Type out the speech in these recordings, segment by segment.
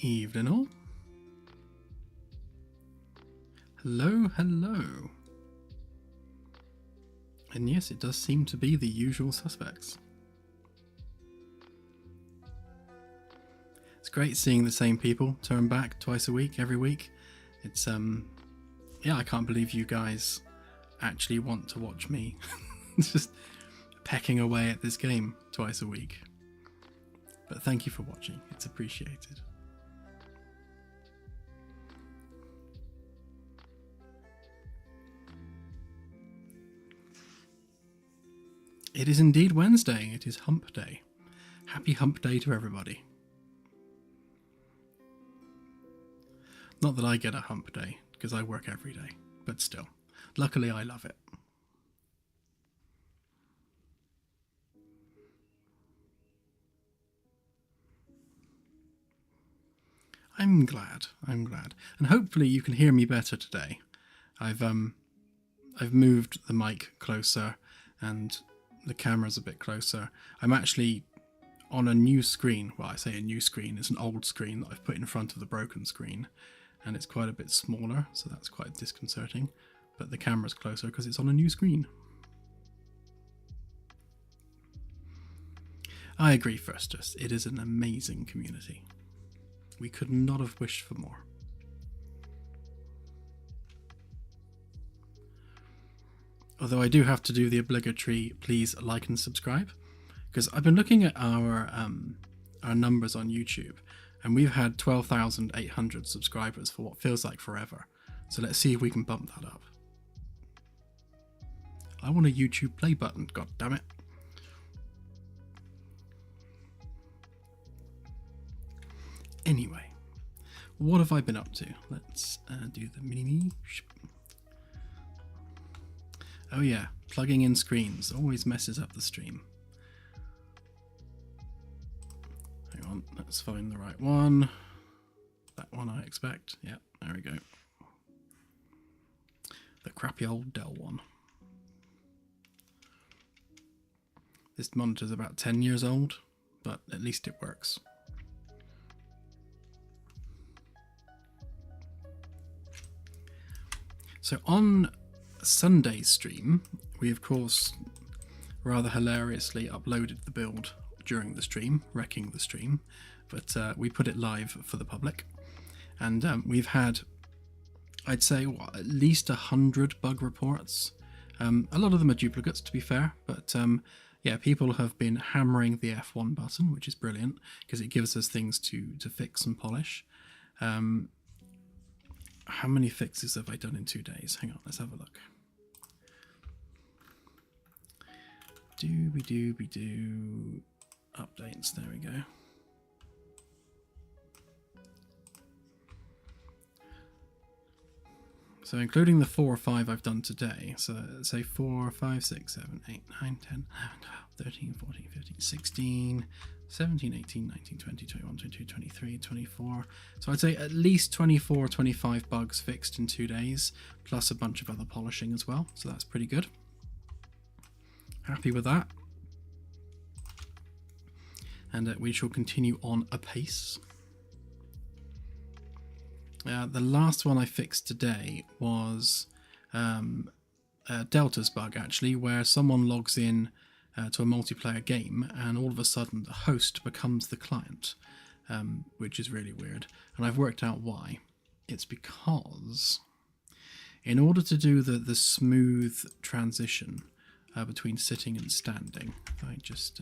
Evening all. Hello, hello. And yes, it does seem to be the usual suspects. It's great seeing the same people turn back twice a week, every week. It's, yeah, I can't believe you guys actually want to watch me just pecking away at this game twice a week. But thank you for watching, it's appreciated. It is indeed Wednesday, it is hump day. Happy hump day to everybody. Not that I get a hump day, because I work every day, but still. Luckily I love it. I'm glad. And hopefully you can hear me better today. I've moved the mic closer and the camera's a bit closer. I'm actually on a new screen. Well, I say a new screen, it's an old screen that I've put in front of the broken screen, and it's quite a bit smaller, so that's quite disconcerting. But the camera's closer because it's on a new screen. I agree, Firstus. It is an amazing community. We could not have wished for more. Although I do have to do the obligatory please like and subscribe, because I've been looking at our numbers on YouTube, and we've had 12,800 subscribers for what feels like forever. So let's see if we can bump that up. I want a YouTube play button, god damn it. Anyway, what have I been up to? Let's do the mini-me. Oh yeah, plugging in screens always messes up the stream. Hang on, let's find the right one. That one I expect. Yeah, there we go. The crappy old Dell one. This monitor's about 10 years old, but at least it works. So on Sunday's stream, we of course rather hilariously uploaded the build during the stream, wrecking the stream, but we put it live for the public, and we've had, I'd say, what, at least 100 bug reports. A lot of them are duplicates, to be fair, but yeah, people have been hammering the F1 button, which is brilliant because it gives us things to fix and polish. How many fixes have I done in 2 days? Hang on, let's have a look. Dooby-dooby-doo. Updates, there we go. So including the 4 or 5 I've done today, so say 4, 5, 6, 7, 8, 9, 10, 11, 12, 13, 14, 15, 16, 17, 18, 19, 20, 21, 22, 23, 24. So I'd say at least 24 or 25 bugs fixed in 2 days, plus a bunch of other polishing as well. So that's pretty good. Happy with that. And we shall continue on apace. The last one I fixed today was Delta's bug, actually, where someone logs in to a multiplayer game and all of a sudden the host becomes the client, which is really weird. And I've worked out why. It's because in order to do the smooth transition between sitting and standing, if I just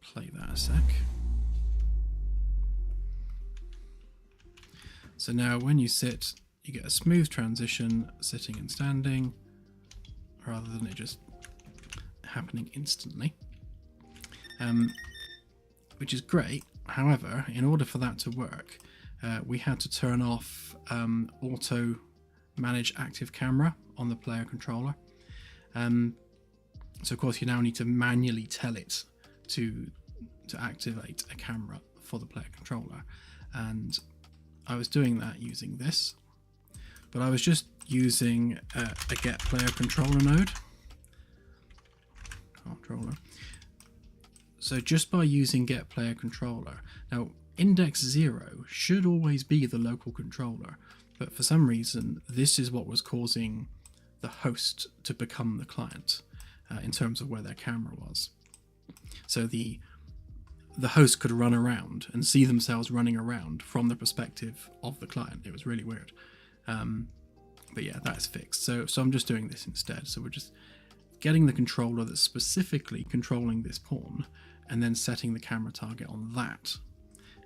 play that a sec. So now when you sit, you get a smooth transition sitting and standing, rather than it just happening instantly, which is great. However, in order for that to work, we had to turn off auto manage active camera on the player controller. So of course you now need to manually tell it to activate a camera for the player controller, and I was doing that using this, but I was just using a get player controller node. So just by using get player controller, now index 0 should always be the local controller, but for some reason this is what was causing the host to become the client in terms of where their camera was. So the host could run around and see themselves running around from the perspective of the client. It was really weird. But yeah, that's fixed. So I'm just doing this instead. So we're just getting the controller that's specifically controlling this pawn and then setting the camera target on that.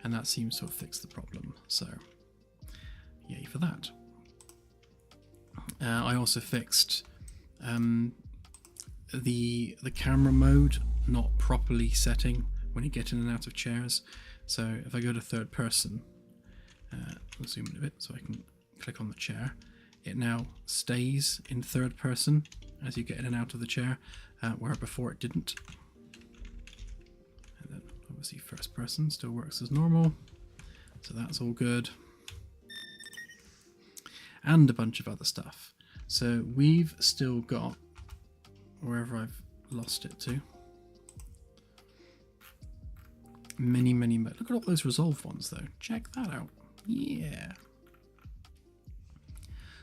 And that seems to have fixed the problem. So yay for that. I also fixed the camera mode not properly setting when you get in and out of chairs. So if I go to third person, I'll zoom in a bit so I can click on the chair. It now stays in third person as you get in and out of the chair, where before it didn't. And then obviously first person still works as normal, so that's all good. And a bunch of other stuff. So we've still got, wherever I've lost it to, many look at all those resolved ones though. Check that out. Yeah.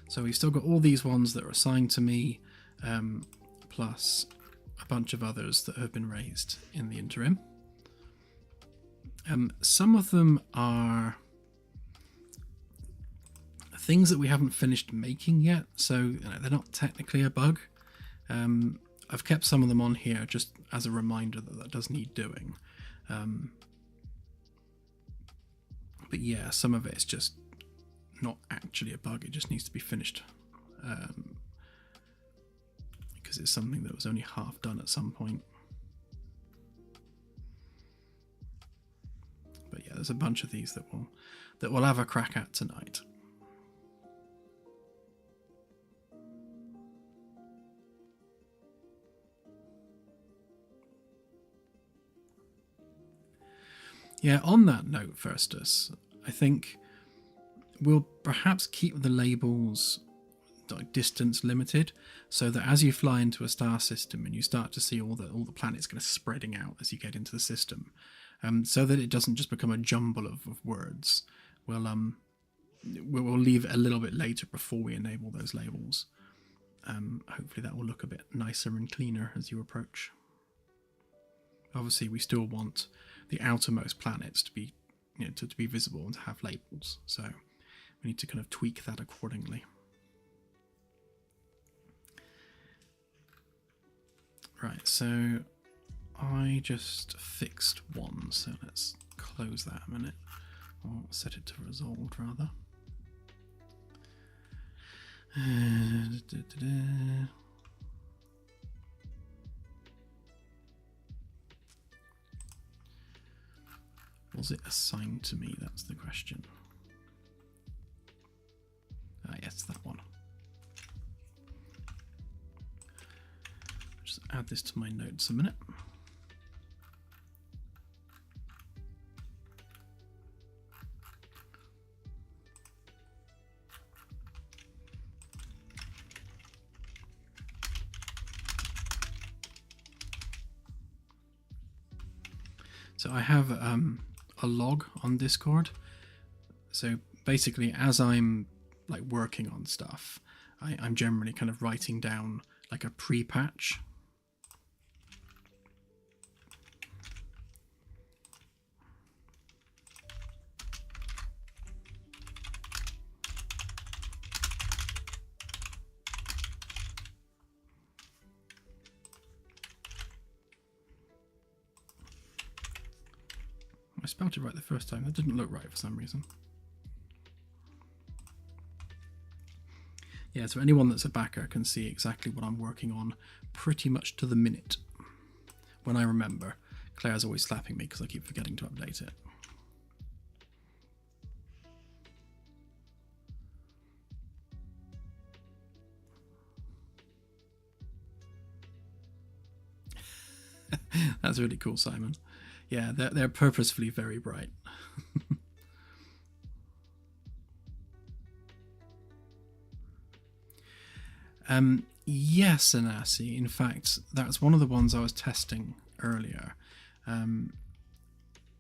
So we've still got all these ones that are assigned to me, plus a bunch of others that have been raised in the interim. Some of them are things that we haven't finished making yet, so they're not technically a bug. I've kept some of them on here just as a reminder that does need doing. But yeah, some of it is just not actually a bug, it just needs to be finished. Because it's something that was only half done at some point. But yeah, there's a bunch of these that we'll have a crack at tonight. Yeah, on that note, Firstus, I think we'll perhaps keep the labels distance limited, so that as you fly into a star system and you start to see all the planets kind of spreading out as you get into the system, so that it doesn't just become a jumble of words. We'll leave it a little bit later before we enable those labels. Hopefully that will look a bit nicer and cleaner as you approach. Obviously, we still want the outermost planets to be, to be visible and to have labels. So we need to kind of tweak that accordingly. Right, so I just fixed one, so let's close that a minute, or set it to resolved rather. Was it assigned to me? That's the question. Ah, yes, that one. Just add this to my notes a minute. So I have a log on Discord. So basically, as I'm like working on stuff, I'm generally kind of writing down like a pre-patch. I spelled it right the first time. That didn't look right for some reason. Yeah, so anyone that's a backer can see exactly what I'm working on pretty much to the minute. When I remember. Claire's always slapping me because I keep forgetting to update it. That's really cool, Simon. Yeah, they're purposefully very bright. Yes, Anasi. In fact, that's one of the ones I was testing earlier.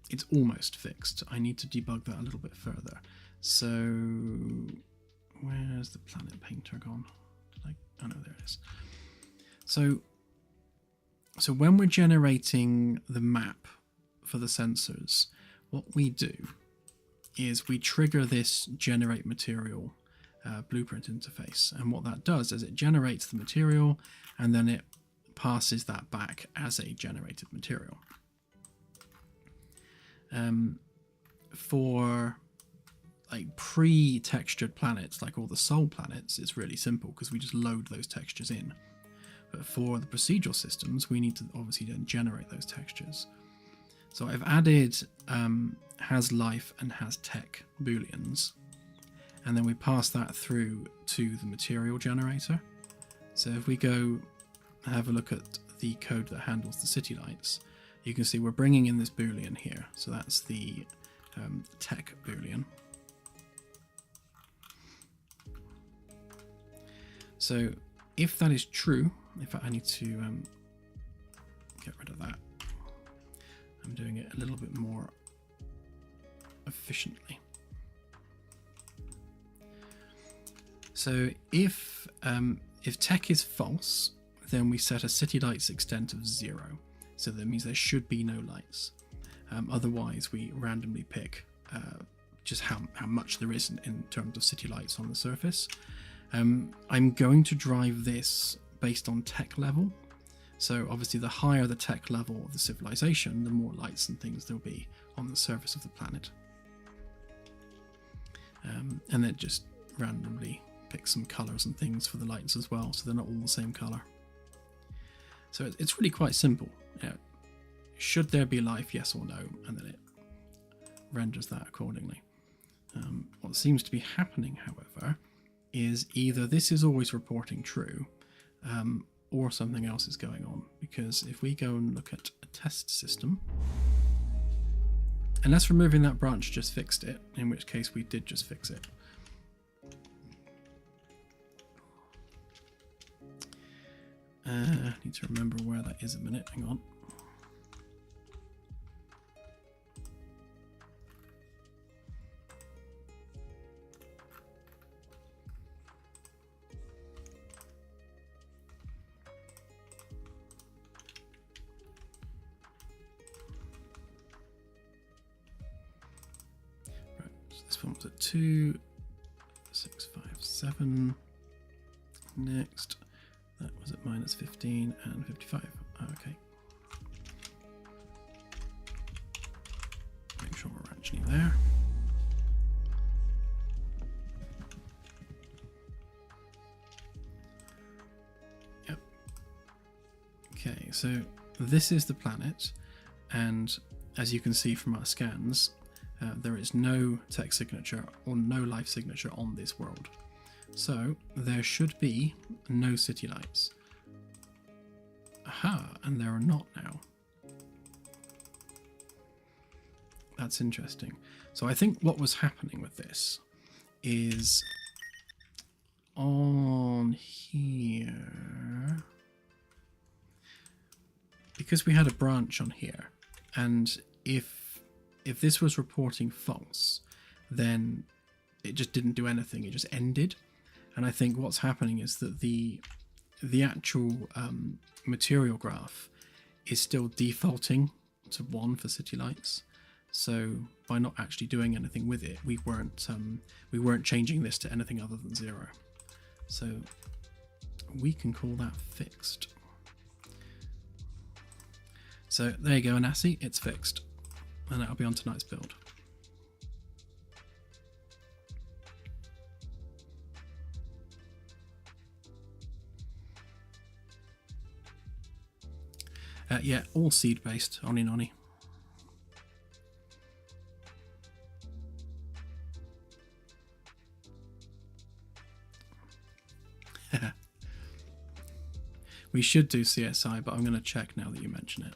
it's almost fixed. I need to debug that a little bit further. So where's the planet painter gone? Oh no, there it is. So when we're generating the map for the sensors, what we do is we trigger this generate material blueprint interface, and what that does is it generates the material and then it passes that back as a generated material. For like pre-textured planets, like all the Sol planets, it's really simple because we just load those textures in. But for the procedural systems, we need to obviously then generate those textures. So I've added has life and has tech booleans, and then we pass that through to the material generator. So if we go have a look at the code that handles the city lights, you can see we're bringing in this boolean here. So that's the tech boolean. So if that is true, in fact I need to get rid of that. I'm doing it a little bit more efficiently. So if tech is false, then we set a city lights extent of 0. So that means there should be no lights. Otherwise, we randomly pick just how much there is in terms of city lights on the surface. I'm going to drive this based on tech level. So obviously the higher the tech level of the civilization, the more lights and things there'll be on the surface of the planet. And then just randomly pick some colors and things for the lights as well, so they're not all the same color. So it's really quite simple. You know, should there be life, yes or no, and then it renders that accordingly. What seems to be happening, however, is either this is always reporting true, or something else is going on, because if we go and look at a test system, unless removing that branch just fixed it, in which case we did just fix it. I need to remember where that is a minute, hang on. Right, so this one was at 2, 6, 5, 7. Next. That was at minus 15 and 55. Okay. Make sure we're actually there. Yep. Okay, so this is the planet, and as you can see from our scans, there is no tech signature or no life signature on this world. So there should be no city lights. Aha, and there are not now. That's interesting. So I think what was happening with this is on here, because we had a branch on here, and if this was reporting false, then it just didn't do anything, it just ended. And I think what's happening is that the actual material graph is still defaulting to 1 for city lights. So by not actually doing anything with it, we weren't changing this to anything other than 0. So we can call that fixed. So there you go, Anassi, it's fixed, and that'll be on tonight's build. Yeah, all seed-based, Oni Noni. We should do CSI, but I'm going to check now that you mention it.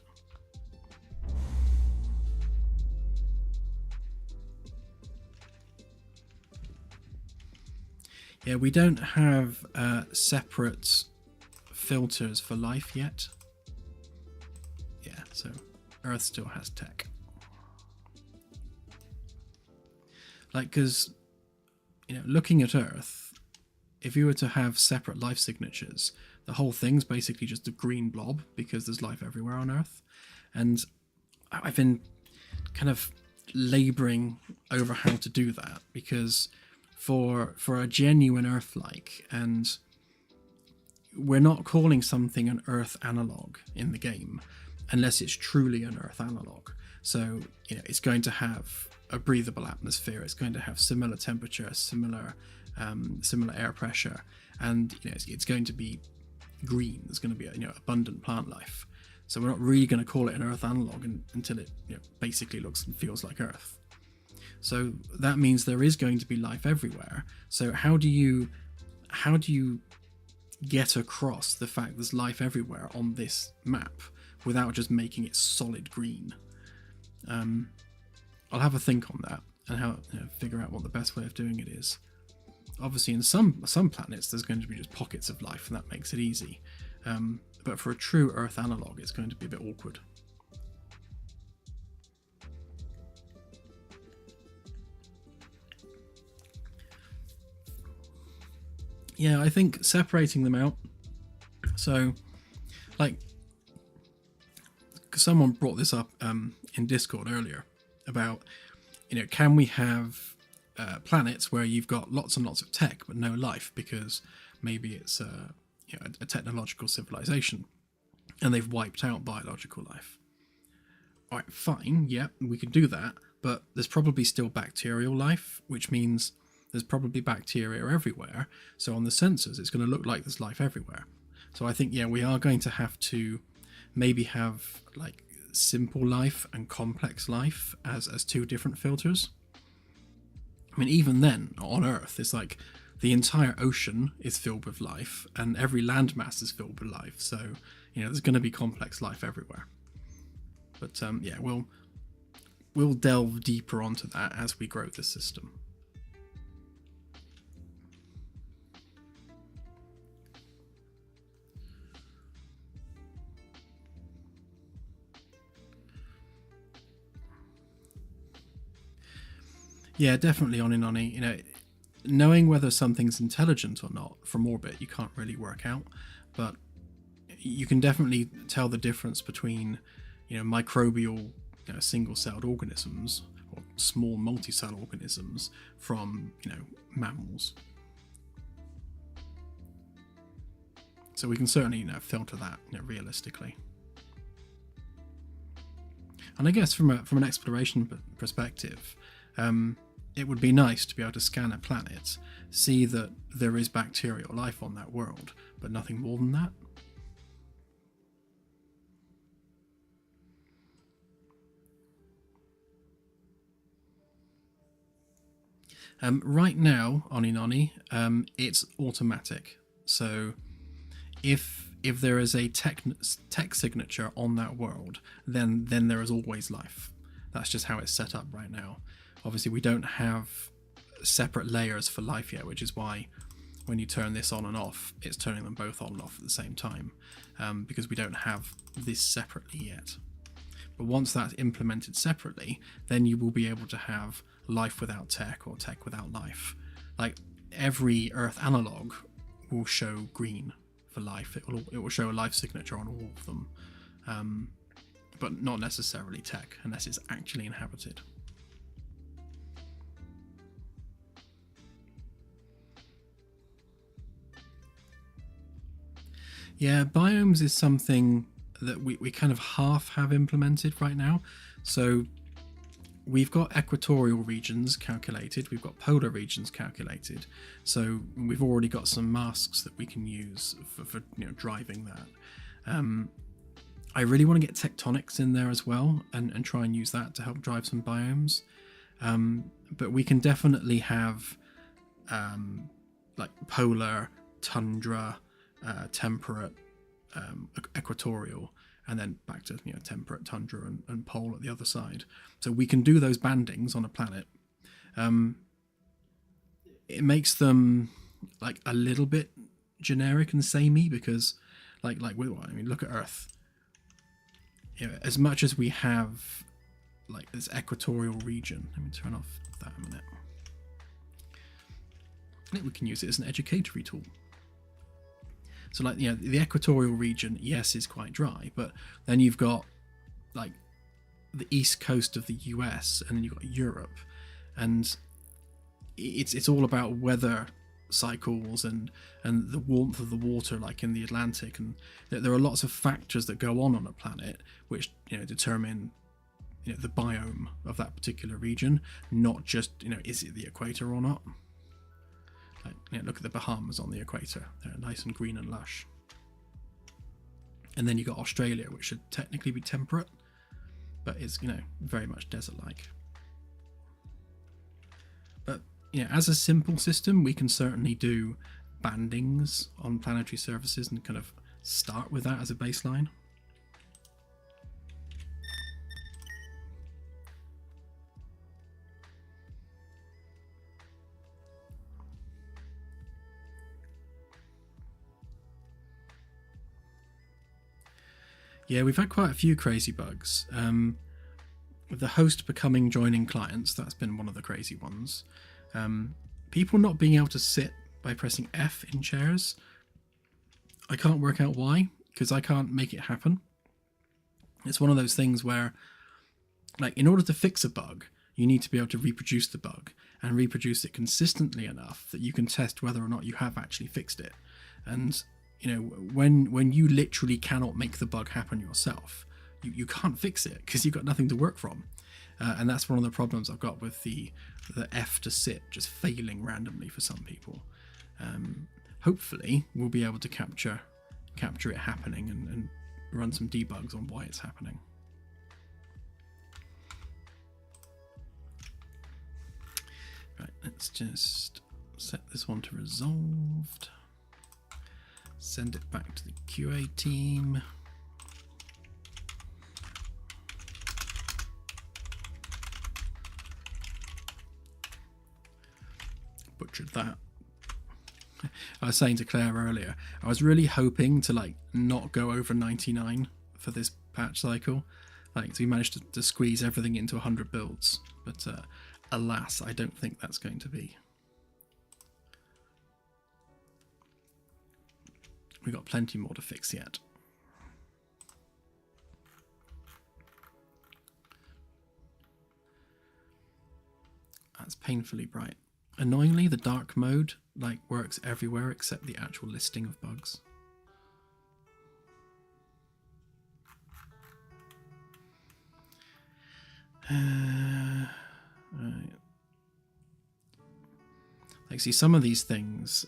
Yeah, we don't have separate filters for life yet. Yeah, so Earth still has tech. Like, because, you know, looking at Earth, if you were to have separate life signatures, the whole thing's basically just a green blob because there's life everywhere on Earth. And I've been kind of laboring over how to do that, because for a genuine Earth-like, and we're not calling something an Earth analog in the game unless it's truly an Earth analog. So, you know, it's going to have a breathable atmosphere, it's going to have similar temperature, similar air pressure, and, you know, it's going to be green. There's going to be, you know, abundant plant life. So we're not really going to call it an Earth analog until it, you know, basically looks and feels like Earth. So that means there is going to be life everywhere. So how do you get across the fact there's life everywhere on this map without just making it solid green? I'll have a think on that and how, you know, figure out what the best way of doing it is. Obviously, in some planets, there's going to be just pockets of life, and that makes it easy. But for a true Earth analog, it's going to be a bit awkward. Yeah, I think separating them out. So, like, someone brought this up in Discord earlier about, you know, can we have planets where you've got lots and lots of tech but no life because maybe it's you know, a technological civilization and they've wiped out biological life. All right, fine, yeah, we could do that, but there's probably still bacterial life, which means there's probably bacteria everywhere. So on the sensors, it's going to look like there's life everywhere. So I think, yeah, we are going to have to maybe have like simple life and complex life as two different filters. I mean, even then, on Earth, it's like the entire ocean is filled with life and every landmass is filled with life. So, you know, there's going to be complex life everywhere. But yeah, we'll delve deeper onto that as we grow the system. Yeah, definitely, Oninoni. You know, knowing whether something's intelligent or not from orbit, you can't really work out, but you can definitely tell the difference between, you know, microbial, you know, single-celled organisms or small multi-cell organisms from, you know, mammals. So we can certainly, you know, filter that, you know, realistically. And I guess from an exploration perspective, it would be nice to be able to scan a planet, see that there is bacterial life on that world, but nothing more than that. Right now, Oninoni, it's automatic. So if there is a tech signature on that world, then there is always life. That's just how it's set up right now. Obviously, we don't have separate layers for life yet, which is why when you turn this on and off, it's turning them both on and off at the same time, because we don't have this separately yet. But once that's implemented separately, then you will be able to have life without tech or tech without life. Like, every Earth analog will show green for life. It will show a life signature on all of them, but not necessarily tech unless it's actually inhabited. Yeah, biomes is something that we kind of half have implemented right now. So we've got equatorial regions calculated, we've got polar regions calculated. So we've already got some masks that we can use for you know, driving that. I really want to get tectonics in there as well and try and use that to help drive some biomes. But we can definitely have like polar, tundra, temperate, equatorial, and then back to, you know, temperate, tundra, and pole at the other side. So we can do those bandings on a planet. It makes them like a little bit generic and samey because, like I mean, look at Earth. You know, as much as we have like this equatorial region. Let me turn off that a minute. we can use it as an educatory tool. So like, the equatorial region, yes, is quite dry, but then you've got like the east coast of the US, and then you've got Europe, and it's all about weather cycles and the warmth of the water, like in the Atlantic, and there are lots of factors that go on a planet which determine the biome of that particular region, not just is it the equator or not. Like, look at the Bahamas on the equator, they're nice and green and lush. And then you got Australia, which should technically be temperate, but is very much desert-like. But as a simple system, we can certainly do bandings on planetary surfaces and kind of start with that as a baseline. Yeah, we've had quite a few crazy bugs. With the host becoming joining clients, that's been one of the crazy ones. People not being able to sit by pressing F in chairs. I can't work out why, because I can't make it happen. It's one of those things where, like, in order to fix a bug, you need to be able to reproduce the bug and reproduce it consistently enough that you can test whether or not you have actually fixed it. And when you literally cannot make the bug happen yourself, you can't fix it because you've got nothing to work from. And that's one of the problems I've got with the F to sit just failing randomly for some people. Hopefully we'll be able to capture it happening and run some debugs on why it's happening. Right, let's just set this one to resolved. Send it back to the QA team. Butchered that. I was saying to Claire earlier, I was really hoping to not go over 99 for this patch cycle. So we managed to squeeze everything into 100 builds, but alas, I don't think that's going to be. We've got plenty more to fix yet. That's painfully bright. Annoyingly, the dark mode works everywhere except the actual listing of bugs. Right. See, some of these things,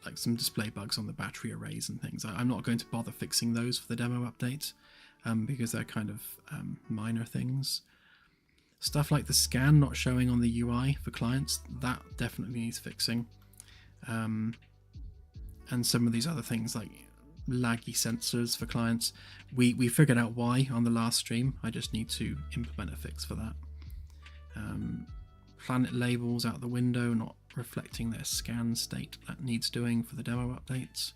like some display bugs on the battery arrays and things, I'm not going to bother fixing those for the demo update, because they're kind of minor things. Stuff like the scan not showing on the UI for clients, that definitely needs fixing. And some of these other things like laggy sensors for clients, we figured out why on the last stream. I just need to implement a fix for that. Planet labels out the window not reflecting their scan state, that needs doing for the demo updates.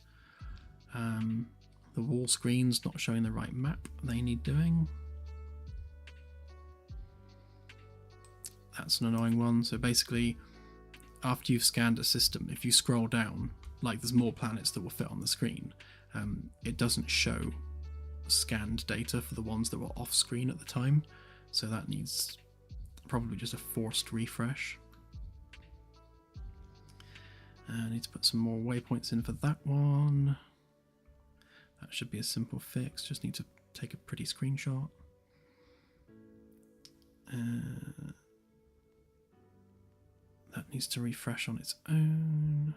The wall screens not showing the right map, they need doing. That's an annoying one. So basically, after you've scanned a system, if you scroll down, there's more planets that will fit on the screen, it doesn't show scanned data for the ones that were off screen at the time. So that needs probably just a forced refresh. I need to put some more waypoints in for that one. That should be a simple fix, just need to take a pretty screenshot. That needs to refresh on its own.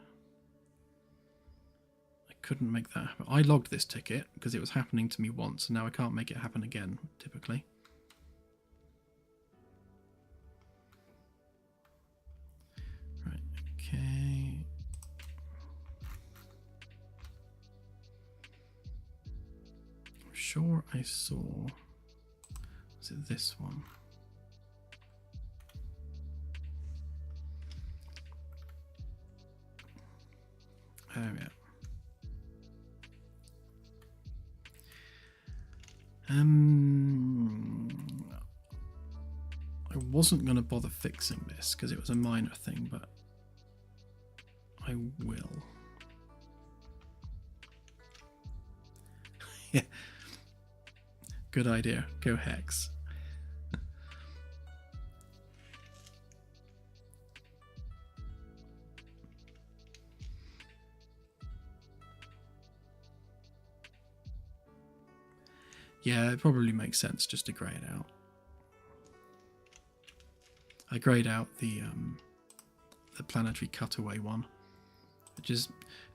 I couldn't make that happen. I logged this ticket because it was happening to me once, and now I can't make it happen again, typically. Right, okay. I'm sure I saw... Was it this one? Oh yeah. I wasn't going to bother fixing this because it was a minor thing, but I will. Yeah. Good idea. Go Hex. Yeah, it probably makes sense just to grey it out. I greyed out the Planetary Cutaway one, which is,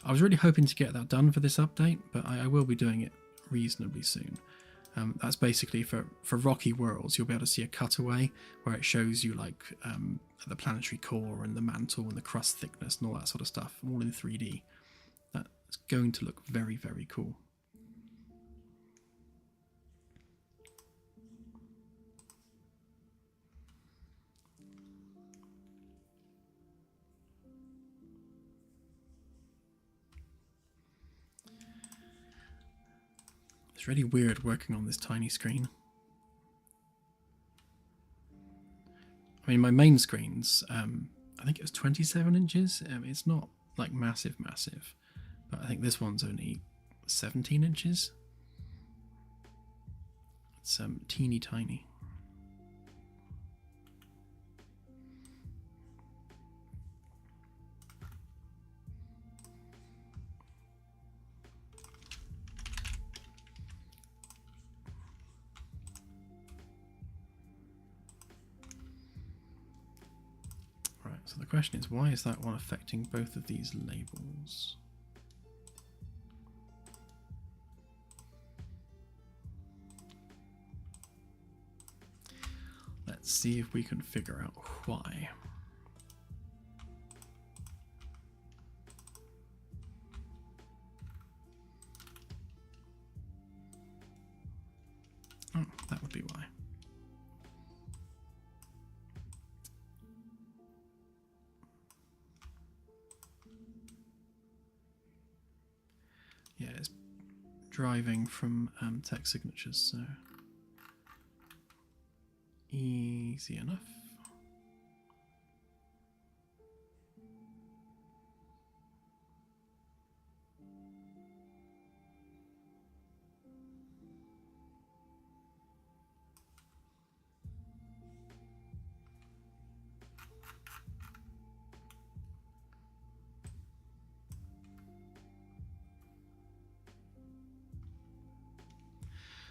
I was really hoping to get that done for this update, but I will be doing it reasonably soon. That's basically for rocky worlds. You'll be able to see a cutaway where it shows you like the planetary core and the mantle and the crust thickness and all that sort of stuff, all in 3D. That's going to look very, very cool. It's really weird working on this tiny screen. I mean, my main screen's, I think it was 27 inches. It's not like massive, but I think this one's only 17 inches. It's teeny tiny. So the question is, why is that one affecting both of these labels? Let's see if we can figure out why. Oh, that would be why. Yeah, it's driving from text signatures, so easy enough.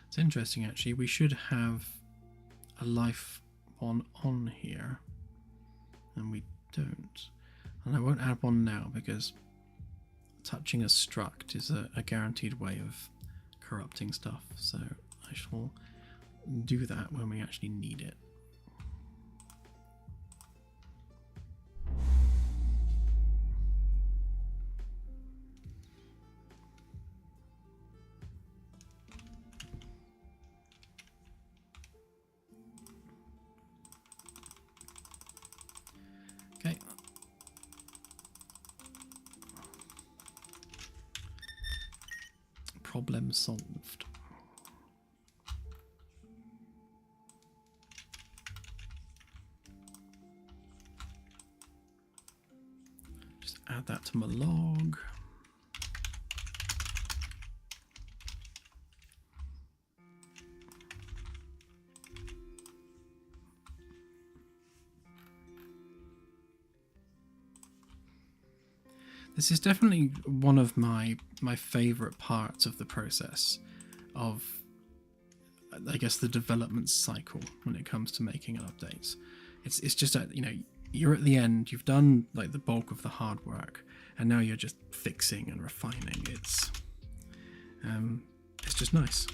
It's interesting, actually. We should have a life one on here, and we don't. And I won't add one now because touching a struct is a guaranteed way of corrupting stuff. So I shall do that when we actually need it. Okay. Problem solved. Just add that to my log. This is definitely one of my favorite parts of the process of, I guess, the development cycle when it comes to making updates. It's just that, you know, you're at the end, you've done like the bulk of the hard work, and now you're just fixing and refining. It's just nice.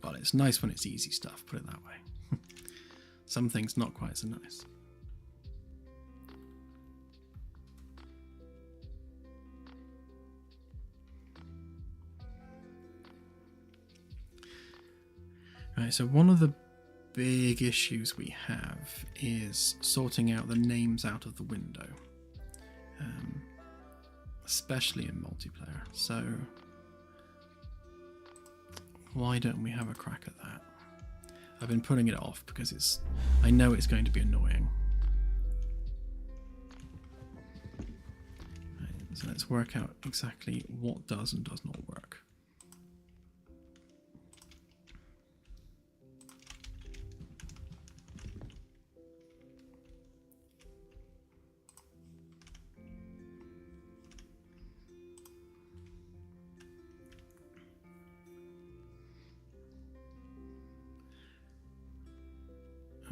Well, it's nice when it's easy stuff, put it that way. Some things not quite so nice. Right, so one of the big issues we have is sorting out the names out of the window, especially in multiplayer. So Why don't we have a crack at that? I've been putting it off because I know it's going to be annoying. Right, so let's work out exactly what does and does not work.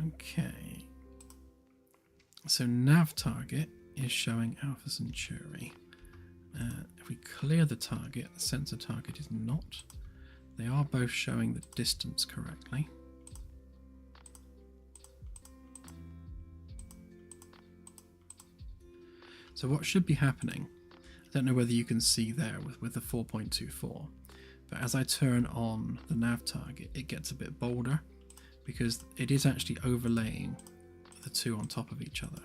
Okay, so Nav Target is showing Alpha Centauri. If we clear the target, the sensor target is not. They are both showing the distance correctly. So what should be happening, I don't know whether you can see there with the 4.24, but as I turn on the Nav Target, it gets a bit bolder, because it is actually overlaying the two on top of each other.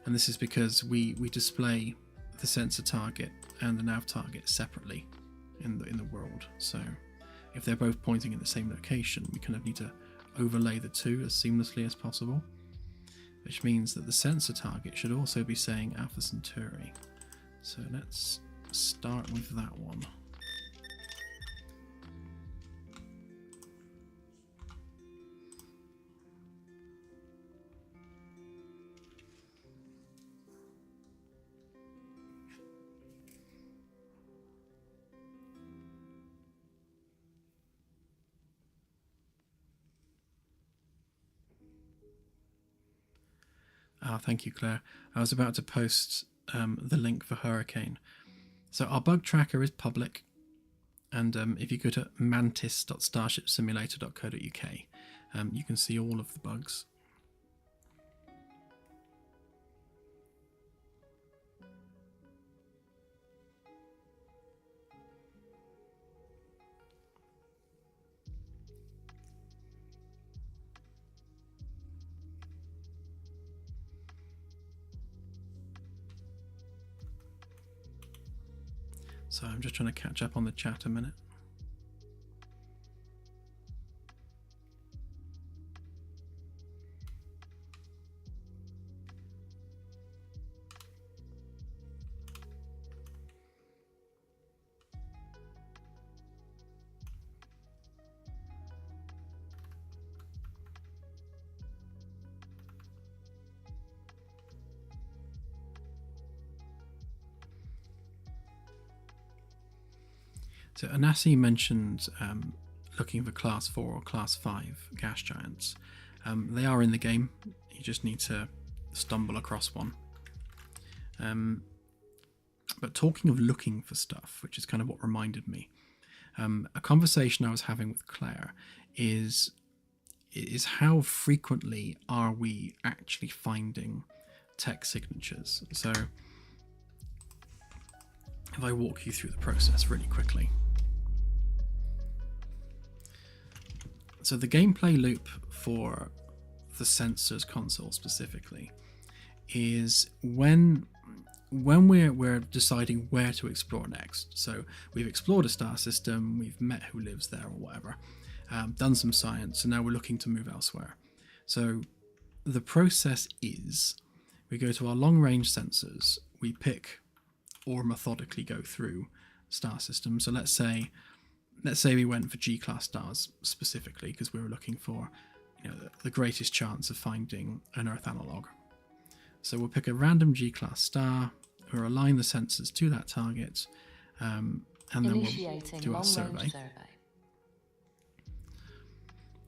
And this is because we display the sensor target and the nav target separately in the world. So if they're both pointing in the same location, we kind of need to overlay the two as seamlessly as possible, which means that the sensor target should also be saying Alpha Centauri. So let's start with that one. Thank you, Claire. I was about to post the link for Hurricane. So our bug tracker is public, and if you go to mantis.starshipsimulator.co.uk, you can see all of the bugs. So I'm just trying to catch up on the chat a minute. So Anasi mentioned looking for class 4 or class 5 gas giants. They are in the game, you just need to stumble across one. But talking of looking for stuff, which is kind of what reminded me, a conversation I was having with Claire is how frequently are we actually finding tech signatures? So if I walk you through the process really quickly. So the gameplay loop for the sensors console specifically is when we're deciding where to explore next. So we've explored a star system, we've met who lives there or whatever, done some science, and now we're looking to move elsewhere. So the process is we go to our long range sensors, we pick or methodically go through star systems. So let's say we went for G-class stars specifically because we were looking for, the greatest chance of finding an Earth analog. So we'll pick a random G-class star, we'll align the sensors to that target, and then we'll do our survey.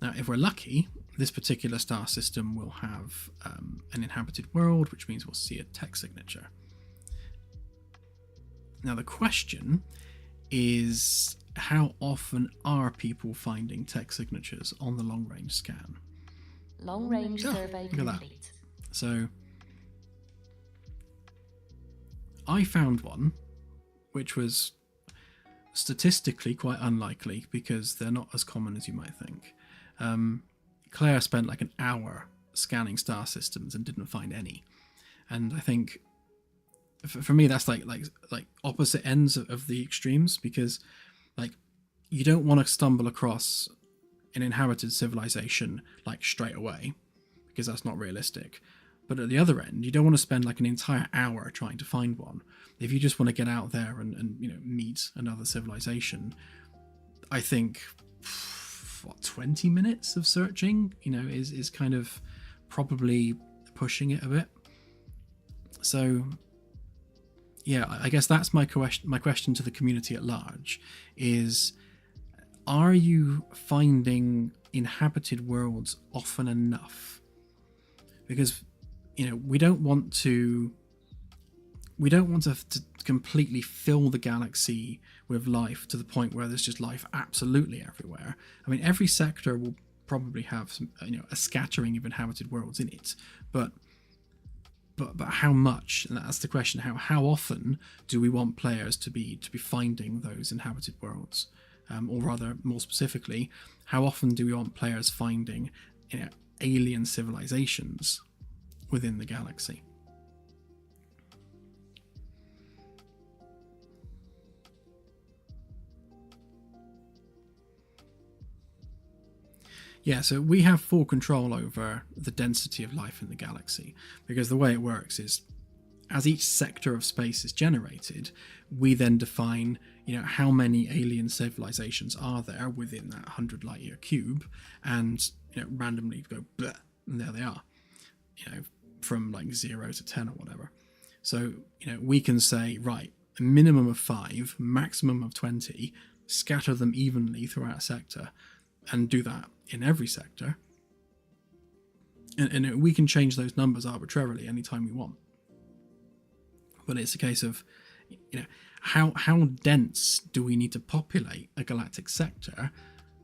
Now, if we're lucky, this particular star system will have an inhabited world, which means we'll see a tech signature. Now, the question is, how often are people finding tech signatures on the long-range scan? Long-range survey complete. So I found one, which was statistically quite unlikely because they're not as common as you might think. Claire spent like an hour scanning star systems and didn't find any. And I think for me that's like opposite ends of the extremes, because like you don't want to stumble across an inhabited civilization like straight away, because that's not realistic. But at the other end, you don't want to spend like an entire hour trying to find one. If you just want to get out there and meet another civilization, I think 20 minutes of searching, is kind of probably pushing it a bit. So yeah, I guess that's my question to the community at large is, are you finding inhabited worlds often enough? Because we don't want to completely fill the galaxy with life to the point where there's just life absolutely everywhere. I mean, every sector will probably have some, a scattering of inhabited worlds in it, but how much? And that's the question. How often do we want players to be finding those inhabited worlds? Or rather, more specifically, how often do we want players finding alien civilizations within the galaxy? Yeah, so we have full control over the density of life in the galaxy, because the way it works is, as each sector of space is generated, we then define, how many alien civilizations are there within that 100 Lightyear Cube, and randomly go bleh, and there they are, from like 0 to 10 or whatever. So we can say, right, a minimum of 5, maximum of 20, scatter them evenly throughout a sector, and do that in every sector, and we can change those numbers arbitrarily anytime we want. But it's a case of, how dense do we need to populate a galactic sector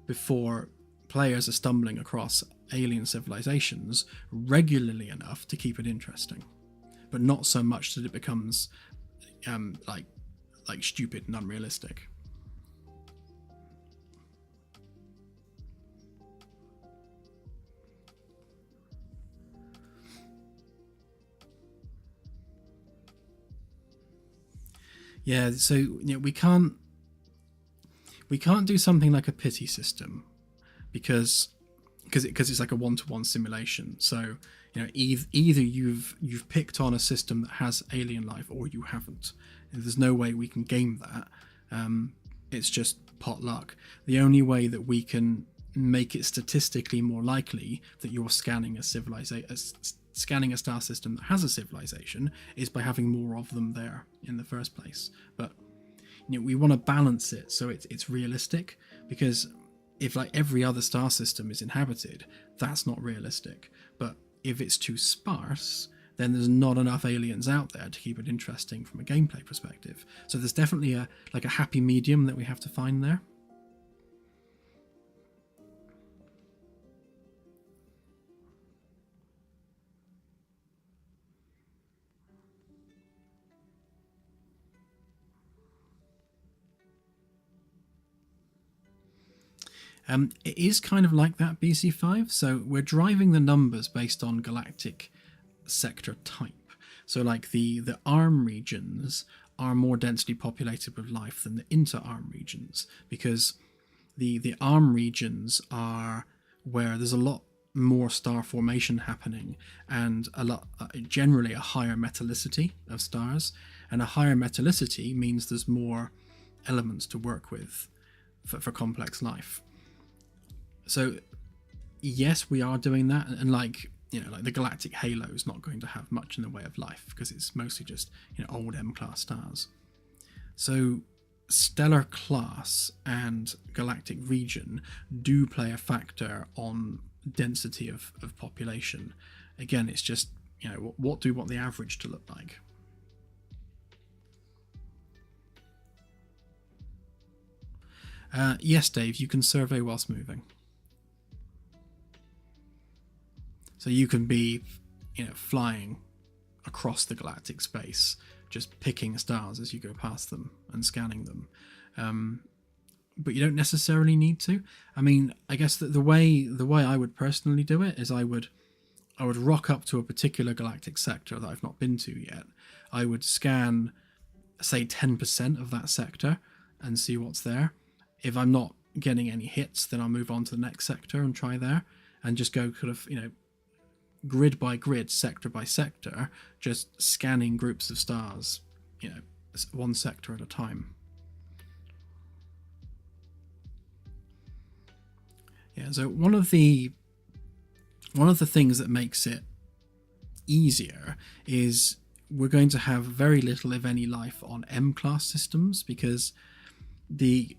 before players are stumbling across alien civilizations regularly enough to keep it interesting, but not so much that it becomes like stupid and unrealistic. Yeah, so we can't do something like a pity system because it's like a one-to-one simulation. So either you've picked on a system that has alien life or you haven't. And there's no way we can game that. It's just pot luck. The only way that we can make it statistically more likely that you're scanning a star system that has a civilization is by having more of them there in the first place. But we want to balance it so it's realistic, because if like every other star system is inhabited, that's not realistic. But if it's too sparse, then there's not enough aliens out there to keep it interesting from a gameplay perspective. So there's definitely a happy medium that we have to find there. It is kind of like that, BC5. So we're driving the numbers based on galactic sector type. So like the ARM regions are more densely populated with life than the inter-ARM regions, because the ARM regions are where there's a lot more star formation happening and generally a higher metallicity of stars, and a higher metallicity means there's more elements to work with for complex life. So yes, we are doing that, and like the galactic halo is not going to have much in the way of life because it's mostly just old M-class stars. So stellar class and galactic region do play a factor on density of population. Again, it's just what do we want the average to look like. Yes, Dave, you can survey whilst moving. So you can be, flying across the galactic space, just picking stars as you go past them and scanning them. But you don't necessarily need to. I mean, I guess that the way I would personally do it is I would rock up to a particular galactic sector that I've not been to yet. I would scan, say, 10% of that sector and see what's there. If I'm not getting any hits, then I'll move on to the next sector and try there, and just go kind of, grid by grid, sector by sector, just scanning groups of stars, one sector at a time. Yeah, so one of the things that makes it easier is we're going to have very little, if any, life on M-class systems, because the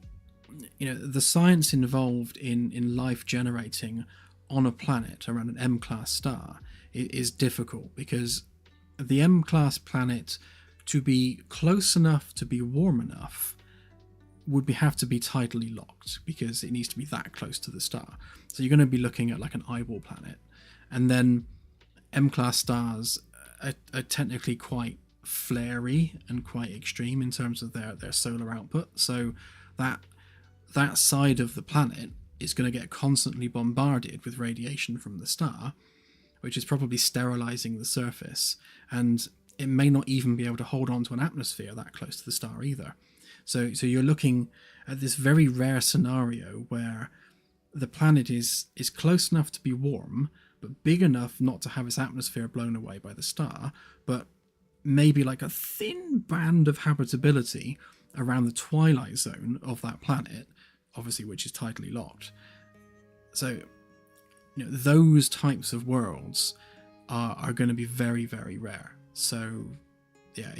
science involved in life generating on a planet around an M-class star is difficult, because the M-class planet, to be close enough to be warm enough, would have to be tidally locked, because it needs to be that close to the star. So you're going to be looking at like an eyeball planet, and then M-class stars are technically quite flary and quite extreme in terms of their solar output. So that side of the planet is going to get constantly bombarded with radiation from the star, which is probably sterilizing the surface, and it may not even be able to hold on to an atmosphere that close to the star either. So you're looking at this very rare scenario where the planet is close enough to be warm, but big enough not to have its atmosphere blown away by the star, but maybe like a thin band of habitability around the twilight zone of that planet, obviously, which is tidally locked. So, those types of worlds are going to be very, very rare. So, yeah,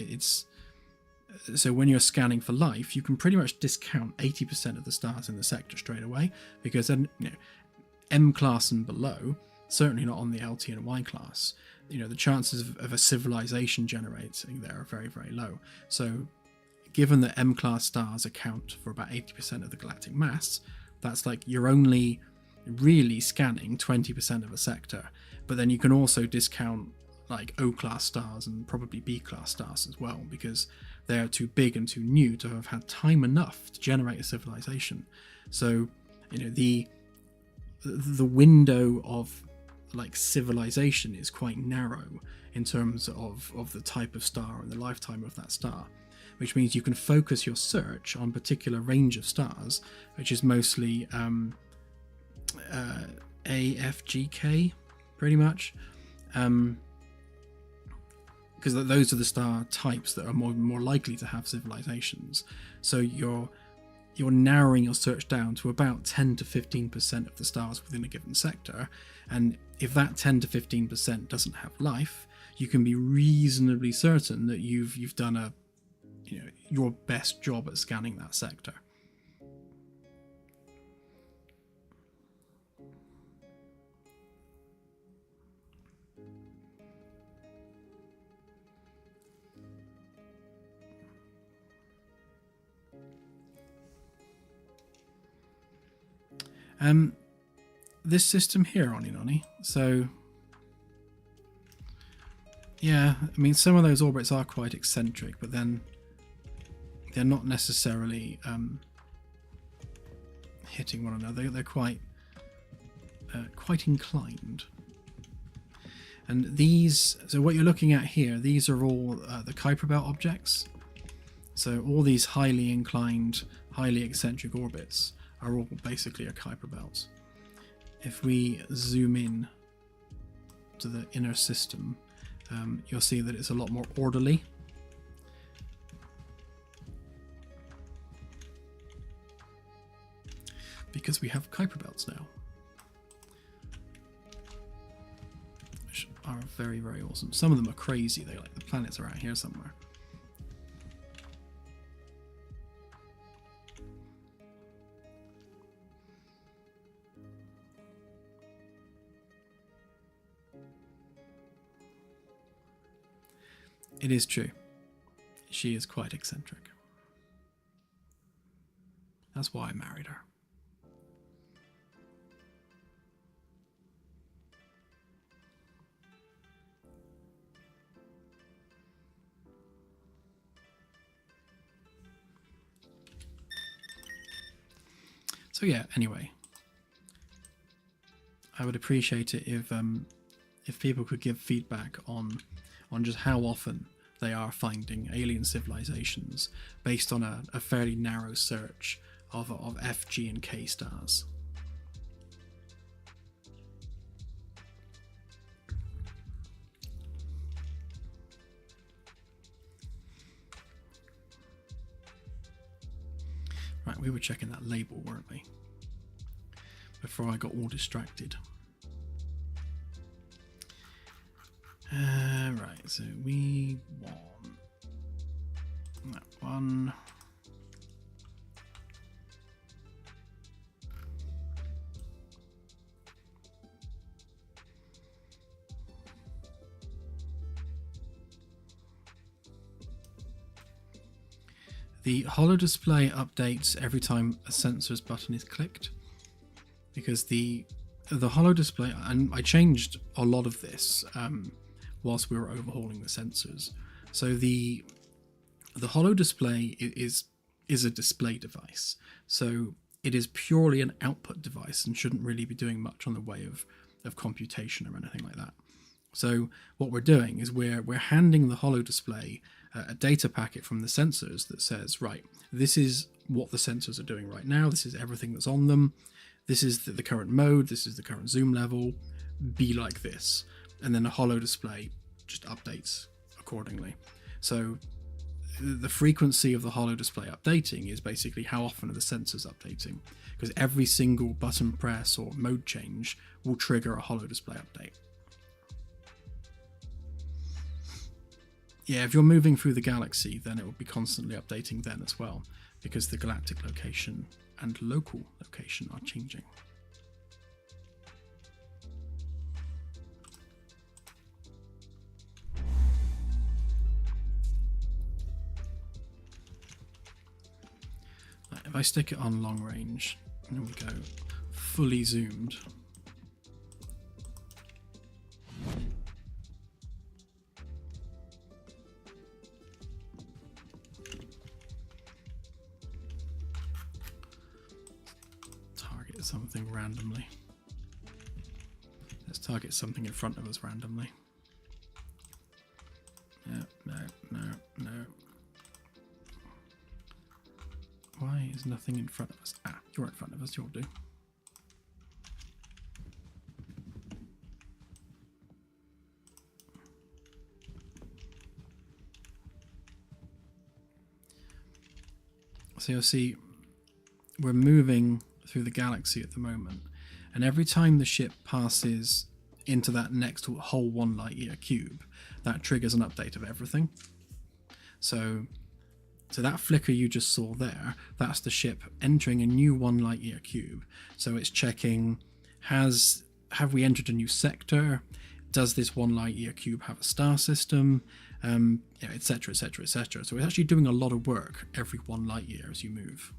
so when you're scanning for life, you can pretty much discount 80% of the stars in the sector straight away, because then, M class and below, certainly not on the LT and Y class, the chances of a civilization generating there are very, very low. So given that M class stars account for about 80% of the galactic mass, that's like you're only really scanning 20% of a sector. But then you can also discount like O class stars and probably B class stars as well, because they're too big and too new to have had time enough to generate a civilization. So the window of like civilization is quite narrow in terms of the type of star and the lifetime of that star, which means you can focus your search on a particular range of stars, which is mostly A, F, G, K, pretty much, because those are the star types that are more likely to have civilizations. So you're narrowing your search down to about 10 to 15% of the stars within a given sector, and if that 10 to 15% doesn't have life, you can be reasonably certain that you've done your best job at scanning that sector. This system here, Oni, so yeah, I mean, some of those orbits are quite eccentric, but then they're not necessarily hitting one another. They're quite inclined. And these, so what you're looking at here, these are all the Kuiper Belt objects. So all these highly inclined, highly eccentric orbits are all basically a Kuiper Belt. If we zoom in to the inner system, you'll see that it's a lot more orderly. Because we have Kuiper Belts now, which are very, very awesome. Some of them are crazy. They like the planets are out here somewhere. It is true. She is quite eccentric. That's why I married her. So yeah, anyway, I would appreciate it if people could give feedback on just how often they are finding alien civilizations based on a fairly narrow search of F, G, and K stars. Right, we were checking that label, weren't we? Before I got all distracted. Right, so we want that one. The holo display updates every time a sensors button is clicked, because the holo display, and I changed a lot of this whilst we were overhauling the sensors. So the holo display is a display device, so it is purely an output device and shouldn't really be doing much on the way of computation or anything like that. So what we're doing is we're handing the holo display a data packet from the sensors that says, right, this is what the sensors are doing right now, this is everything that's on them, this is the current mode, this is the current zoom level, be like this. And then the holo display just updates accordingly. So the frequency of the holo display updating is basically how often are the sensors updating, because every single button press or mode change will trigger a holo display update. Yeah, if you're moving through the galaxy, then it will be constantly updating then as well, because the galactic location and local location are changing. Right, if I stick it on long range, and we go fully zoomed, something randomly. Let's target something in front of us randomly. No. Why is nothing in front of us? Ah, you're in front of us, you'll do. So you'll see we're moving through the galaxy at the moment, and every time the ship passes into that next whole 1 Lightyear cube, that triggers an update of everything. So that flicker you just saw there, that's the ship entering a new 1 Lightyear cube. So it's checking, have we entered a new sector? Does this 1 Lightyear cube have a star system? Etc, etc, etc. So it's actually doing a lot of work every 1 Lightyear as you move.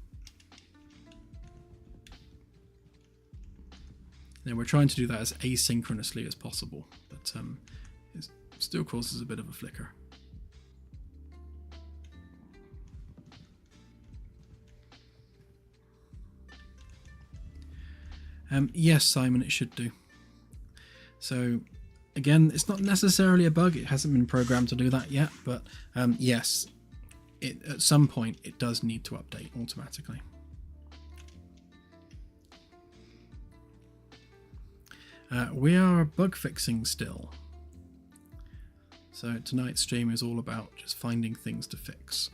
Now we're trying to do that as asynchronously as possible, but it still causes a bit of a flicker. Yes, Simon, it should do. So again, it's not necessarily a bug, it hasn't been programmed to do that yet, but yes, at some point it does need to update automatically. We are bug fixing still. So tonight's stream is all about just finding things to fix.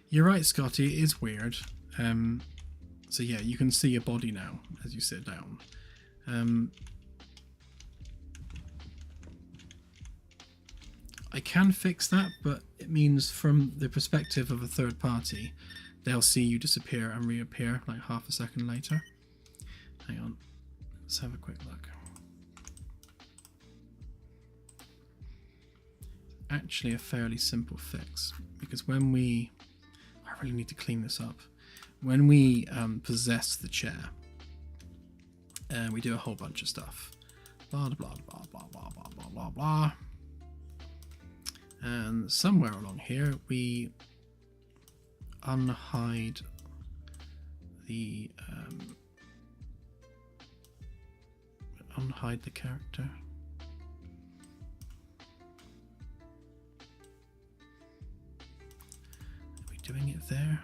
You're right, Scotty, it is weird. So yeah, you can see your body now as you sit down. I can fix that, but it means from the perspective of a third party, they'll see you disappear and reappear like half a second later. Hang on, let's have a quick look. Actually a fairly simple fix, because when we... I really need to clean this up. When we possess the chair, we do a whole bunch of stuff. Blah, blah, blah, blah, blah, blah, blah, blah, blah. And somewhere along here, we unhide the character. Are we doing it there?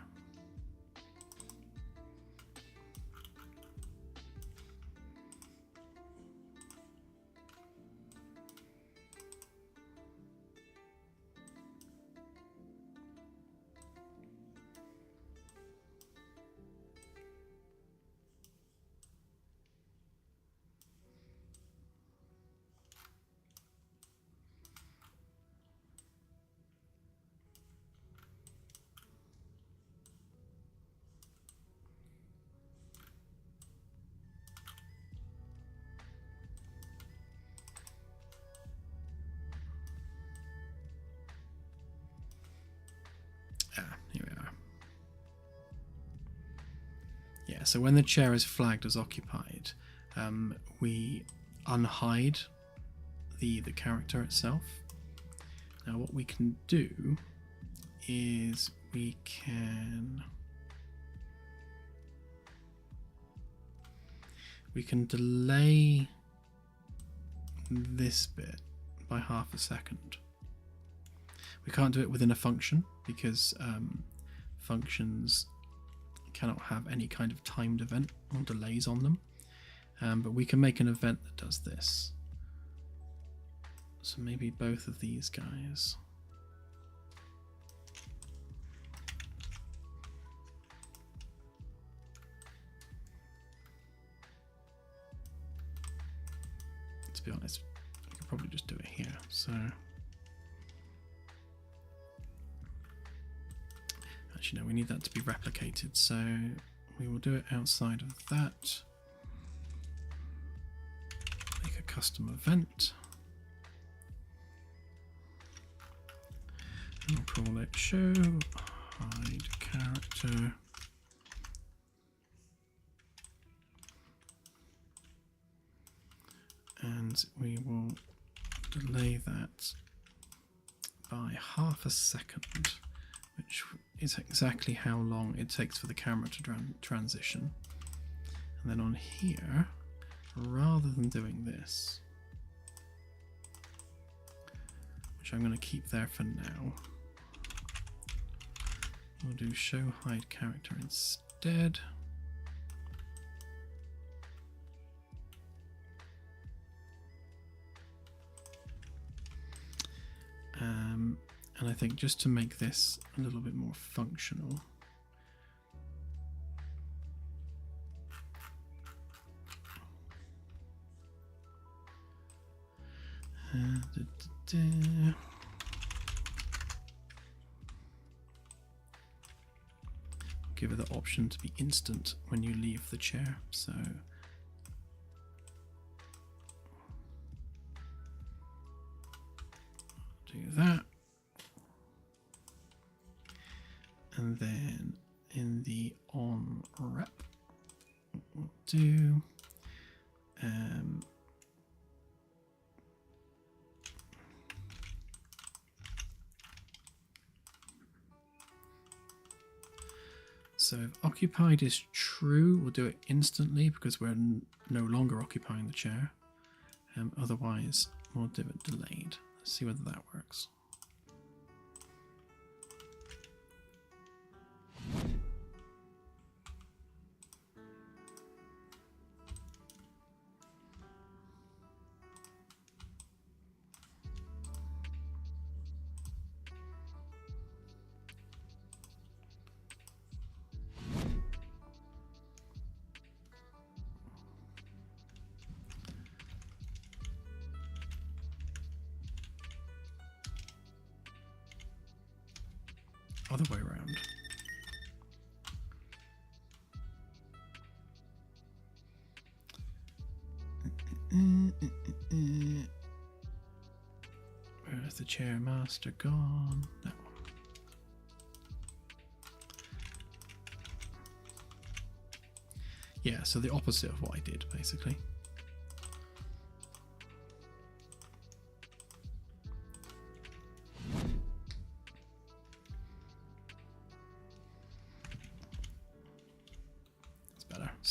Here we are. Yeah, so when the chair is flagged as occupied, we unhide the character itself. Now what we can do is we can delay this bit by half a second. We can't do it within a function because functions cannot have any kind of timed event or delays on them. But we can make an event that does this. So maybe both of these guys. To be honest, we could probably just do it here. So actually, no, we need that to be replicated. So we will do it outside of that. Make a custom event. And we'll call it show hide character. And we will delay that by half a second, which is exactly how long it takes for the camera to transition. And then on here, rather than doing this, which I'm going to keep there for now, we'll do show hide character instead. And I think just to make this a little bit more functional, give it the option to be instant when you leave the chair. So do that. And then in the on rep, what we'll do, so if occupied is true, we'll do it instantly because we're no longer occupying the chair. Otherwise, we'll do it delayed. Let's see whether that works. Other way around. Where's the chair master gone? That one. Yeah, so the opposite of what I did, basically.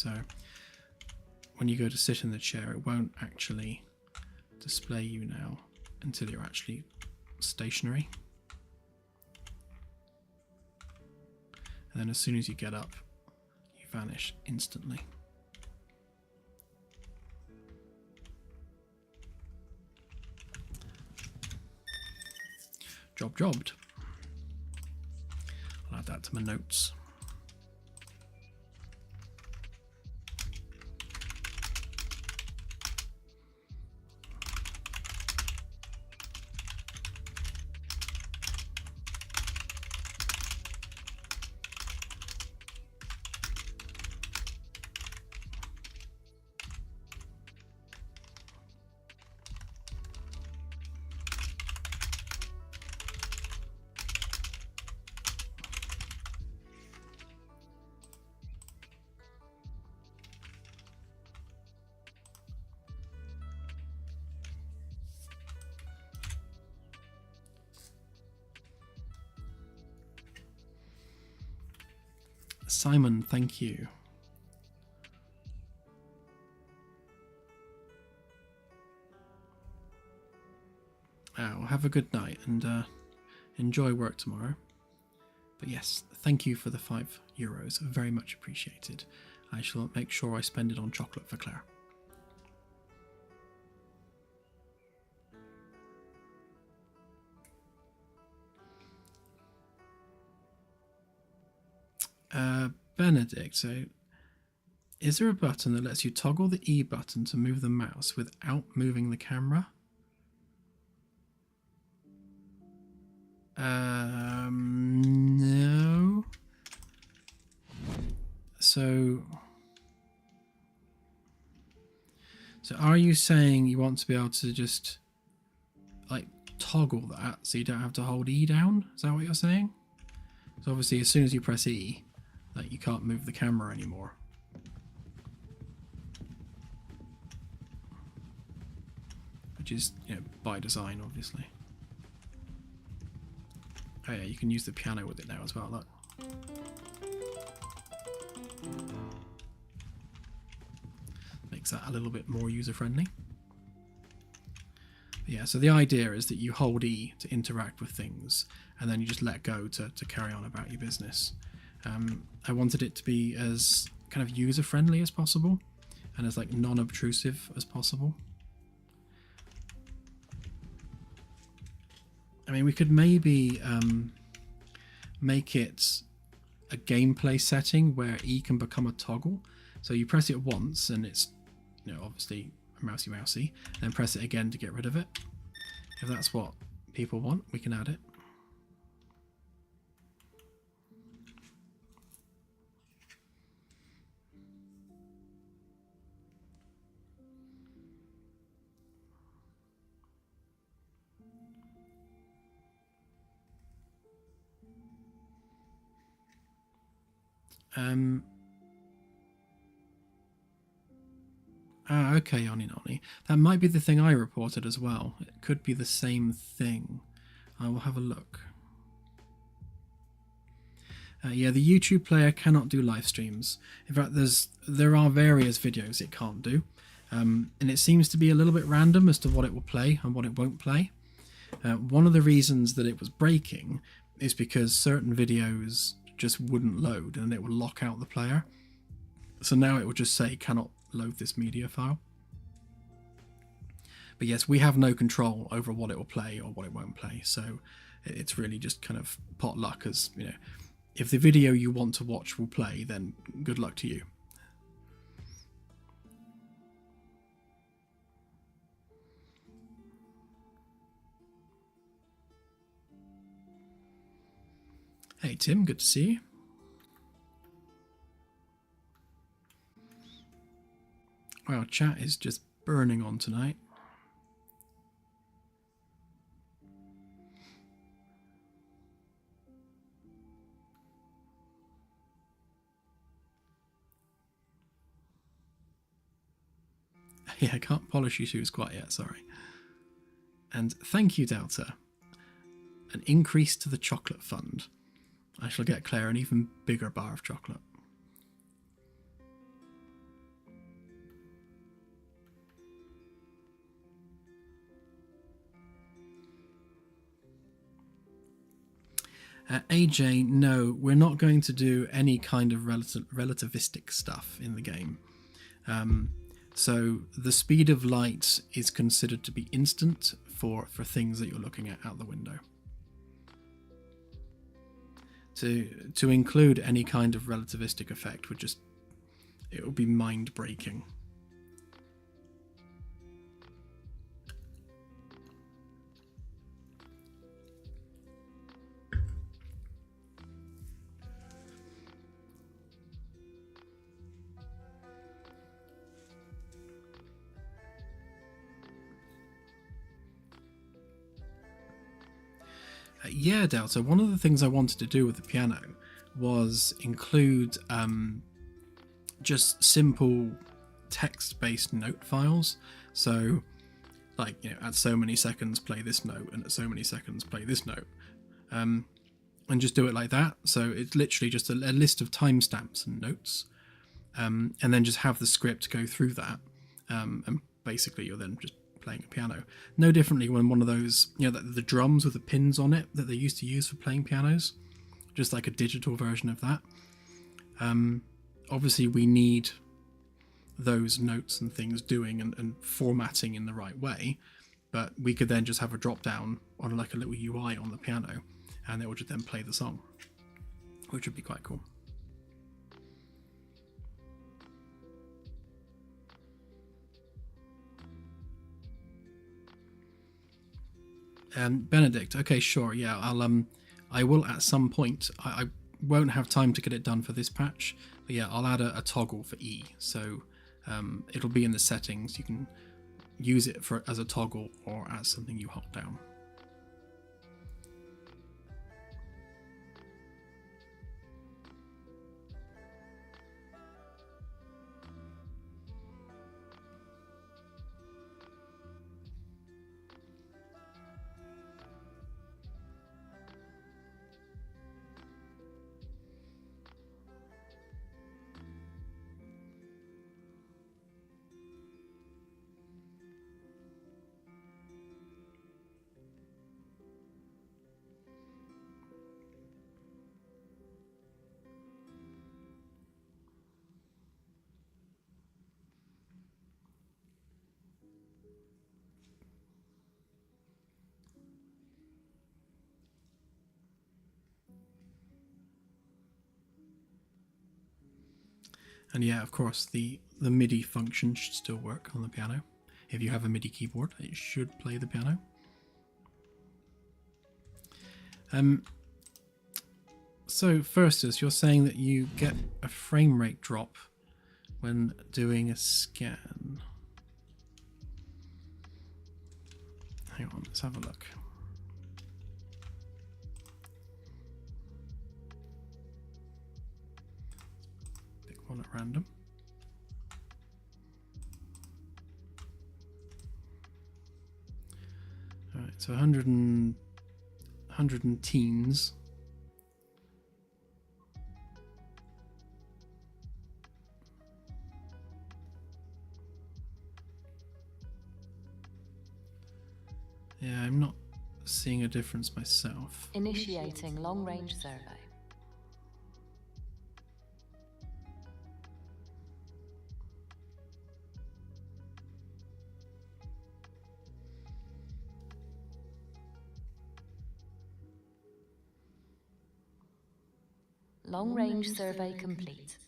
So when you go to sit in the chair, it won't actually display you now until you're actually stationary. And then as soon as you get up, you vanish instantly. Jobbed. I'll add that to my notes. Simon, thank you. Oh, have a good night and enjoy work tomorrow. But yes, thank you for the €5. Very much appreciated. I shall make sure I spend it on chocolate for Claire. Benedict, so is there a button that lets you toggle the E button to move the mouse without moving the camera? No. So are you saying you want to be able to just like toggle that so you don't have to hold E down? Is that what you're saying? So obviously as soon as you press E, like, you can't move the camera anymore. Which is, you know, by design, obviously. Oh yeah, you can use the piano with it now as well, look. Makes that a little bit more user-friendly. Yeah, so the idea is that you hold E to interact with things, and then you just let go to carry on about your business. I wanted it to be as kind of user-friendly as possible, and as like non-obtrusive as possible. I mean, we could maybe make it a gameplay setting where E can become a toggle. So you press it once and it's, you know, obviously mousy, and then press it again to get rid of it. If that's what people want, we can add it. Okay, Oni. That might be the thing I reported as well. It could be the same thing. I will have a look. Yeah, the YouTube player cannot do live streams. In fact, there are various videos it can't do. And it seems to be a little bit random as to what it will play and what it won't play. One of the reasons that it was breaking is because certain videos just wouldn't load and it would lock out the player. So now it will just say cannot load this media file. But yes, we have no control over what it will play or what it won't play. So it's really just kind of pot luck, as you know, if the video you want to watch will play, then good luck to you. Hey Tim, good to see you. Wow, chat is just burning on tonight. Yeah, I can't polish your shoes quite yet, sorry. And thank you, Delta. An increase to the chocolate fund. I shall get Claire an even bigger bar of chocolate. AJ, no, we're not going to do any kind of relativistic stuff in the game. So the speed of light is considered to be instant for things that you're looking at out the window. To include any kind of relativistic effect it would be mind breaking. Yeah, Delta, one of the things I wanted to do with the piano was include just simple text-based note files. So, like, at so many seconds play this note, and at so many seconds play this note. And just do it like that. So it's literally just a list of timestamps and notes. And then just have the script go through that. And basically you're then just playing a piano. No differently when one of those, the drums with the pins on it that they used to use for playing pianos, just like a digital version of that. Obviously we need those notes and things doing and formatting in the right way, but we could then just have a drop down on like a little UI on the piano, and it would just then play the song, which would be quite cool. Benedict, okay, sure, yeah, I will at some point. I won't have time to get it done for this patch, but yeah, I'll add a toggle for E, so it'll be in the settings. You can use it as a toggle or as something you hold down. And yeah, of course, the MIDI function should still work on the piano. If you have a MIDI keyboard, it should play the piano. So Firstus, you're saying that you get a frame rate drop when doing a scan. Hang on, let's have a look. One at random. All right, so 100 and teens. Yeah, I'm not seeing a difference myself. Initiating long-range survey. Long-range survey complete.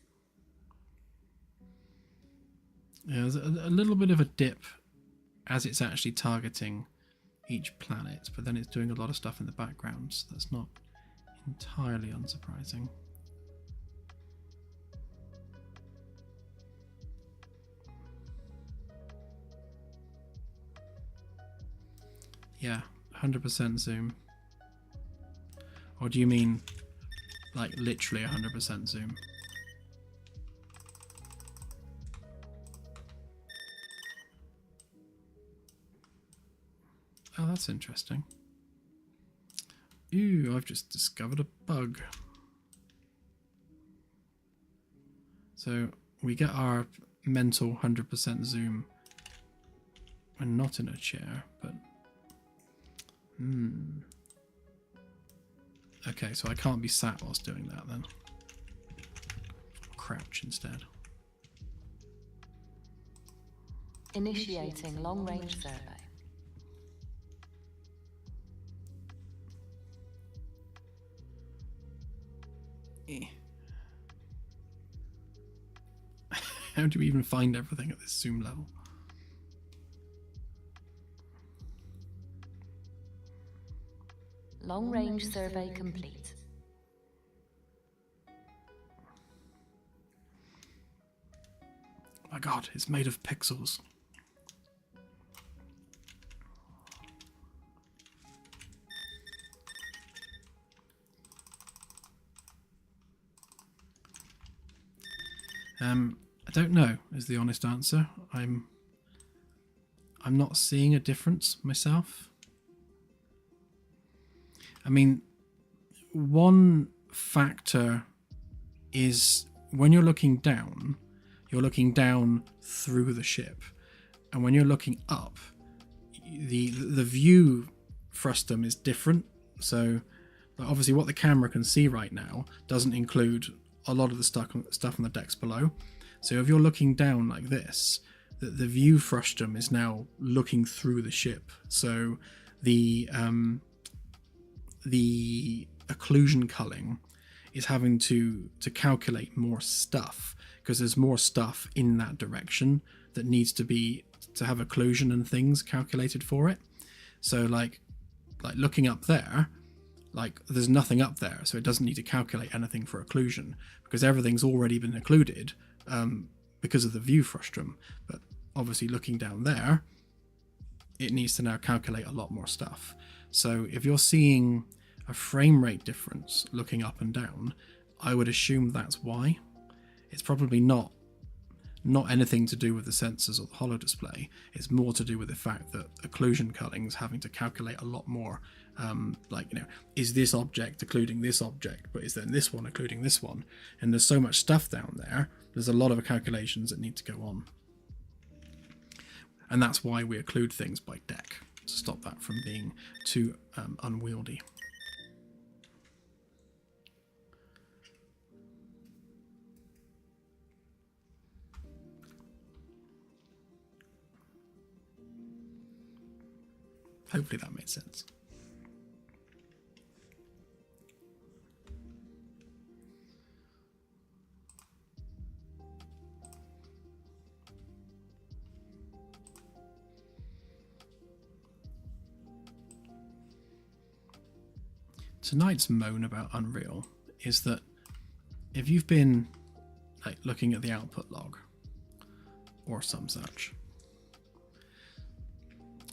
Yeah, there's a little bit of a dip as it's actually targeting each planet, but then it's doing a lot of stuff in the background, so that's not entirely unsurprising. Yeah, 100% zoom. Or do you mean like literally 100% zoom? Oh, that's interesting. Ooh, I've just discovered a bug. So we get our mental 100% zoom when not in a chair, but Okay, so I can't be sat whilst doing that then. Crouch instead. Initiating long-range survey. How do we even find everything at this zoom level? Long-range survey complete. Oh my god, it's made of pixels. I don't know is the honest answer. I'm not seeing a difference myself. I mean, one factor is when you're looking down through the ship, and when you're looking up, the view frustum is different. So obviously what the camera can see right now doesn't include a lot of the stuff on the decks below. So if you're looking down like this, the view frustum is now looking through the ship. So the occlusion culling is having to calculate more stuff, because there's more stuff in that direction that needs to have occlusion and things calculated for it. So like looking up there, like there's nothing up there, so it doesn't need to calculate anything for occlusion because everything's already been occluded because of the view frustum. But obviously looking down there, it needs to now calculate a lot more stuff. So if you're seeing a frame rate difference looking up and down, I would assume that's why. It's probably not anything to do with the sensors or the holo display. It's more to do with the fact that occlusion culling is having to calculate a lot more. Is this object occluding this object, but is then this one occluding this one? And there's so much stuff down there, there's a lot of calculations that need to go on. And that's why we occlude things by deck, to stop that from being too unwieldy. Hopefully that made sense. Tonight's moan about Unreal is that if you've been looking at the output log or some such,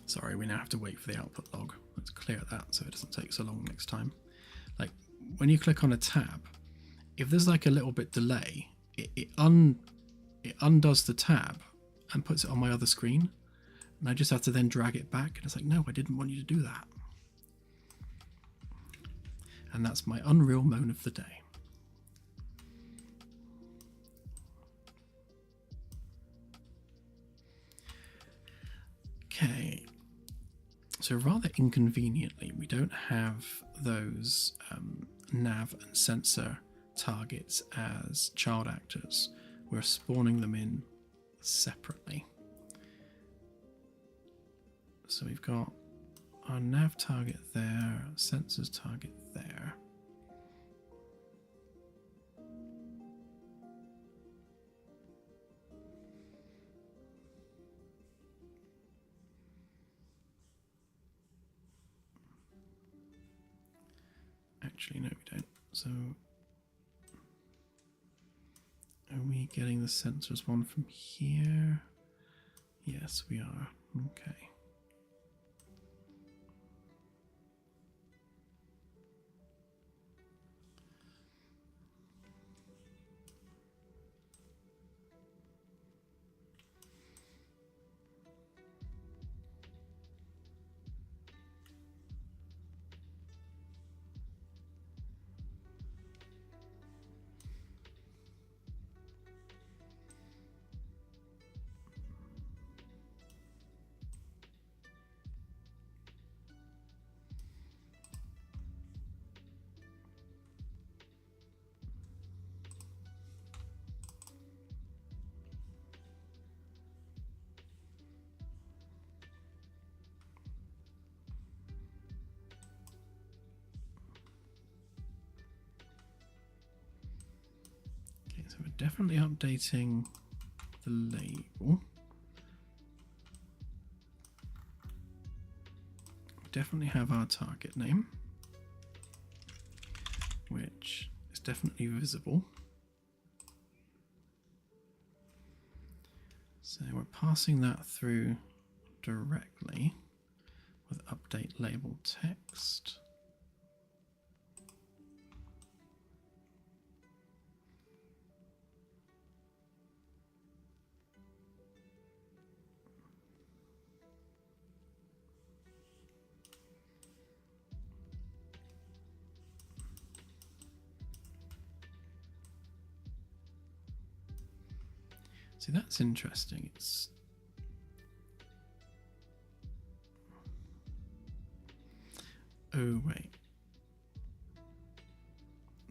sorry, we now have to wait for the output log. Let's clear that so it doesn't take so long next time. When you click on a tab, if there's a little bit delay, it undoes the tab and puts it on my other screen, and I just have to then drag it back, and it's like, no, I didn't want you to do that. And that's my Unreal moan of the day. Okay, so rather inconveniently, we don't have those nav and sensor targets as child actors. We're spawning them in separately. So we've got our nav target there, sensors target there. Actually, no, we don't. So, are we getting the sensors one from here? Yes, we are. Okay. we're definitely updating the label. We definitely have our target name, which is definitely visible. So we're passing that through directly with update label text. See, that's interesting. Oh, wait.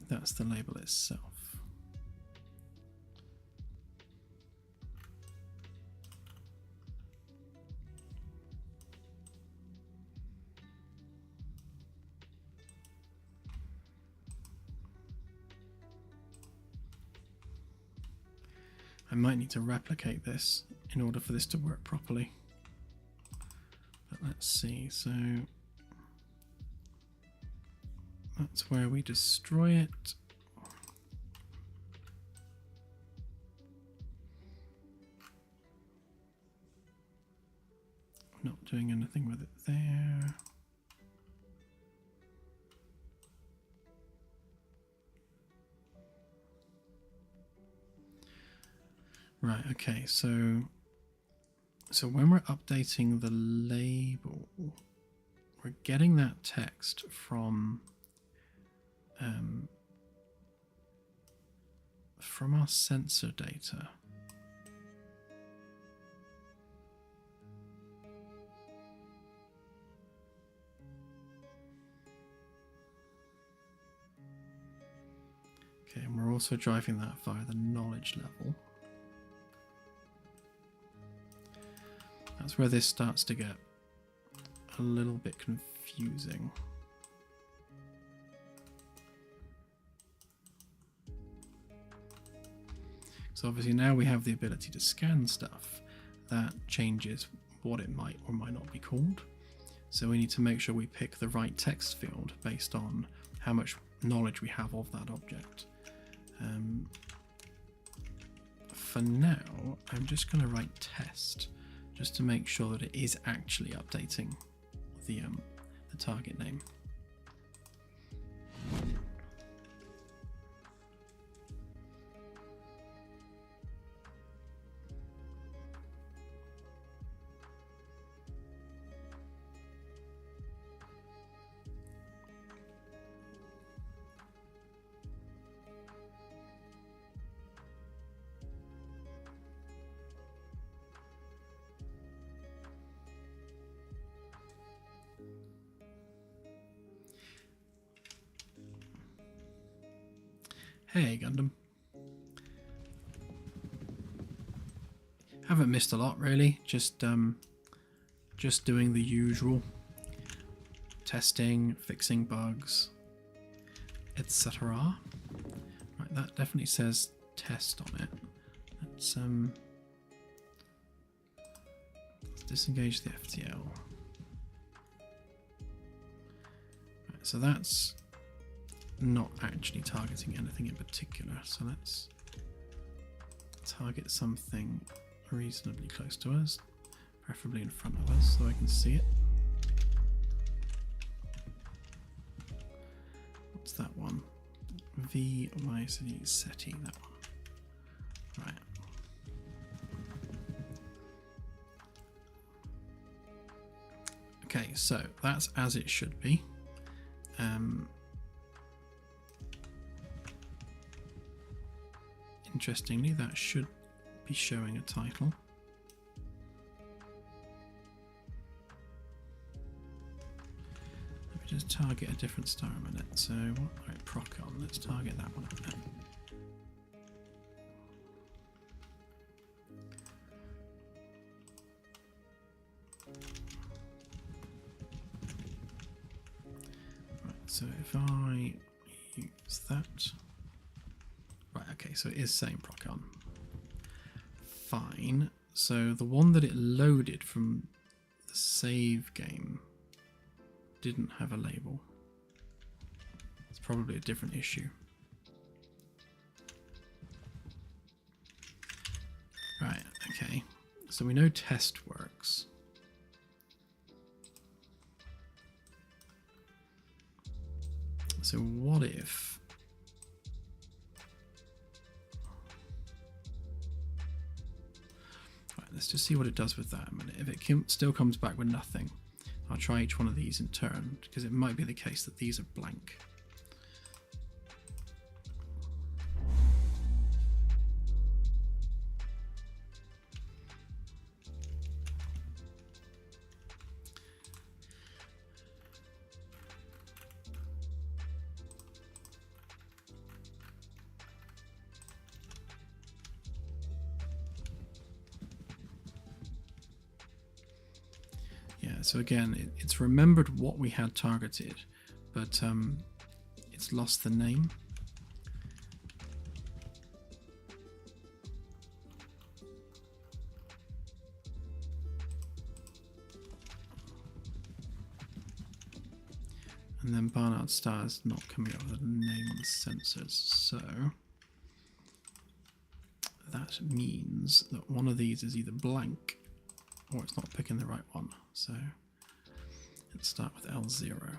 That's the label itself. I might need to replicate this in order for this to work properly. But let's see. So that's where we destroy it. Not doing anything with it there. Right, okay, so when we're updating the label, we're getting that text from our sensor data. Okay, and we're also driving that via the knowledge level. That's where this starts to get a little bit confusing. So obviously now we have the ability to scan stuff. That changes what it might or might not be called. So we need to make sure we pick the right text field based on how much knowledge we have of that object. For now, I'm just going to write test, just to make sure that it is actually updating the target name. Hey Gundam. Haven't missed a lot really, just doing the usual. Testing, fixing bugs, etc. Right, that definitely says test on it. Let's disengage the FTL. Right, so that's not actually targeting anything in particular, so let's target something reasonably close to us, preferably in front of us so I can see it. What's that one? VYC SETI, that one. Right. Okay, so that's as it should be. Interestingly, that should be showing a title. Let me just target a different star a minute. So, right, Procon, let's target that one a minute. Right, so if I use that. Right, Okay, so it is saying Procon. Fine. So the one that it loaded from the save game didn't have a label. It's probably a different issue. Right, okay. So we know test works. So what if... Right, let's just see what it does with that a minute. If it still comes back with nothing, I'll try each one of these in turn, because it might be the case that these are blank. So again, it's remembered what we had targeted, but it's lost the name. And then Barnard Star is not coming up with the name of the sensors, so that means that one of these is either blank or it's not picking the right one. So let's start with L0.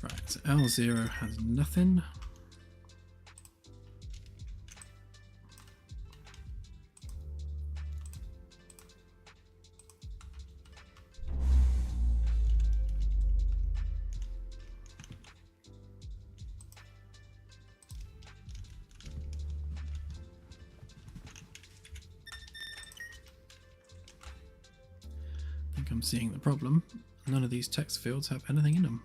Right, so L0 has nothing. I'm seeing the problem. None of these text fields have anything in them.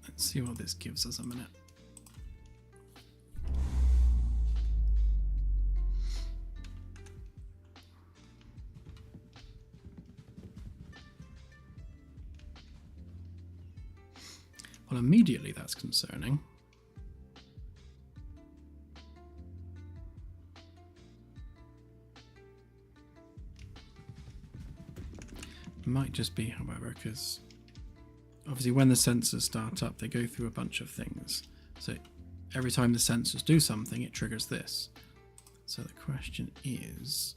Let's see what this gives us a minute. Well, immediately that's concerning. It might just be, however, because obviously when the sensors start up, they go through a bunch of things. So every time the sensors do something, it triggers this. So the question is,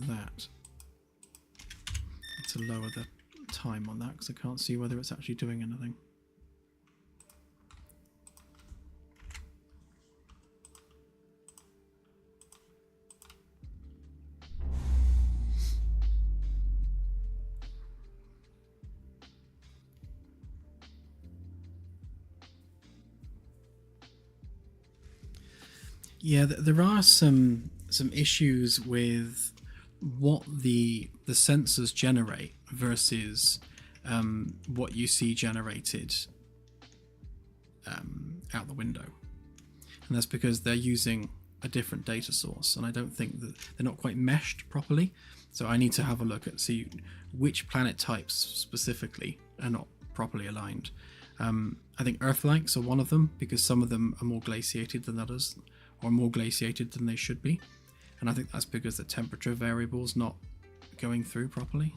that to lower the time on that, because I can't see whether it's actually doing anything. Yeah, there are some issues with what the sensors generate versus what you see generated out the window, and that's because they're using a different data source, and I don't think that they're not quite meshed properly. So I need to have a look at see which planet types specifically are not properly aligned. I think Earth-likes are one of them because some of them are more glaciated than others, or more glaciated than they should be, and I think that's because the temperature variable's not going through properly.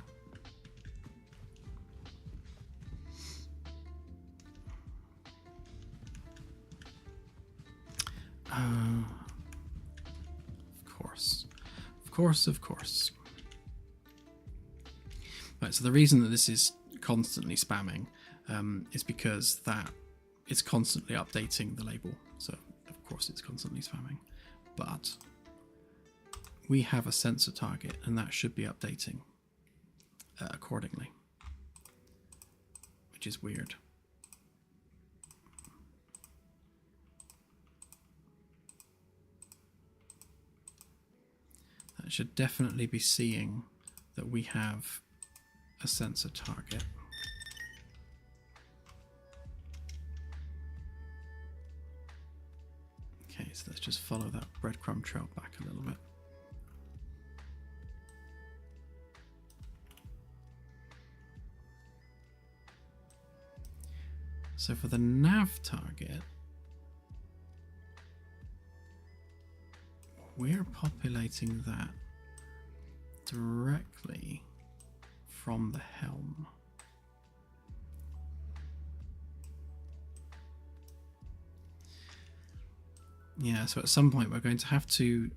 Of course. Right, so the reason that this is constantly spamming is because that it's constantly updating the label. So of course it's constantly spamming, but we have a sensor target and that should be updating accordingly, which is weird. That should definitely be seeing that we have a sensor target. Okay, so let's just follow that breadcrumb trail back a little bit. So for the nav target, we're populating that directly from the helm. Yeah, so at some point we're going to have to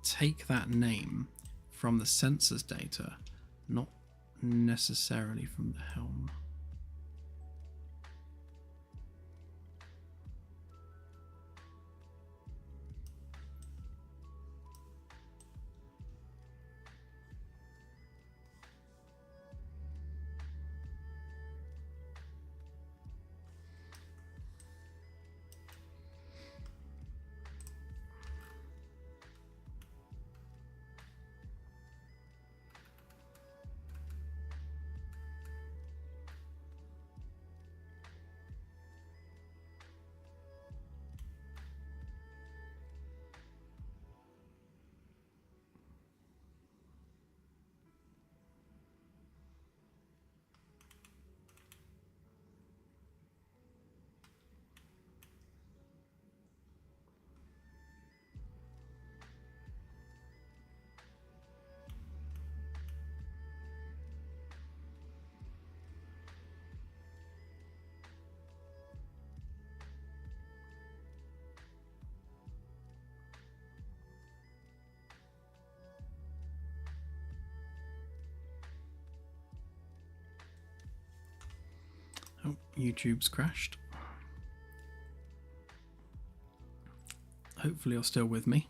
take that name from the sensors data, not necessarily from the helm. Oh, YouTube's crashed. Hopefully you're still with me.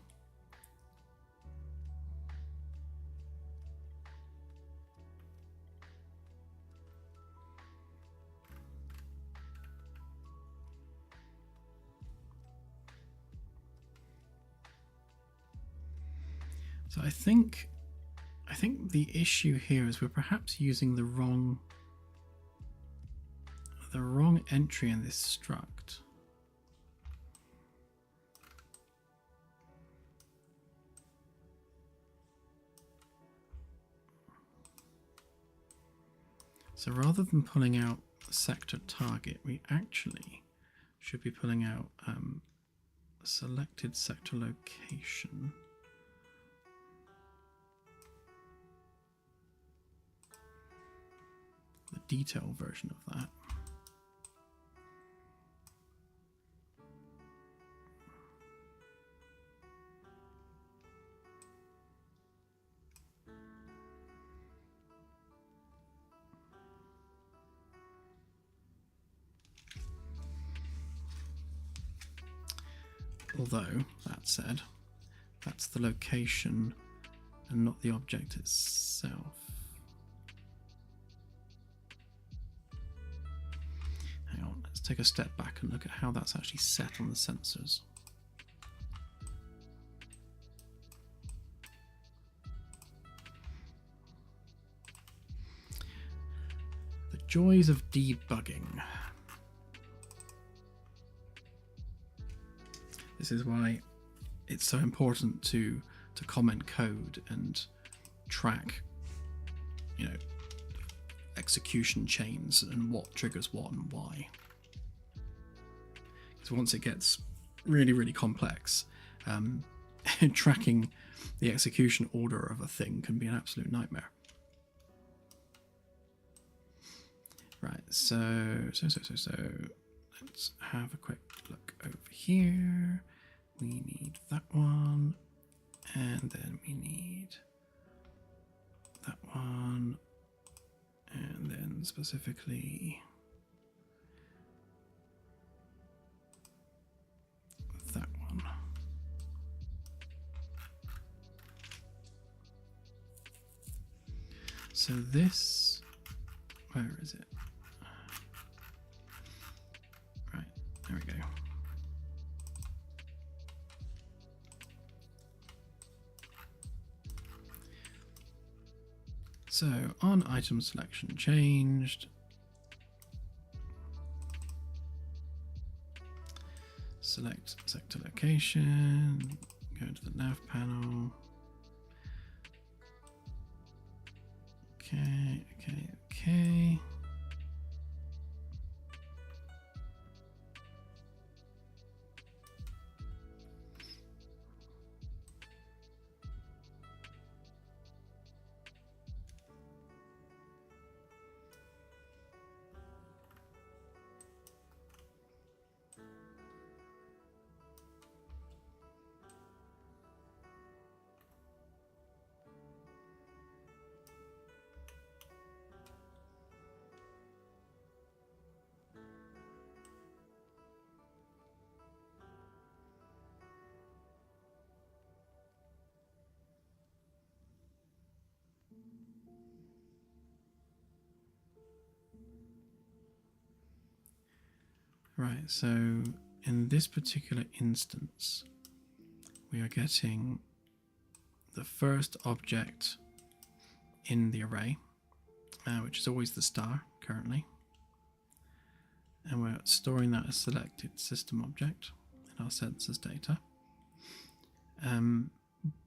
So I think the issue here is we're perhaps using the wrong entry in this struct. So rather than pulling out sector target, we actually should be pulling out selected sector location. The detail version of that. Although, that said, that's the location and not the object itself. Hang on, let's take a step back and look at how that's actually set on the sensors. joys of debugging. This is why it's so important to comment code and track, you know, execution chains and what triggers what and why. Because once it gets really, really complex, tracking the execution order of a thing can be an absolute nightmare. Right, so let's have a quick look over here. We need that one, and then we need that one, and then specifically that one. So this, where is it? Right, there we go. So on item selection changed, select sector location, go to the nav panel. Okay. Right, so in this particular instance, we are getting the first object in the array, which is always the star currently. And we're storing that as selected system object in our sensors data.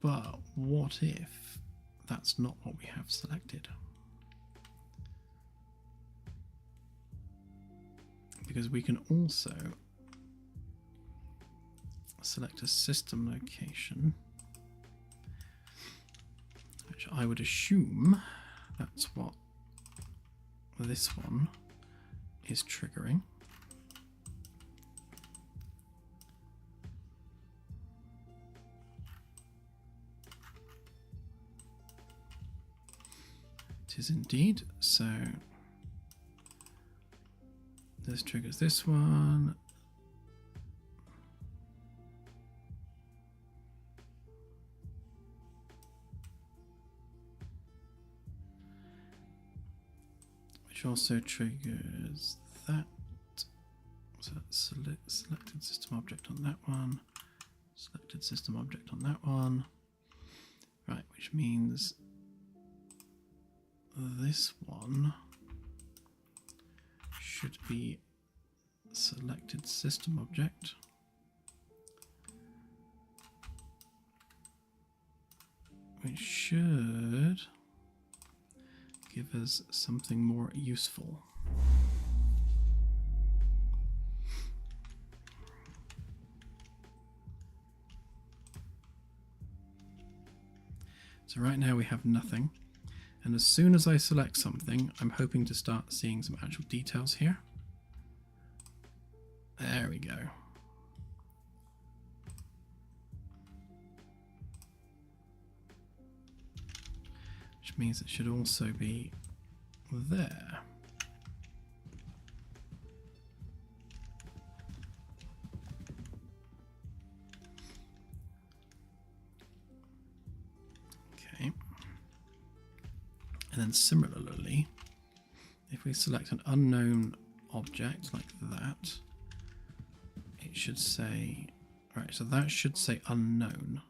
But what if that's not what we have selected? Because we can also select a system location, which I would assume that's what this one is triggering. It is indeed. So this triggers this one. Which also triggers that. So that's selected system object on that one. Selected system object on that one. Right, which means this one should be selected system object, which should give us something more useful. So right now we have nothing. And as soon as I select something, I'm hoping to start seeing some actual details here. There we go. Which means it should also be there. Okay. And then similarly, if we select an unknown object like that, it should say, right, so that should say unknown.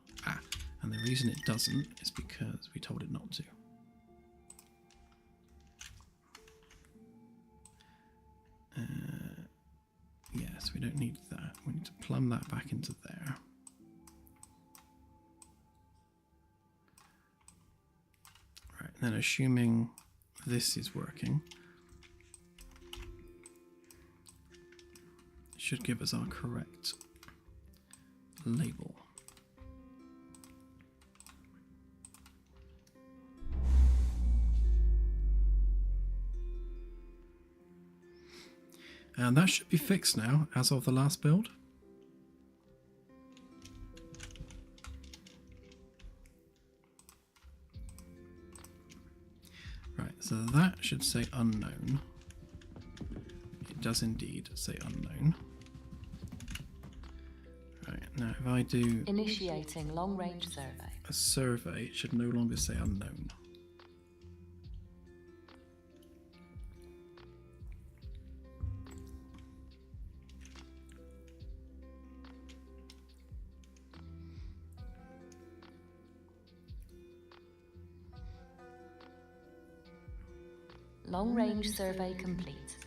And the reason it doesn't is because we told it not to. Yes, we don't need that. We need to plumb that back into there. Right, then assuming this is working, it should give us our correct label. And that should be fixed now, as of the last build. Right, so that should say unknown. It does indeed say unknown. Right, now if I do Initiating long-range survey. a survey, it should no longer say unknown. Long-range survey complete.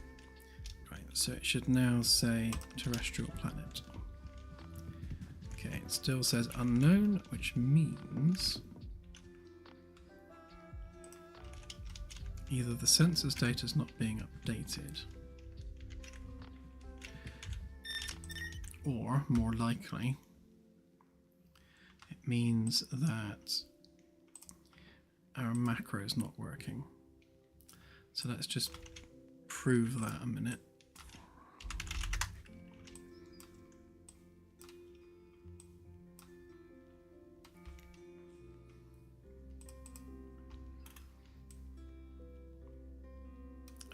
Right, so it should now say terrestrial planet. Okay, it still says unknown, which means either the census data is not being updated, or more likely, it means that our macro is not working. So let's just prove that a minute.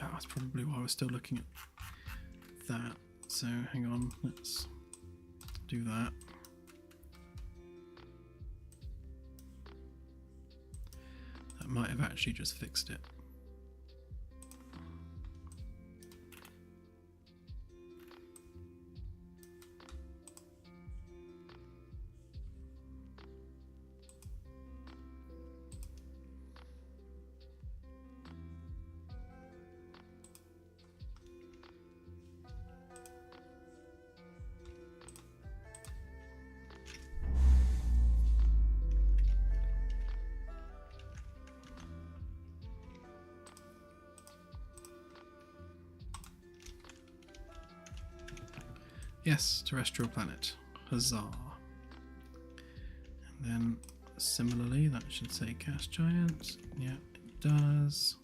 Oh, that's probably why we're still looking at that. So hang on, let's do that. That might have actually just fixed it. Yes, terrestrial planet. Huzzah. And then similarly, that should say gas giant. Yeah, it does.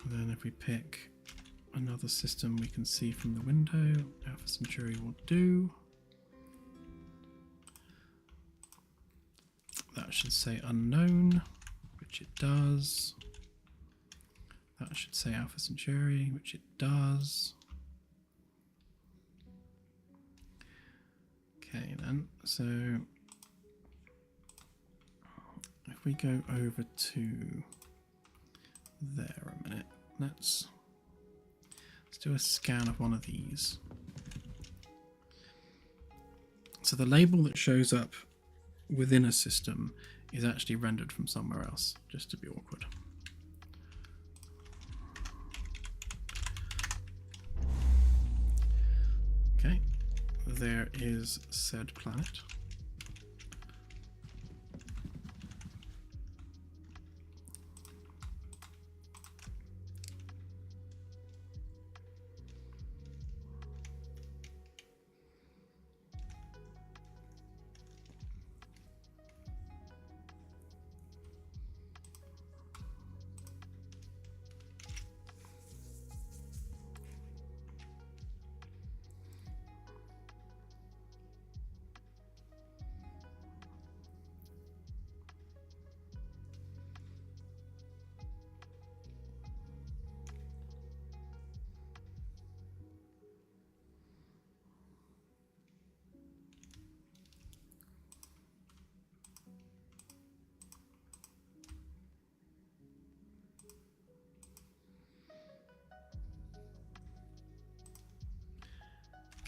And then if we pick another system we can see from the window, Alpha Centauri will do. That should say unknown, which it does. That should say Alpha Centauri, which it does. Okay then, so if we go over to there a minute, let's do a scan of one of these. So the label that shows up within a system is actually rendered from somewhere else, just to be awkward. Okay, there is said planet.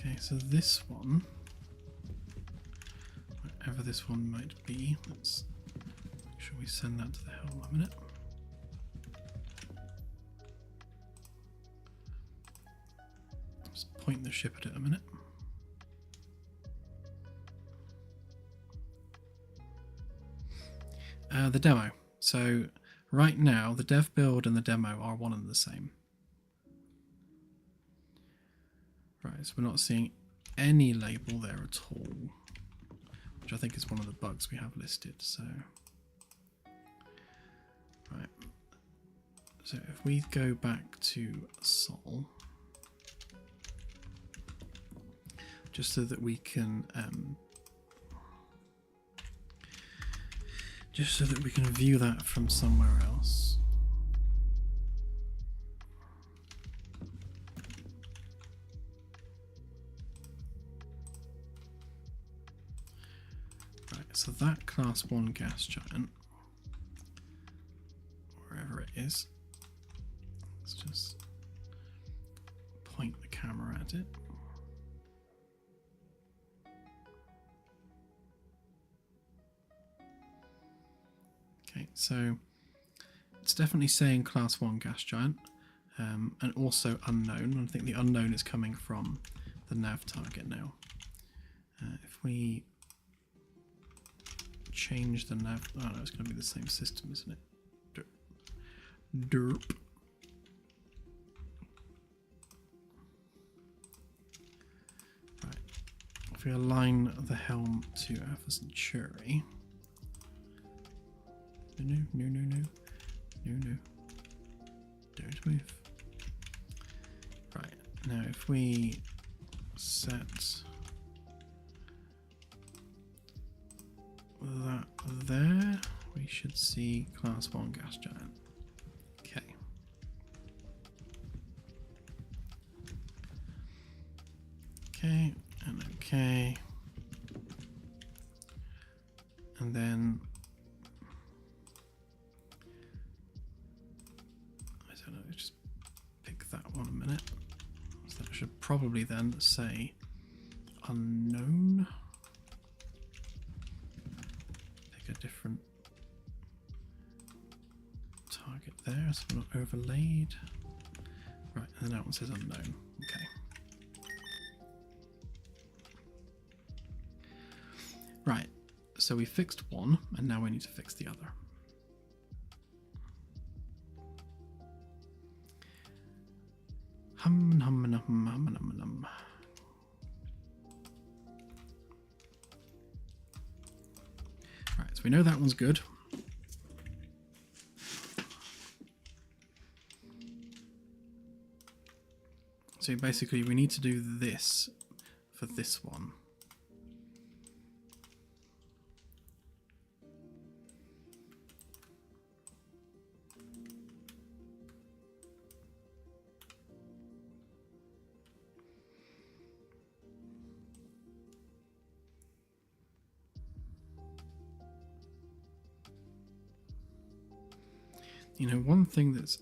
Okay, so this one, whatever this one might be, let's make sure we send that to the helm a minute. point the ship at it a minute. The demo. So right now, the dev build and the demo are one and the same. Right, so we're not seeing any label there at all, which I think is one of the bugs we have listed. So, right. So if we go back to Sol, just so that we can view that from somewhere else. Right, so that class 1 gas giant, wherever it is, let's just point the camera at it. Okay, so it's definitely saying class 1 gas giant, and also unknown. I think the unknown is coming from the nav target now. If we change the nav, oh no, it's going to be the same system, isn't it? Derp. Right. If we align the helm to Alpha Centauri. No. Don't move. Right, now if we set that there, we should see class 1 gas giant. Okay. Okay, and okay. And then just pick that one a minute. So that should probably then say unknown. Pick a different target there so we're not overlaid. Right, and then that one says unknown. Okay. Right, so we fixed one and now we need to fix the other. Hum. Right, so we know that one's good. So basically we need to do this for this one. You know, one thing that's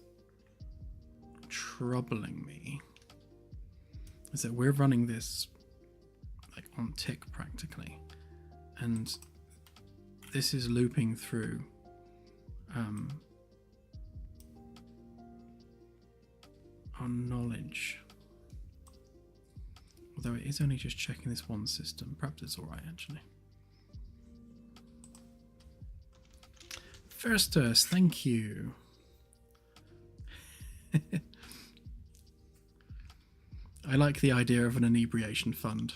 troubling me is that we're running this like on tick practically, and this is looping through our knowledge. Although it is only just checking this one system. Perhaps it's alright actually. Firstus, thank you. I like the idea of an inebriation fund.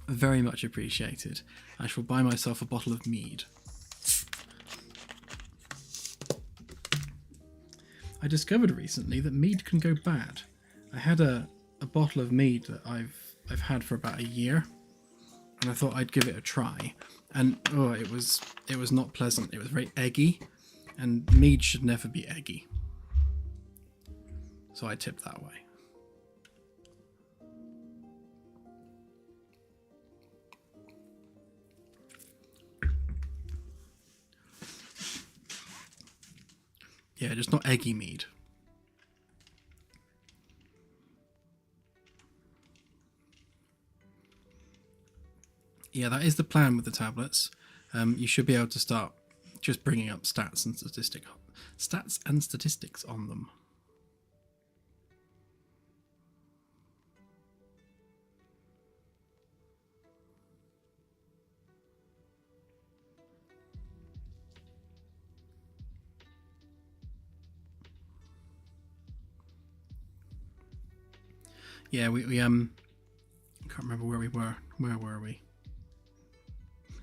Very much appreciated. I shall buy myself a bottle of mead. I discovered recently that mead can go bad. I had a bottle of mead that I've had for about a year, and I thought I'd give it a try. And oh, it was not pleasant. It was very eggy, and mead should never be eggy. So I tipped that way. Yeah, just not eggy mead. Yeah, that is the plan with the tablets. You should be able to start just bringing up stats and statistics on them. Yeah, we I can't remember where we were. Where were we?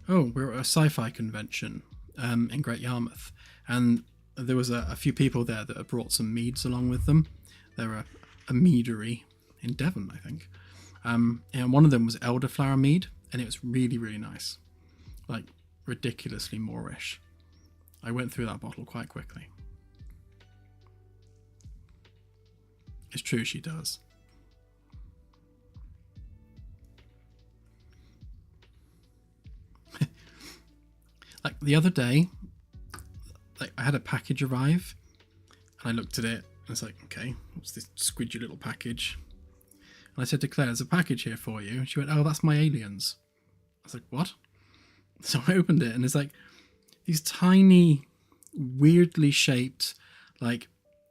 Oh, we were at a sci-fi convention in Great Yarmouth, and there was a few people there that had brought some meads along with them. They're a meadery in Devon, I think. And one of them was elderflower mead, and it was really, really nice. Like, ridiculously Moorish. I went through that bottle quite quickly. It's true, she does. Like, the other day, like, I had a package arrive, and I looked at it, and it's like, okay, what's this squidgy little package? And I said to Claire, there's a package here for you. And she went, oh, that's my aliens. I was like, what? So I opened it, and it's like these tiny, weirdly shaped, like,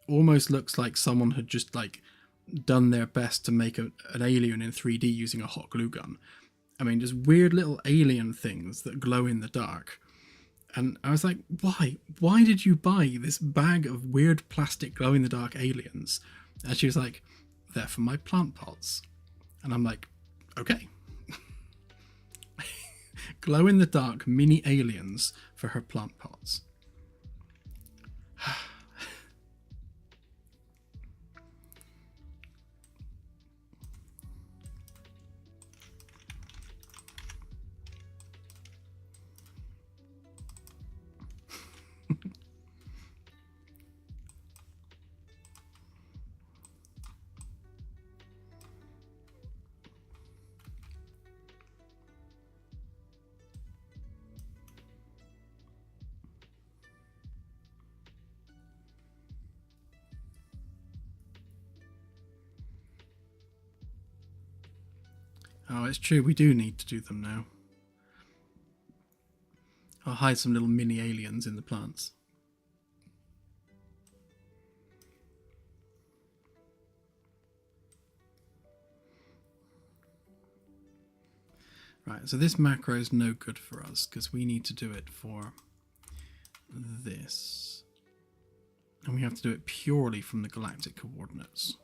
almost looks like someone had just, like, done their best to make an alien in 3D using a hot glue gun. I mean, just weird little alien things that glow in the dark. And I was like, why? Why did you buy this bag of weird plastic glow-in-the-dark aliens? And she was like, they're for my plant pots. And I'm like, okay. Glow-in-the-dark mini aliens for her plant pots. Oh, it's true, we do need to do them now. I'll hide some little mini aliens in the plants. Right, so this macro is no good for us because we need to do it for this. And we have to do it purely from the galactic coordinates.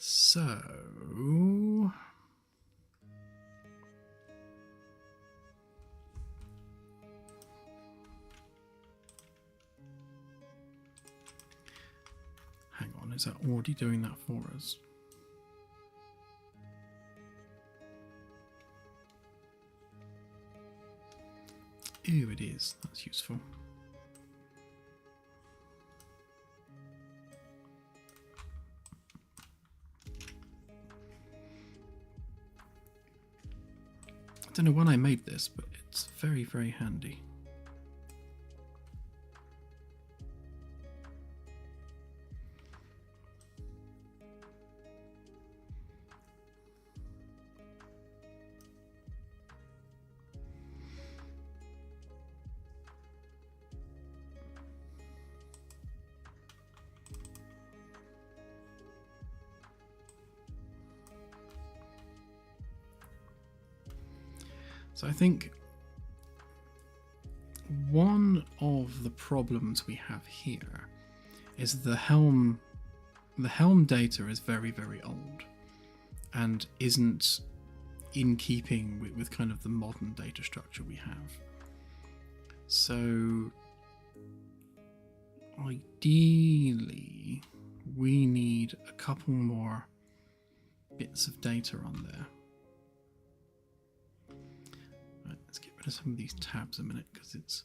So... hang on, is that already doing that for us? Ew, it is. That's useful. I don't know when I made this, but it's very, very handy. So I think one of the problems we have here is the helm data is very, very old and isn't in keeping with kind of the modern data structure we have. So ideally we need a couple more bits of data on there. Let's get rid of some of these tabs a minute because it's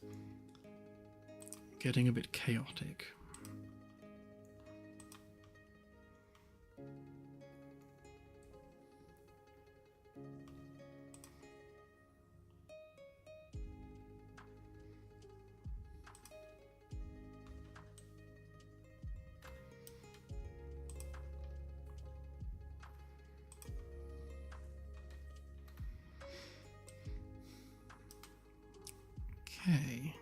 getting a bit chaotic. Okay.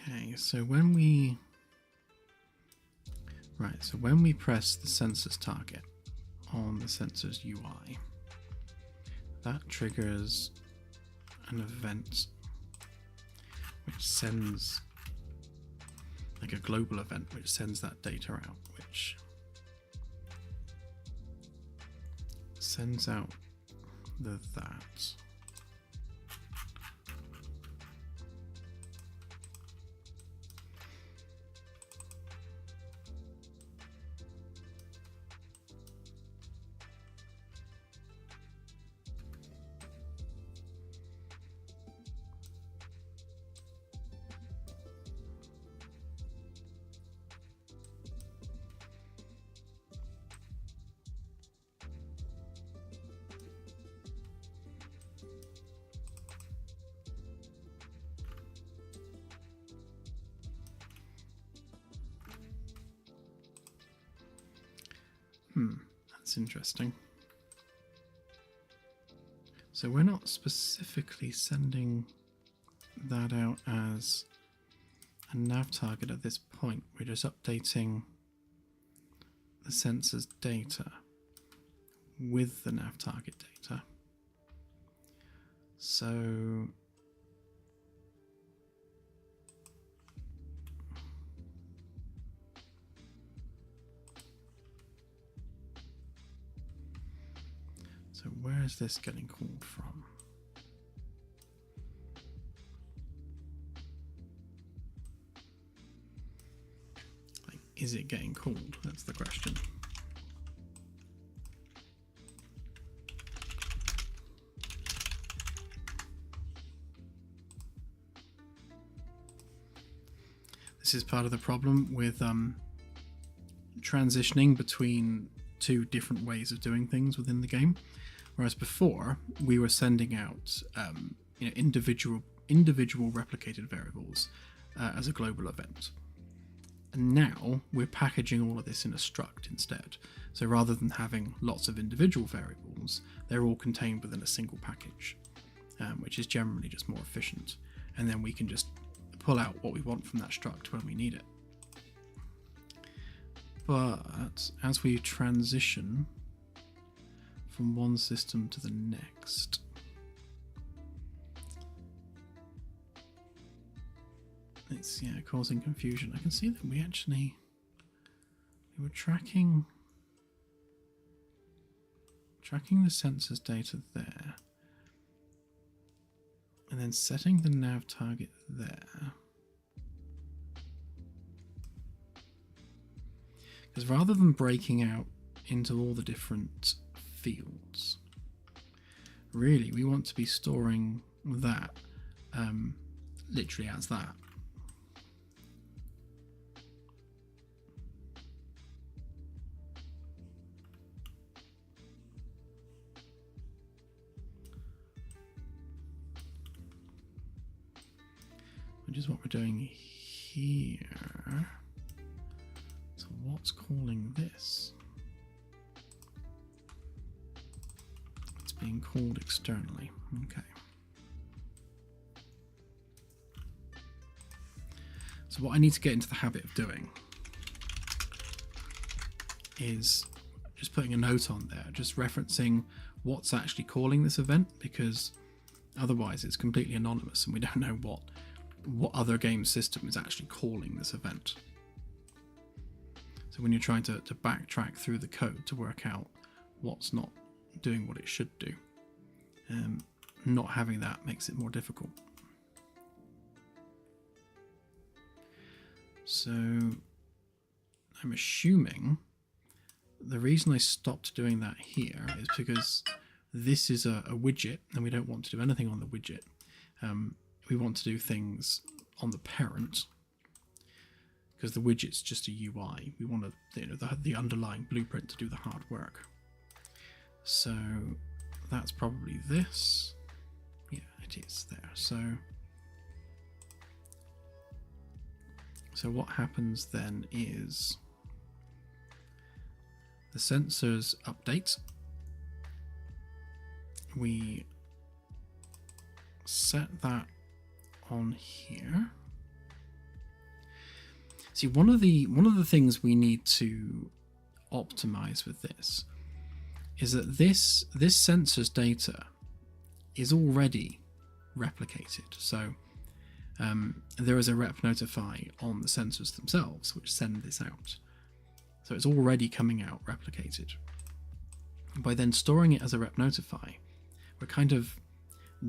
Okay, so when we when we press the sensors target on the sensors UI, that triggers an event which sends, like a global event which sends that data out, which sends out that. That's interesting. So we're not specifically sending that out as a nav target at this point. We're just updating the sensor's data with the nav target data. So where is this getting called from? Like, is it getting called? That's the question. This is part of the problem with transitioning between two different ways of doing things within the game. Whereas before, we were sending out individual replicated variables as a global event. And now we're packaging all of this in a struct instead. So rather than having lots of individual variables, they're all contained within a single package, which is generally just more efficient. And then we can just pull out what we want from that struct when we need it. But as we transition from one system to the next, it's causing confusion. I can see that we were tracking the sensors data there, and then setting the nav target there. Because rather than breaking out into all the different fields, really we want to be storing that literally as that. Which is what we're doing here. So what's calling this? It's being called externally. Okay. So what I need to get into the habit of doing is just putting a note on there, just referencing what's actually calling this event, because otherwise it's completely anonymous and we don't know what other game system is actually calling this event. So when you're trying to backtrack through the code to work out what's not doing what it should do, not having that makes it more difficult. So I'm assuming the reason I stopped doing that here is because this is a widget and we don't want to do anything on the widget. We want to do things on the parent, because the widget's just a UI. We want to, the underlying blueprint to do the hard work. So that's probably this. Yeah, it is there. So what happens then is the sensors update. We set that on here. See, one of the things we need to optimize with this is that this sensor's data is already replicated. So there is a rep notify on the sensors themselves which send this out. So it's already coming out replicated. By then storing it as a rep notify, we're kind of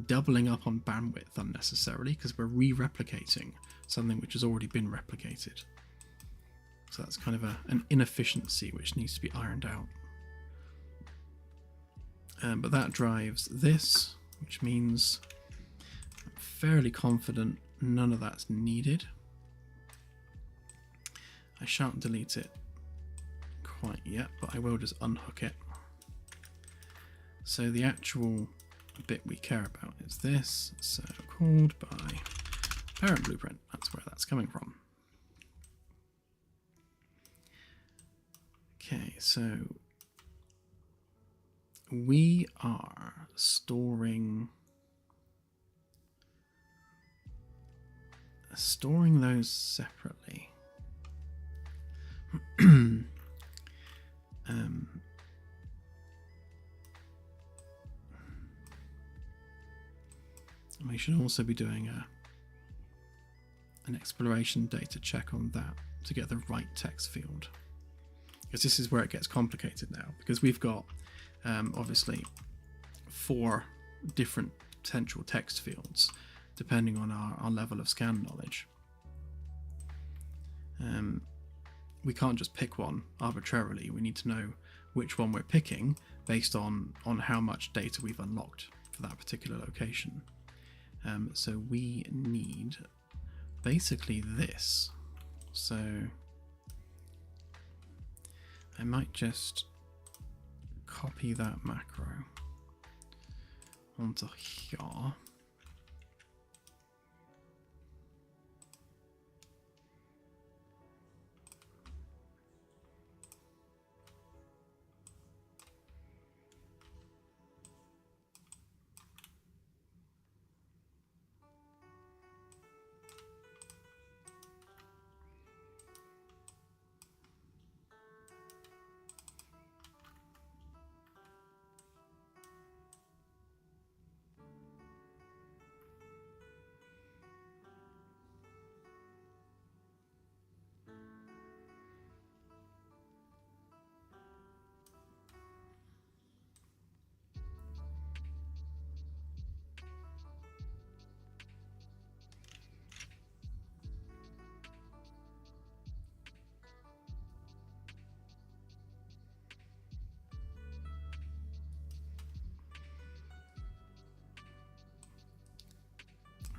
doubling up on bandwidth unnecessarily, because we're re-replicating something which has already been replicated. So that's kind of an inefficiency which needs to be ironed out. But that drives this, which means I'm fairly confident none of that's needed. I shan't delete it quite yet, but I will just unhook it. So the actual bit we care about is this, so called by parent blueprint. That's where that's coming from. Okay, so we are storing those separately. We should also be doing an exploration data check on that to get the right text field, because this is where it gets complicated now, because we've got obviously 4 different potential text fields depending on our level of scan knowledge. We can't just pick one arbitrarily. We need to know which one we're picking based on how much data we've unlocked for that particular location. So we need basically this. So I might just copy that macro onto here.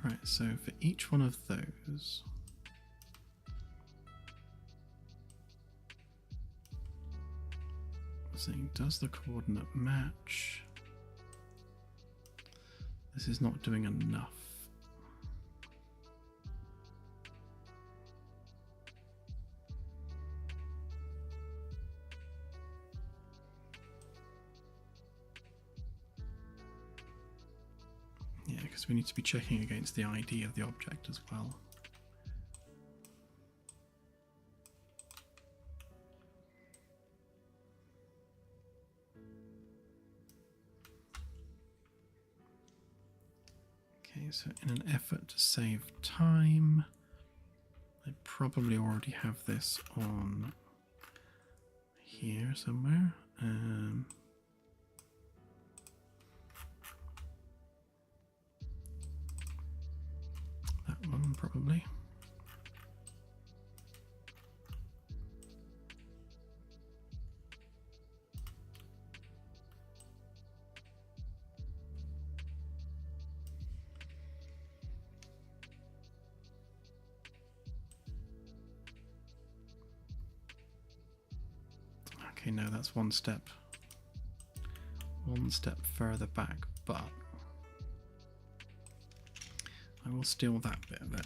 Right, so for each one of those, saying, does the coordinate match? This is not doing enough. Yeah, because we need to be checking against the ID of the object as well. Okay, so in an effort to save time, I probably already have this on here somewhere. That one probably. Okay, no, that's one step further back, but I will steal that bit of it.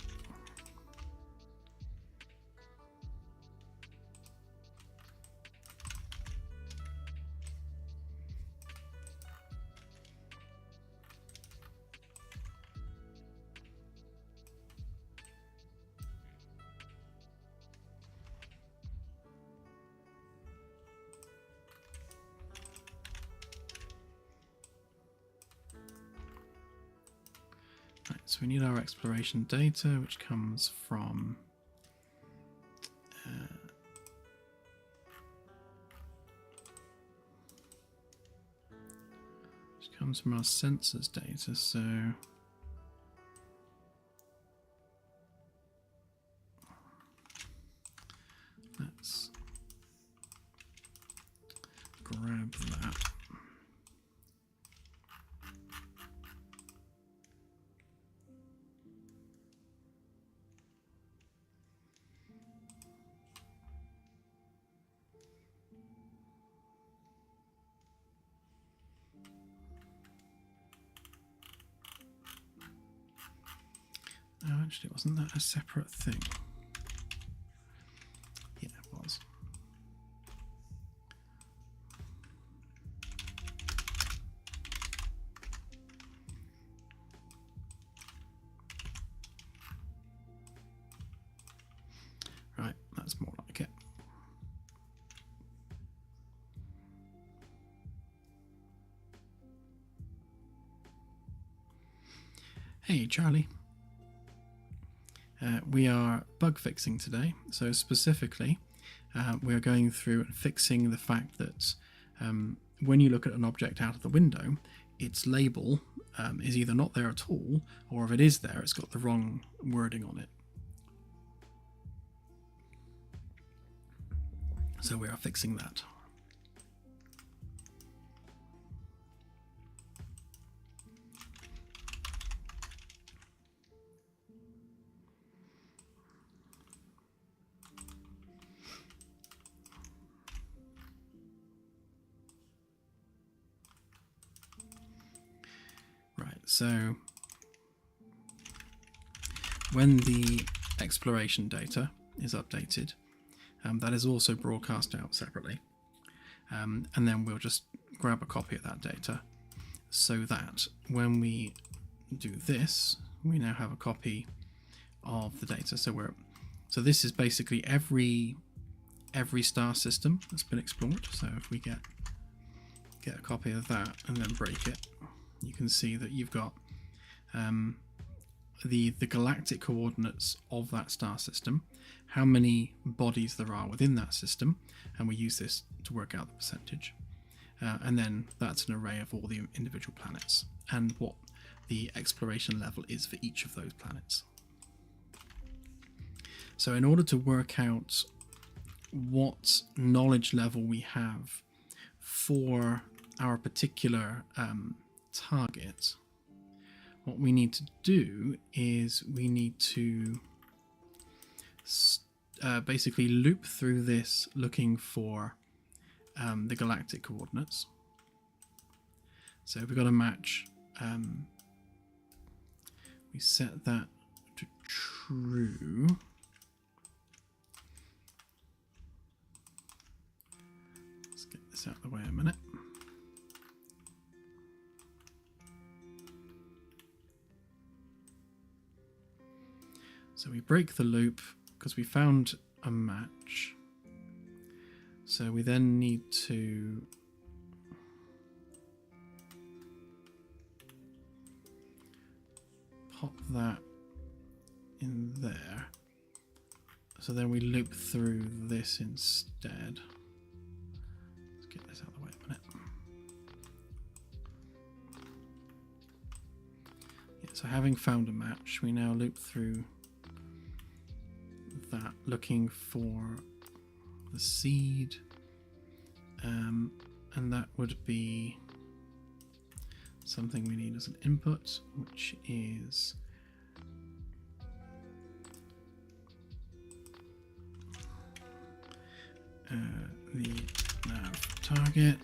Right, so we need our exploration data, which comes from our sensors data. So let's grab that. Oh, actually, wasn't that a separate thing? Yeah, it was. Right, that's more like it. Hey, Charlie. We are bug fixing today, so specifically we are going through and fixing the fact that when you look at an object out of the window, its label is either not there at all, or if it is there, it's got the wrong wording on it. So we are fixing that. So when the exploration data is updated, that is also broadcast out separately. And then we'll just grab a copy of that data so that when we do this, we now have a copy of the data. So this is basically every star system that's been explored. So if we get a copy of that and then break it, you can see that you've got the galactic coordinates of that star system, how many bodies there are within that system, and we use this to work out the percentage. And then that's an array of all the individual planets and what the exploration level is for each of those planets. So in order to work out what knowledge level we have for our particular target, what we need to do is we need to basically loop through this looking for the galactic coordinates. So we've got to match, we set that to true. Let's get this out of the way a minute. So we break the loop because we found a match. So we then need to pop that in there. So then we loop through this instead. Let's get this out of the way a minute. Yeah, so having found a match, we now loop through that, looking for the seed, and that would be something we need as an input, which is the Nav Target.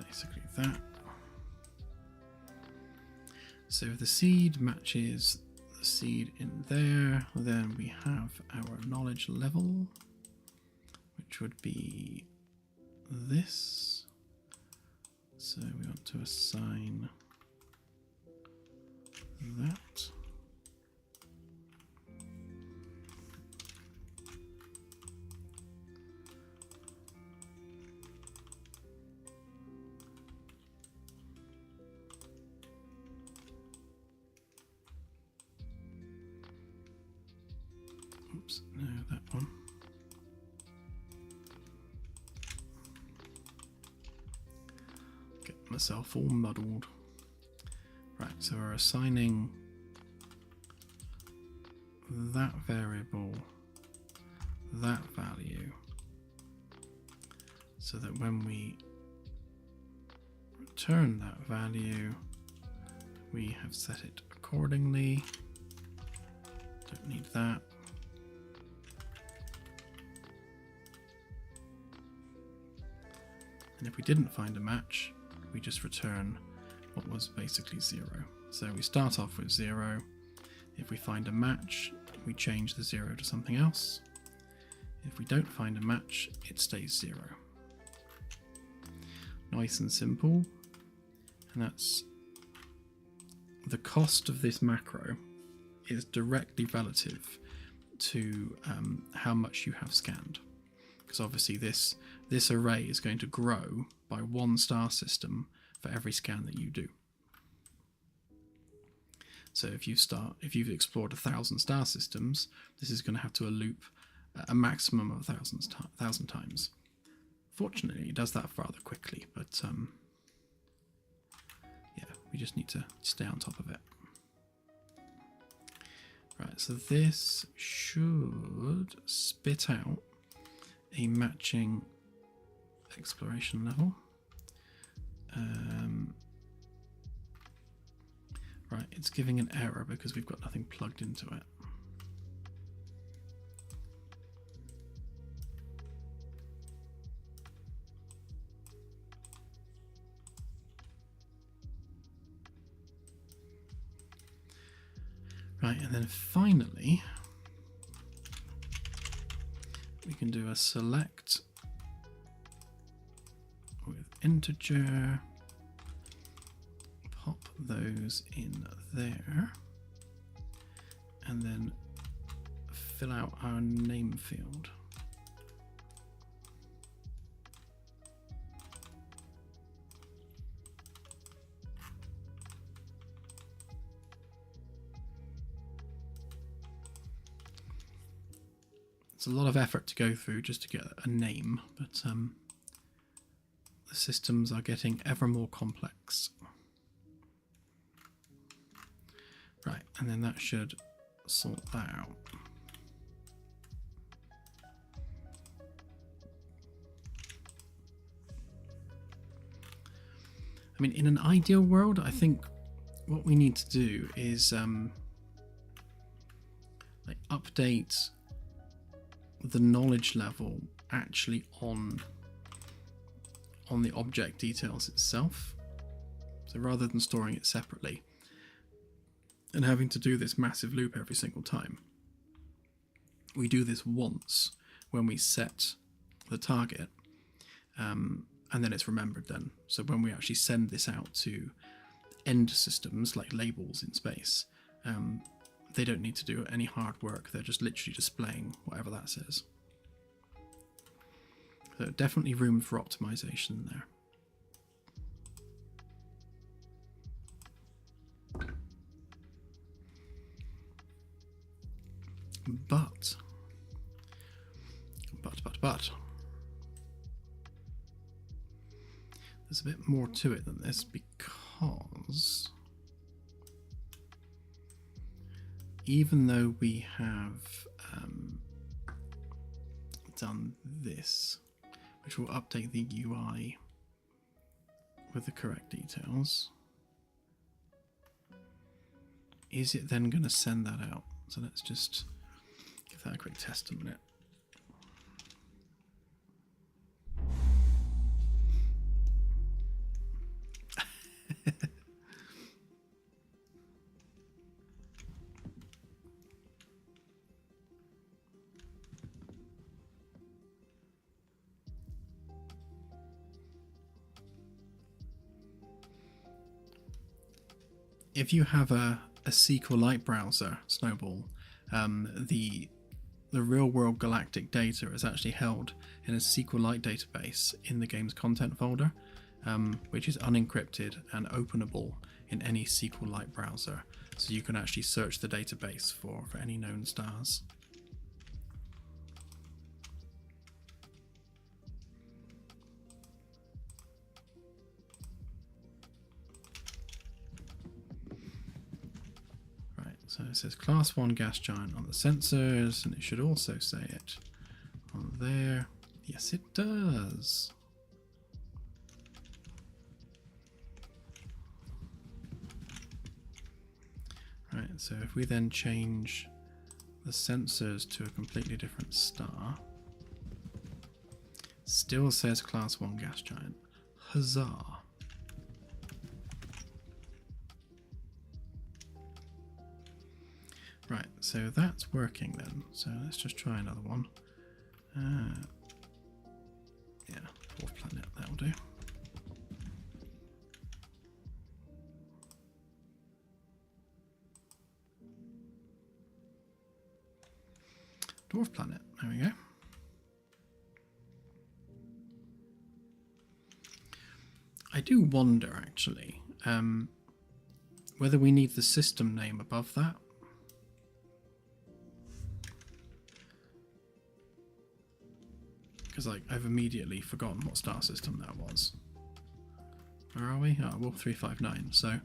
Basically that. So if the seed matches the seed in there, then we have our knowledge level, which would be this. So we want to assign that. Oops, no, that one. Get myself all muddled. Right, so we're assigning that variable that value, so that when we return that value, we have set it accordingly. Don't need that. And if we didn't find a match, we just return what was basically 0. So we start off with 0. If we find a match, we change the 0 to something else. If we don't find a match, it stays 0. Nice and simple. And that's the cost of this macro is directly relative to how much you have scanned. Because obviously this array is going to grow by 1 star system for every scan that you do. So if you've explored 1,000 star systems, this is going to have to loop a maximum of 1,000 times. Fortunately, it does that rather quickly, but yeah, we just need to stay on top of it. Right, so this should spit out a matching exploration level. Right, it's giving an error because we've got nothing plugged into it. Right, and then finally, we can do a select with integer, pop those in there, and then fill out our name field. It's a lot of effort to go through just to get a name, but the systems are getting ever more complex. Right, and then that should sort that out. I mean, in an ideal world, I think what we need to do is like update the knowledge level actually on the object details itself. So rather than storing it separately and having to do this massive loop every single time, we do this once when we set the target, and then it's remembered then. So when we actually send this out to end systems like labels in space, they don't need to do any hard work. They're just literally displaying whatever that says. So definitely room for optimization there. But there's a bit more to it than this, because even though we have done this, which will update the UI with the correct details, is it then going to send that out? So let's just give that a quick test a minute. If you have a SQLite browser, Snowball, the real-world galactic data is actually held in a SQLite database in the game's content folder, which is unencrypted and openable in any SQLite browser. So you can actually search the database for any known stars. So it says class 1 gas giant on the sensors, and it should also say it on there. Yes, it does. Right, so if we then change the sensors to a completely different star, still says class 1 gas giant. Huzzah. Right, so that's working then. So let's just try another one. Yeah, dwarf planet, that'll do. Dwarf planet, there we go. I do wonder, actually, whether we need the system name above that. Because I've immediately forgotten what star system that was. Where are we? Oh, Wolf 359. So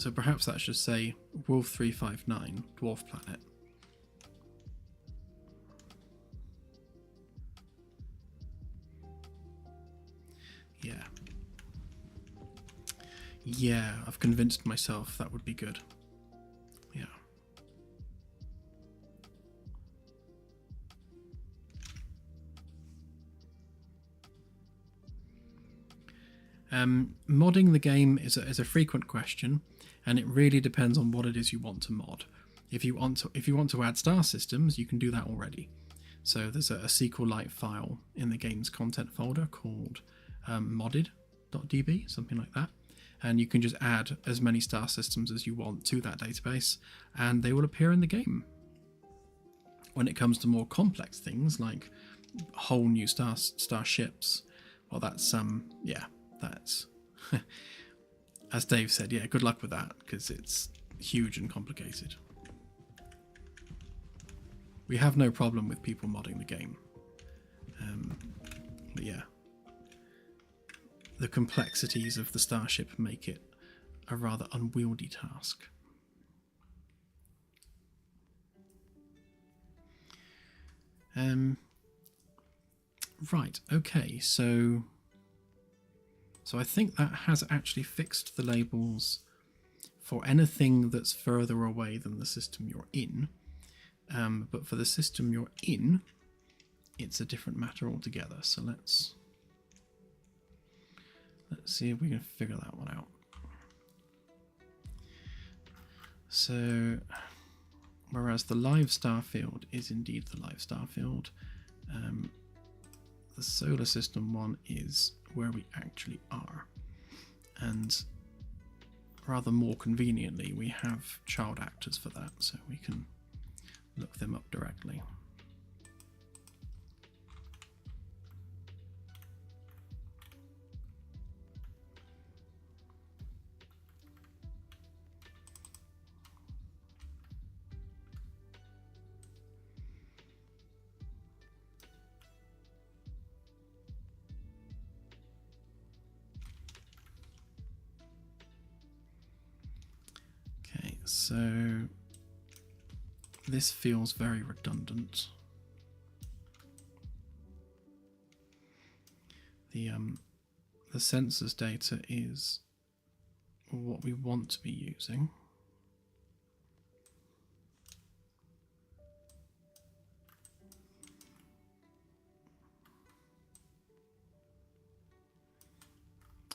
perhaps that should say Wolf 359 dwarf planet. Yeah. Yeah, I've convinced myself that would be good. Yeah. Modding the game is a frequent question, and it really depends on what it is you want to mod. If you want to add star systems, you can do that already. So there's a SQLite file in the game's content folder called modded.db, something like that, and you can just add as many star systems as you want to that database, and they will appear in the game. When it comes to more complex things like whole new starships, well, that's yeah. That's, as Dave said, yeah, good luck with that, because it's huge and complicated. We have no problem with people modding the game. But yeah, the complexities of the starship make it a rather unwieldy task. Right, okay, so I think that has actually fixed the labels for anything that's further away than the system you're in. But for the system you're in, it's a different matter altogether. So let's see if we can figure that one out. So, whereas the live star field is indeed the live star field, the solar system one is where we actually are, and rather more conveniently we have child actors for that, so we can look them up directly. so this feels very redundant. The sensors data is what we want to be using.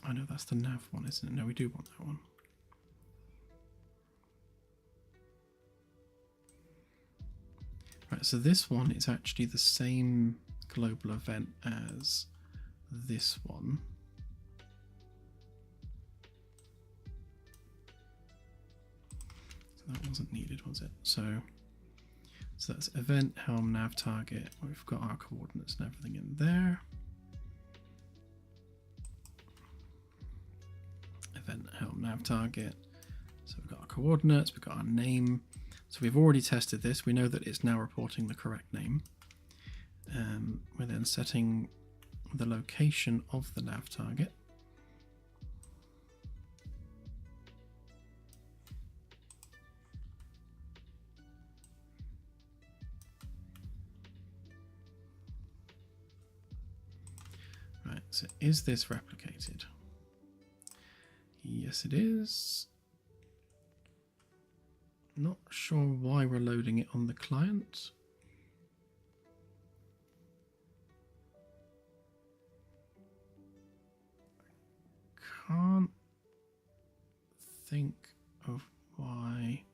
I know that's the nav one, isn't it? No, we do want that one. Right, so this one is actually the same global event as this one. So that wasn't needed, was it? So that's event, helm, nav target. We've got our coordinates and everything in there. Event, helm, nav target. So we've got our coordinates, we've got our name. So we've already tested this. We know that it's now reporting the correct name. We're then setting the location of the nav target. Right, so is this replicated? Yes, it is. Not sure why we're loading it on the client. Can't think of why.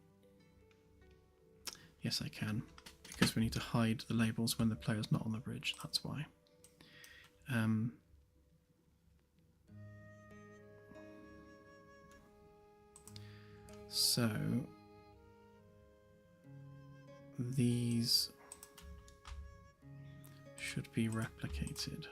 Yes, I can, because we need to hide the labels when the player's not on the bridge. That's why. So these should be replicated.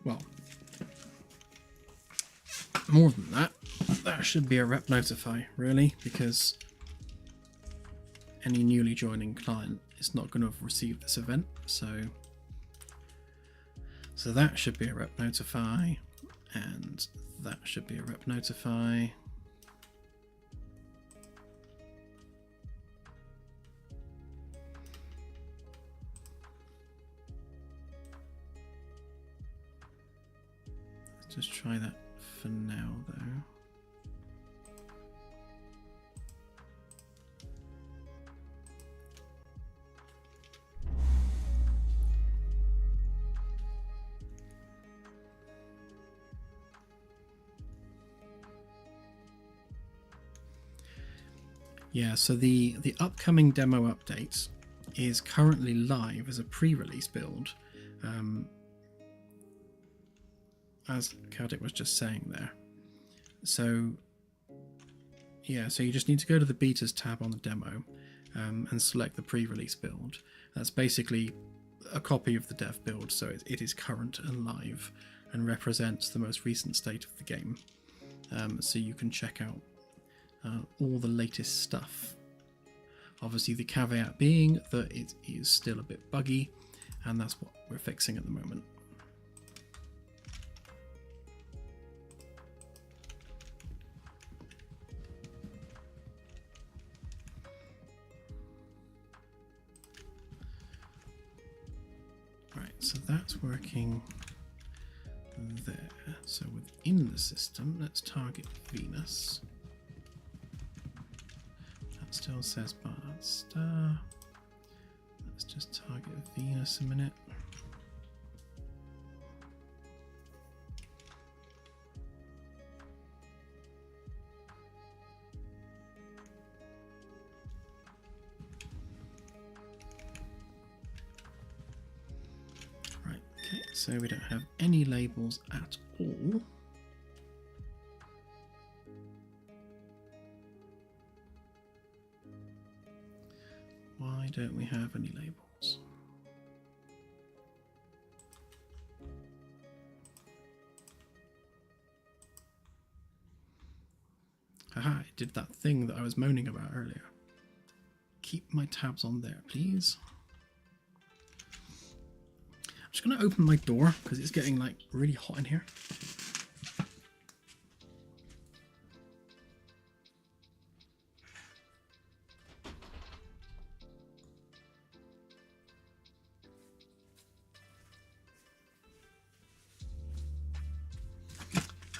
Well, more than that, that should be a rep notify, really, because any newly joining client is not going to have received this event, so that should be a rep notify, and that should be a rep notify. Let's just try that for now, though. Yeah, so the upcoming demo update is currently live as a pre-release build, as Celtic was just saying there. So yeah, so you just need to go to the betas tab on the demo and select the pre-release build. That's basically a copy of the dev build, so it is current and live and represents the most recent state of the game. So you can check out all the latest stuff. Obviously the caveat being that it is still a bit buggy, and that's what we're fixing at the moment. Right, so that's working there. So within the system, let's target Venus. Still says Barnard Star. Let's just target Venus a minute. Right, okay, so we don't have any labels at all. Why don't we have any labels? Haha, it did that thing that I was moaning about earlier. Keep my tabs on there, please. just going to open my door because it's getting like really hot in here.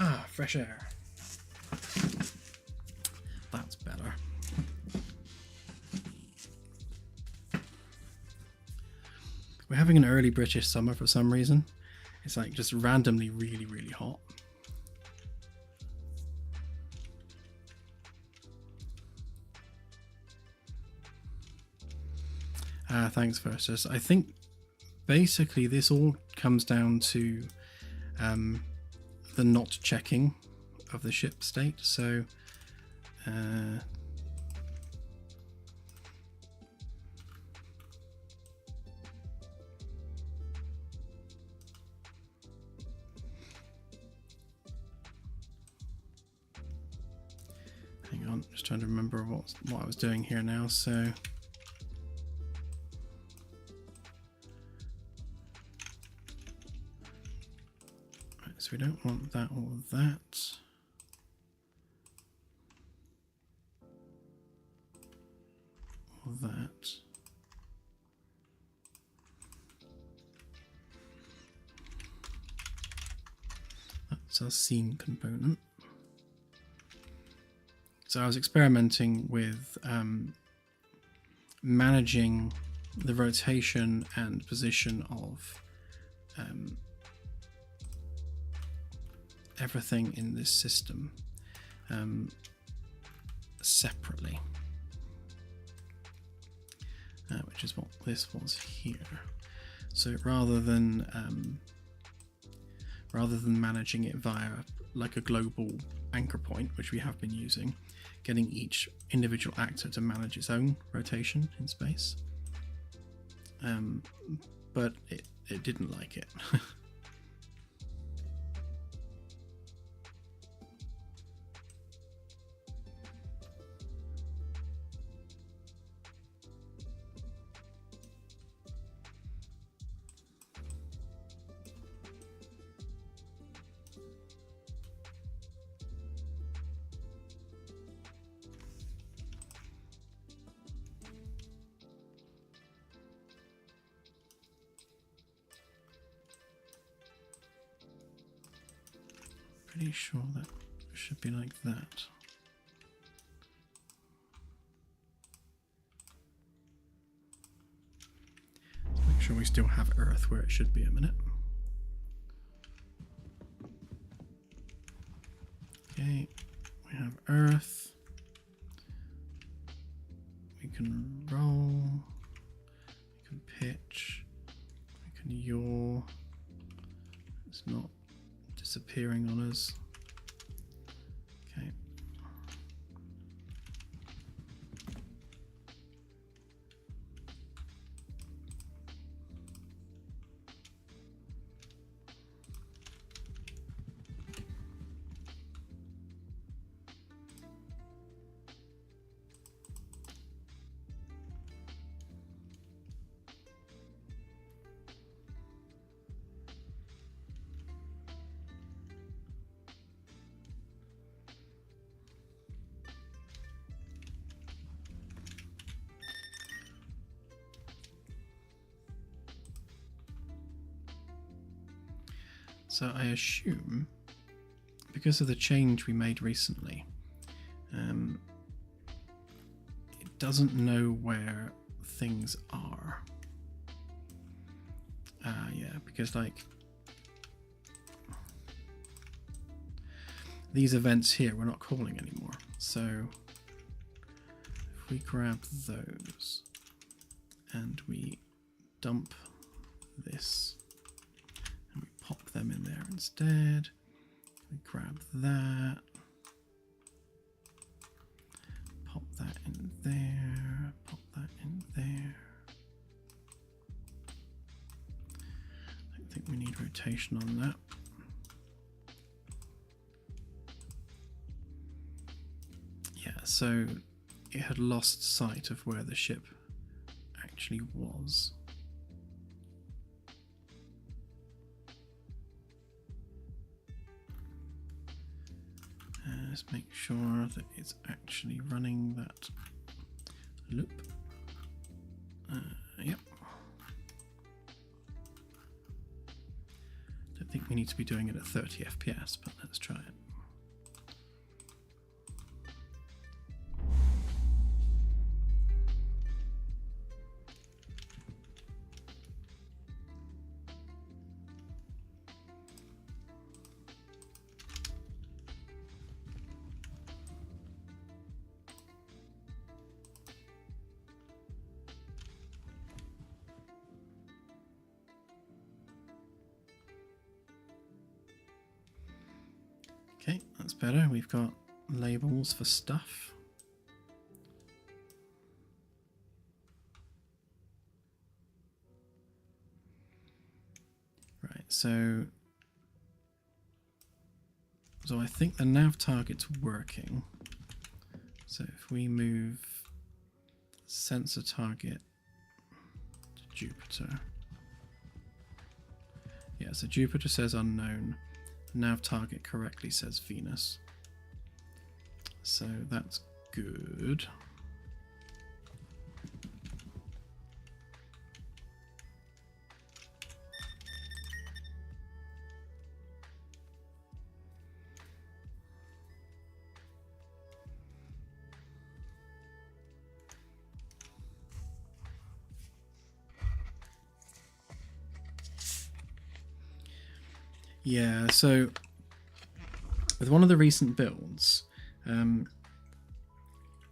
Ah, fresh air. That's better. We're having an early British summer for some reason. It's like just randomly really, really hot. Thanks, Versus. I think basically this all comes down to the not checking of the ship state. So hang on, just trying to remember what I was doing here now. So so we don't want that or that. Or that. That's our scene component. So I was experimenting with managing the rotation and position of everything in this system separately, which is what this was here. So rather than managing it via like a global anchor point, which we have been using, getting each individual actor to manage its own rotation in space, but it didn't like it. Pretty sure that should be like that. Make sure we still have Earth where it should be a minute. Okay, we have Earth. We can roll. We can pitch. We can yaw. It's not disappearing on us. Okay. So I assume, because of the change we made recently, it doesn't know where things are. Yeah, because like these events here we're not calling anymore. So if we grab those and we dump this, pop them in there instead. We grab that. Pop that in there. Pop that in there. I don't think we need rotation on that. Yeah, so it had lost sight of where the ship actually was. Let's make sure that it's actually running that loop. Yep. Don't think we need to be doing it at 30 FPS, but let's try it. Okay, that's better. We've got labels for stuff. Right, so I think the nav target's working. So if we move sensor target to Jupiter. Yeah, so Jupiter says unknown. Nav target correctly says Venus. So that's good. Yeah, so with one of the recent builds,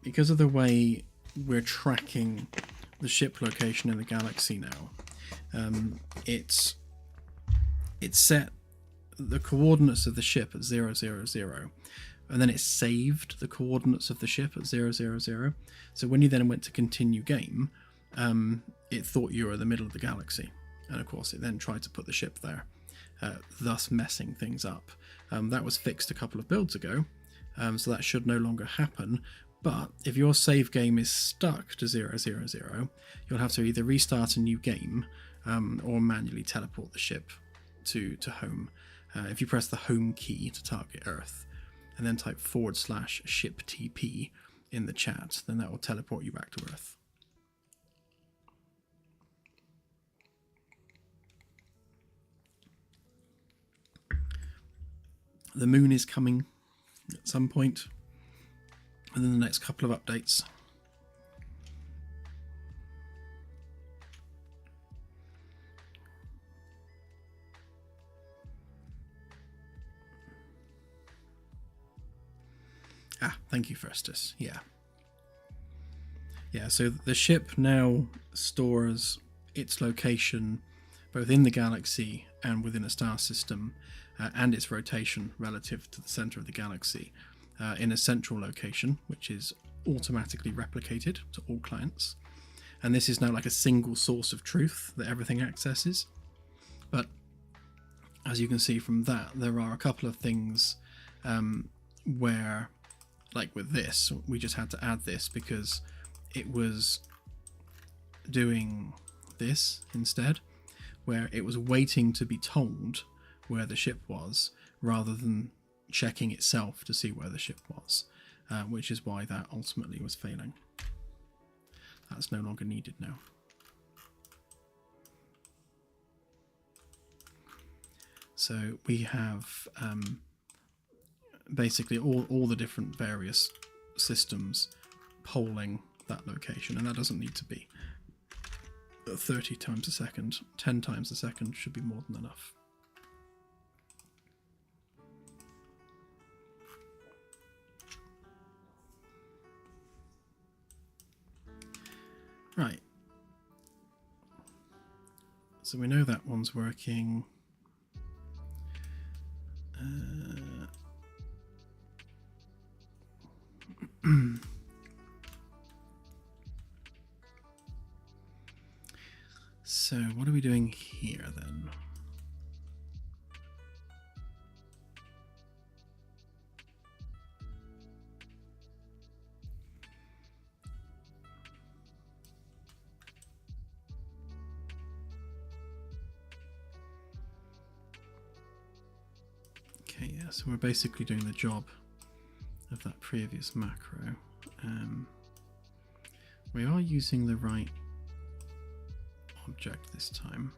because of the way we're tracking the ship location in the galaxy now, it's set the coordinates of the ship at 000, and then it saved the coordinates of the ship at 000. So when you then went to continue game, it thought you were in the middle of the galaxy, and of course it then tried to put the ship there. Thus messing things up. That was fixed a couple of builds ago, so that should no longer happen. But if your save game is stuck to 000, you'll have to either restart a new game or manually teleport the ship to home. If you press the home key to target Earth and then type /ship TP in the chat, then that will teleport you back to Earth. The moon is coming at some point within the next couple of updates. Ah, thank you, Festus. Yeah. Yeah, so the ship now stores its location both in the galaxy and within a star system, and its rotation relative to the center of the galaxy in a central location, which is automatically replicated to all clients. And this is now like a single source of truth that everything accesses. But as you can see from that, there are a couple of things where, like with this, we just had to add this because it was doing this instead, where it was waiting to be told where the ship was rather than checking itself to see where the ship was, which is why that ultimately was failing. That's no longer needed now. So we have basically all the different various systems polling that location, and that doesn't need to be 30 times a second. 10 times a second should be more than enough. Right. So we know that one's working. So what are we doing here then? Okay, yeah, so we're basically doing the job of that previous macro. We are using the right object this time.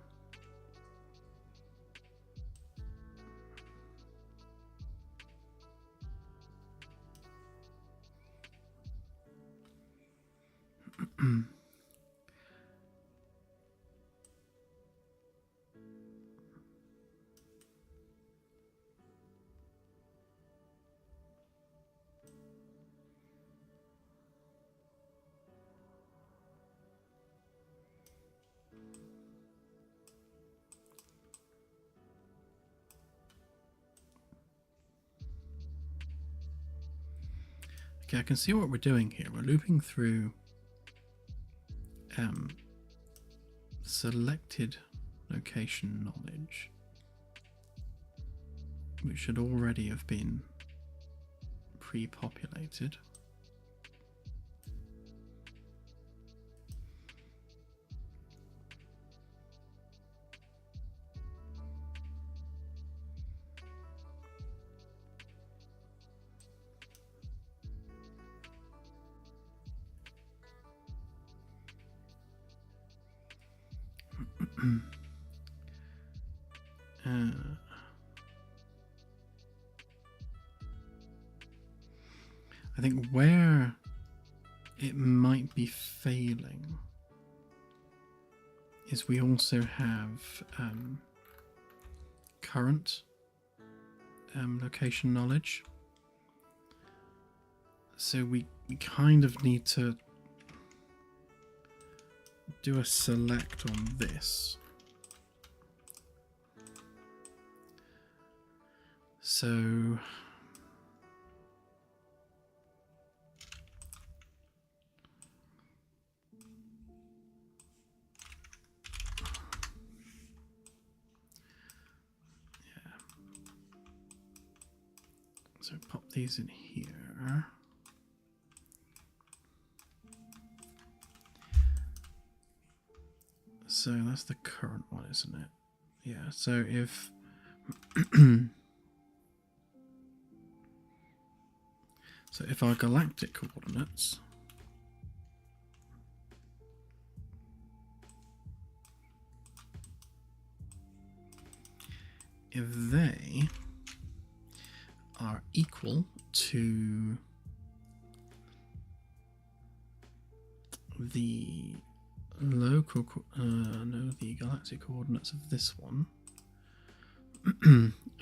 Okay, I can see what we're doing here. We're looping through selected location knowledge, which should already have been pre-populated. I think where it might be failing is we also have current location knowledge. So we kind of need to do a select on this. So so pop these in here. So that's the current one, isn't it? Yeah, so if so if our galactic coordinates if they are equal to the local the galactic coordinates of this one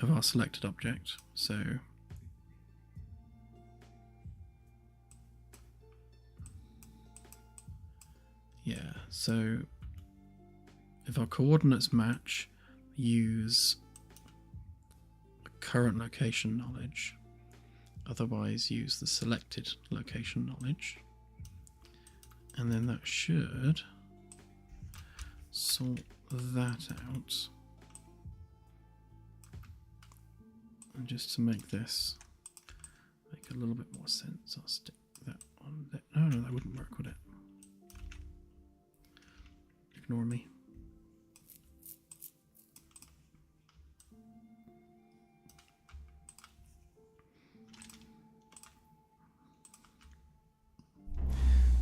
of our selected object. So yeah, so if our coordinates match, use current location knowledge, otherwise use the selected location knowledge, and then that should sort that out. And just to make this make a little bit more sense, I'll stick that on there. No, that wouldn't work, would it? Ignore me.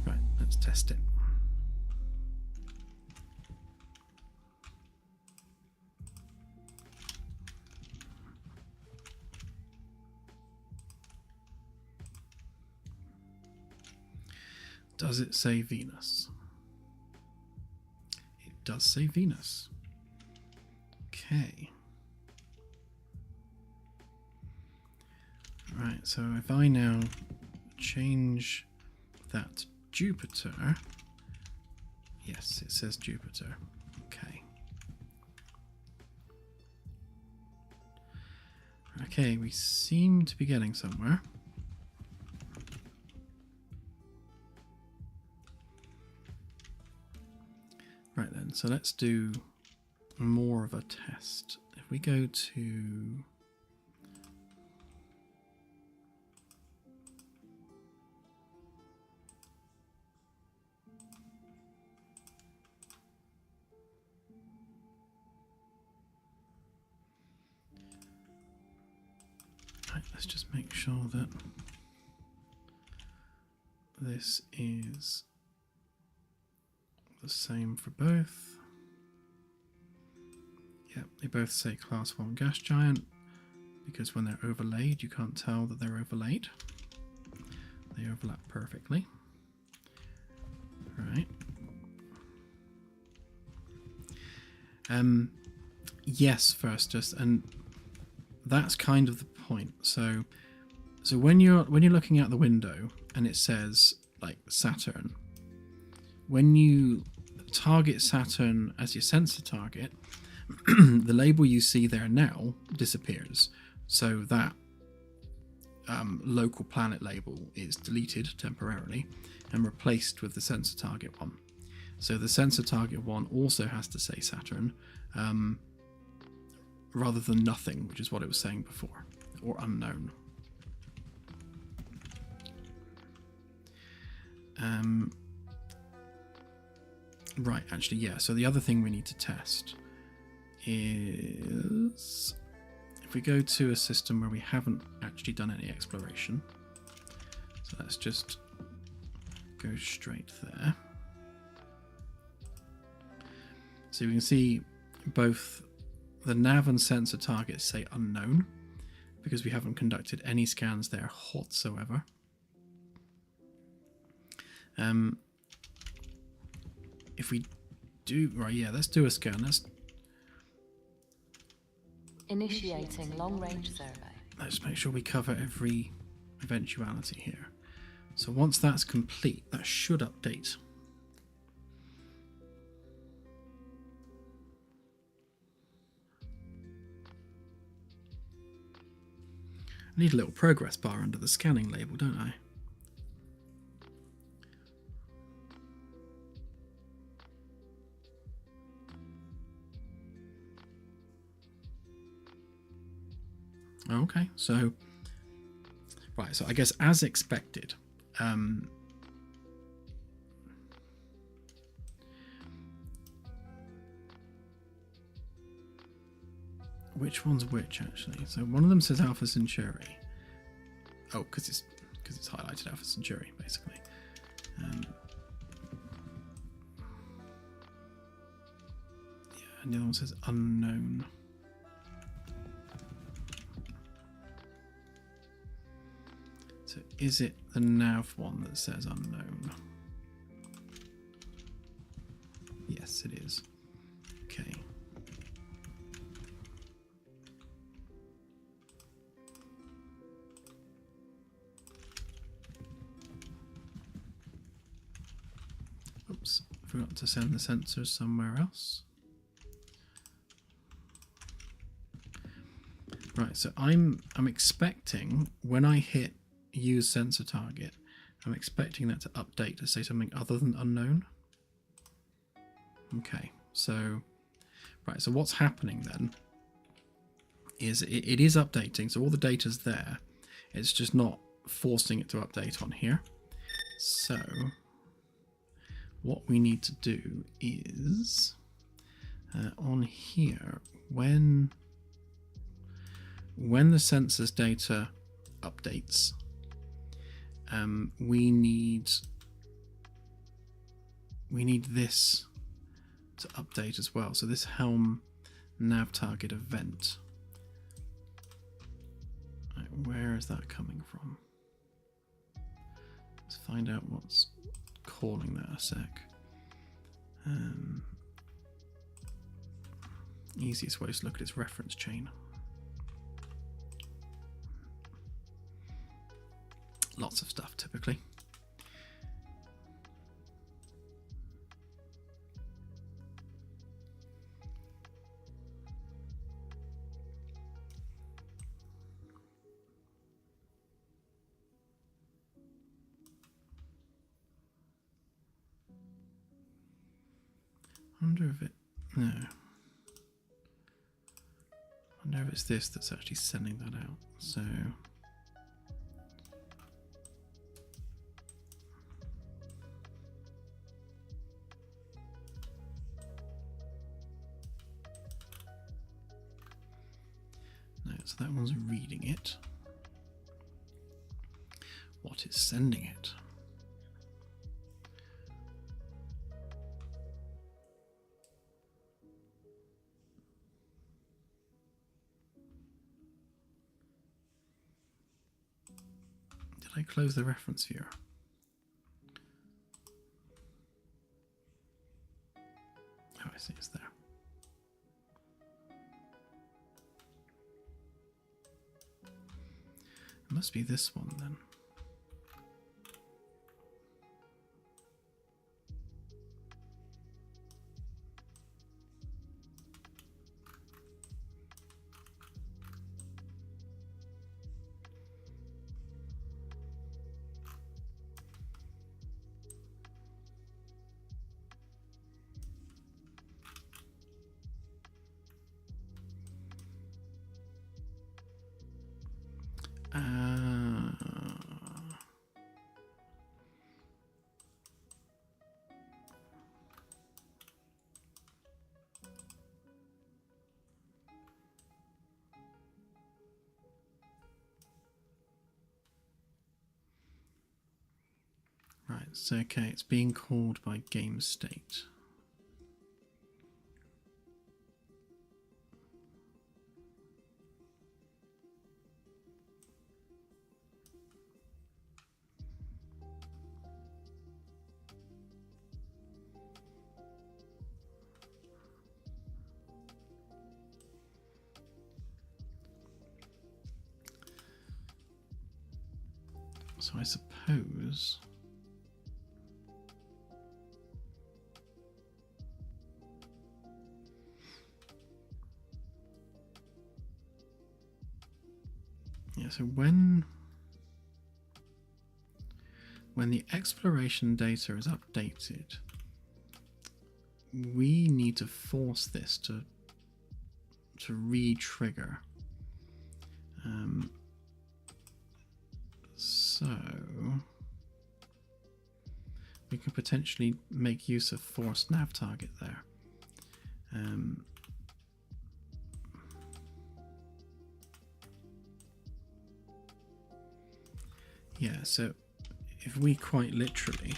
Right, let's test it. Does it say Venus? It does say Venus. Okay. Right, so if I now change that to Jupiter, yes, it says Jupiter. Okay. Okay, we seem to be getting somewhere. Right then, so let's do more of a test. If we go to right, let's just make sure that this is the same for both. Yep, they both say Class 1 gas giant, because when they're overlaid, you can't tell that they're overlaid. They overlap perfectly. Right. Yes, first, and that's kind of the point. So when you're looking out the window and it says like Saturn, when you target Saturn as your sensor target, the label you see there now disappears. So that local planet label is deleted temporarily and replaced with the sensor target one. So the sensor target one also has to say Saturn, rather than nothing, which is what it was saying before, or unknown. Right, actually, yeah. So the other thing we need to test is if we go to a system where we haven't actually done any exploration. So let's just go straight there. So you can see both the nav and sensor targets say unknown because we haven't conducted any scans there whatsoever. If we do, right, yeah, let's do a scan. Let's Initiating long-range survey. Let's make sure we cover every eventuality here. So once that's complete, that should update. I need a little progress bar under the scanning label, don't I? Okay, so right, so I guess as expected, which one's which actually? So one of them says Alpha Centauri. Oh, because it's highlighted Alpha Centauri basically. Yeah, and the other one says unknown. So is it the nav one that says unknown? Yes, it is. Okay. Oops, forgot to send the sensors somewhere else. Right, so I'm expecting when I hit use sensor target, I'm expecting that to update to say something other than unknown. Okay, so right, so what's happening then is it is updating, so all the data's there, it's just not forcing it to update on here. So what we need to do is on here, when the sensors data updates, we need this to update as well. So this helm nav target event, right, where is that coming from? Let's find out what's calling that a sec. Easiest way is to look at its reference chain. Lots of stuff typically. I wonder if it... No. I wonder if it's this that's actually sending that out. So... No, so that one's reading it. What is sending it? Did I close the reference viewer? Oh, I see, it's there. It must be this one then. Right, so okay, it's being called by game state. So I suppose so when the exploration data is updated, we need to force this to re-trigger. So we can potentially make use of forced nav target there. Yeah, so if we quite literally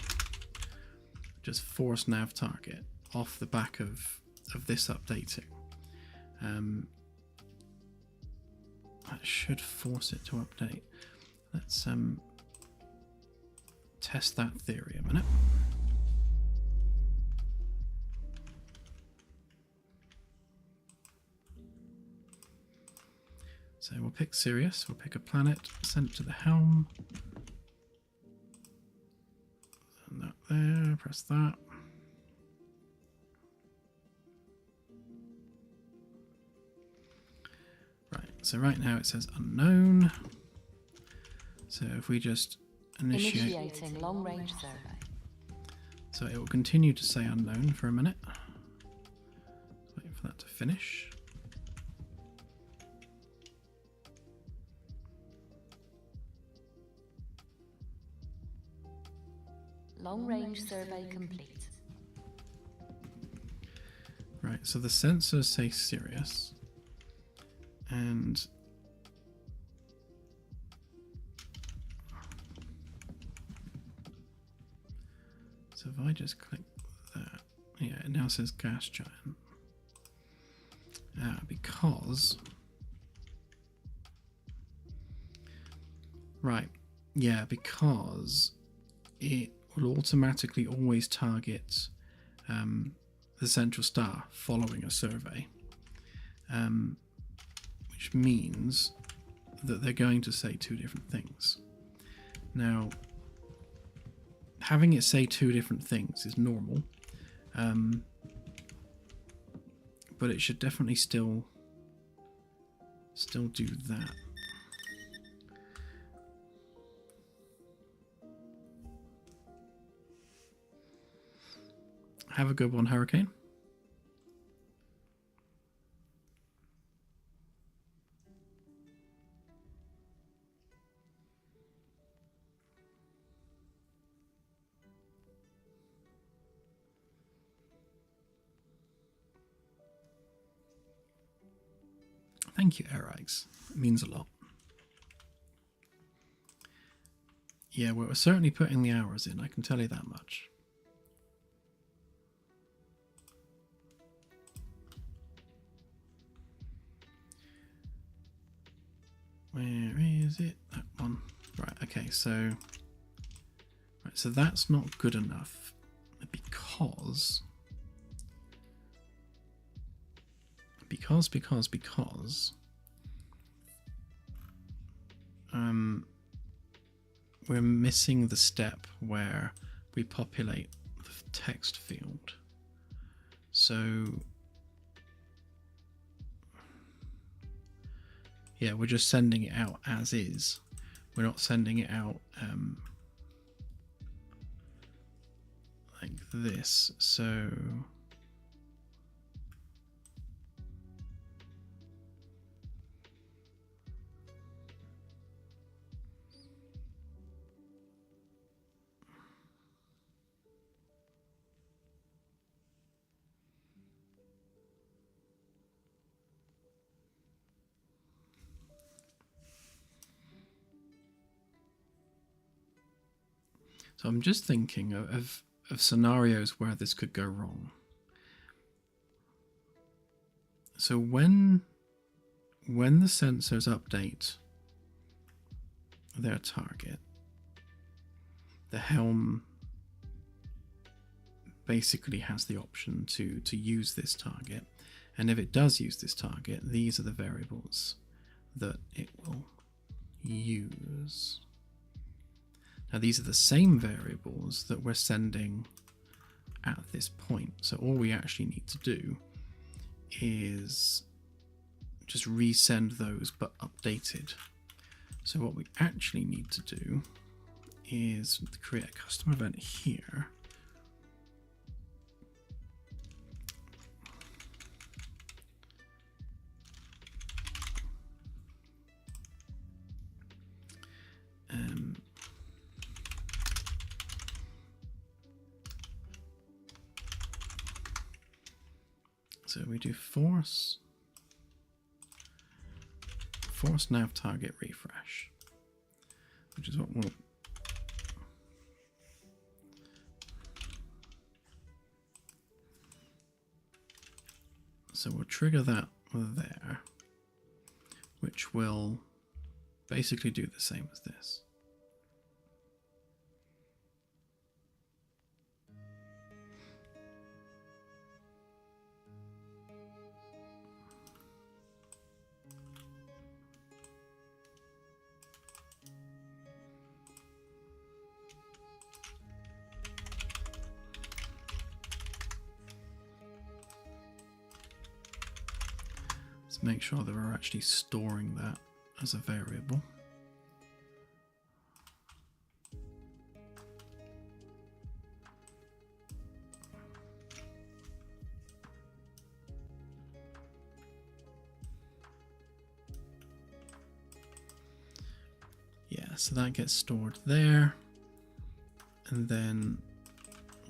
just force nav target off the back of this updating, that should force it to update. Let's test that theory a minute. So we'll pick Sirius, we'll pick a planet, send it to the helm. And that there, press that. Right, so right now it says unknown. So if we just Initiating long-range survey. So it will continue to say unknown for a minute. Wait for that to finish. Long-range survey complete. Right, so the sensors say Sirius, and so if I just click that, yeah, it now says gas giant. Because right, yeah, because it will automatically always target the central star following a survey, which means that they're going to say two different things. Now, having it say two different things is normal, but it should definitely still do that. Have a good one, Hurricane. Thank you, Airix. It means a lot. Yeah, we're certainly putting the hours in, I can tell you that much. Where is it? That one. Right, Okay, so right, so that's not good enough because we're missing the step where we populate the text field. So yeah, we're just sending it out as is. We're not sending it out like this. So I'm just thinking of scenarios where this could go wrong. So when the sensors update their target, the helm basically has the option to use this target, and if it does use this target, these are the variables that it will use. Now these are the same variables that we're sending at this point, so all we actually need to do is just resend those but updated. So what we actually need to do is create a custom event here. So we do force nav target refresh, which is what we'll trigger that there, which will basically do the same as this. Let's make sure that we're actually storing that as a variable. Yeah, so that gets stored there, and then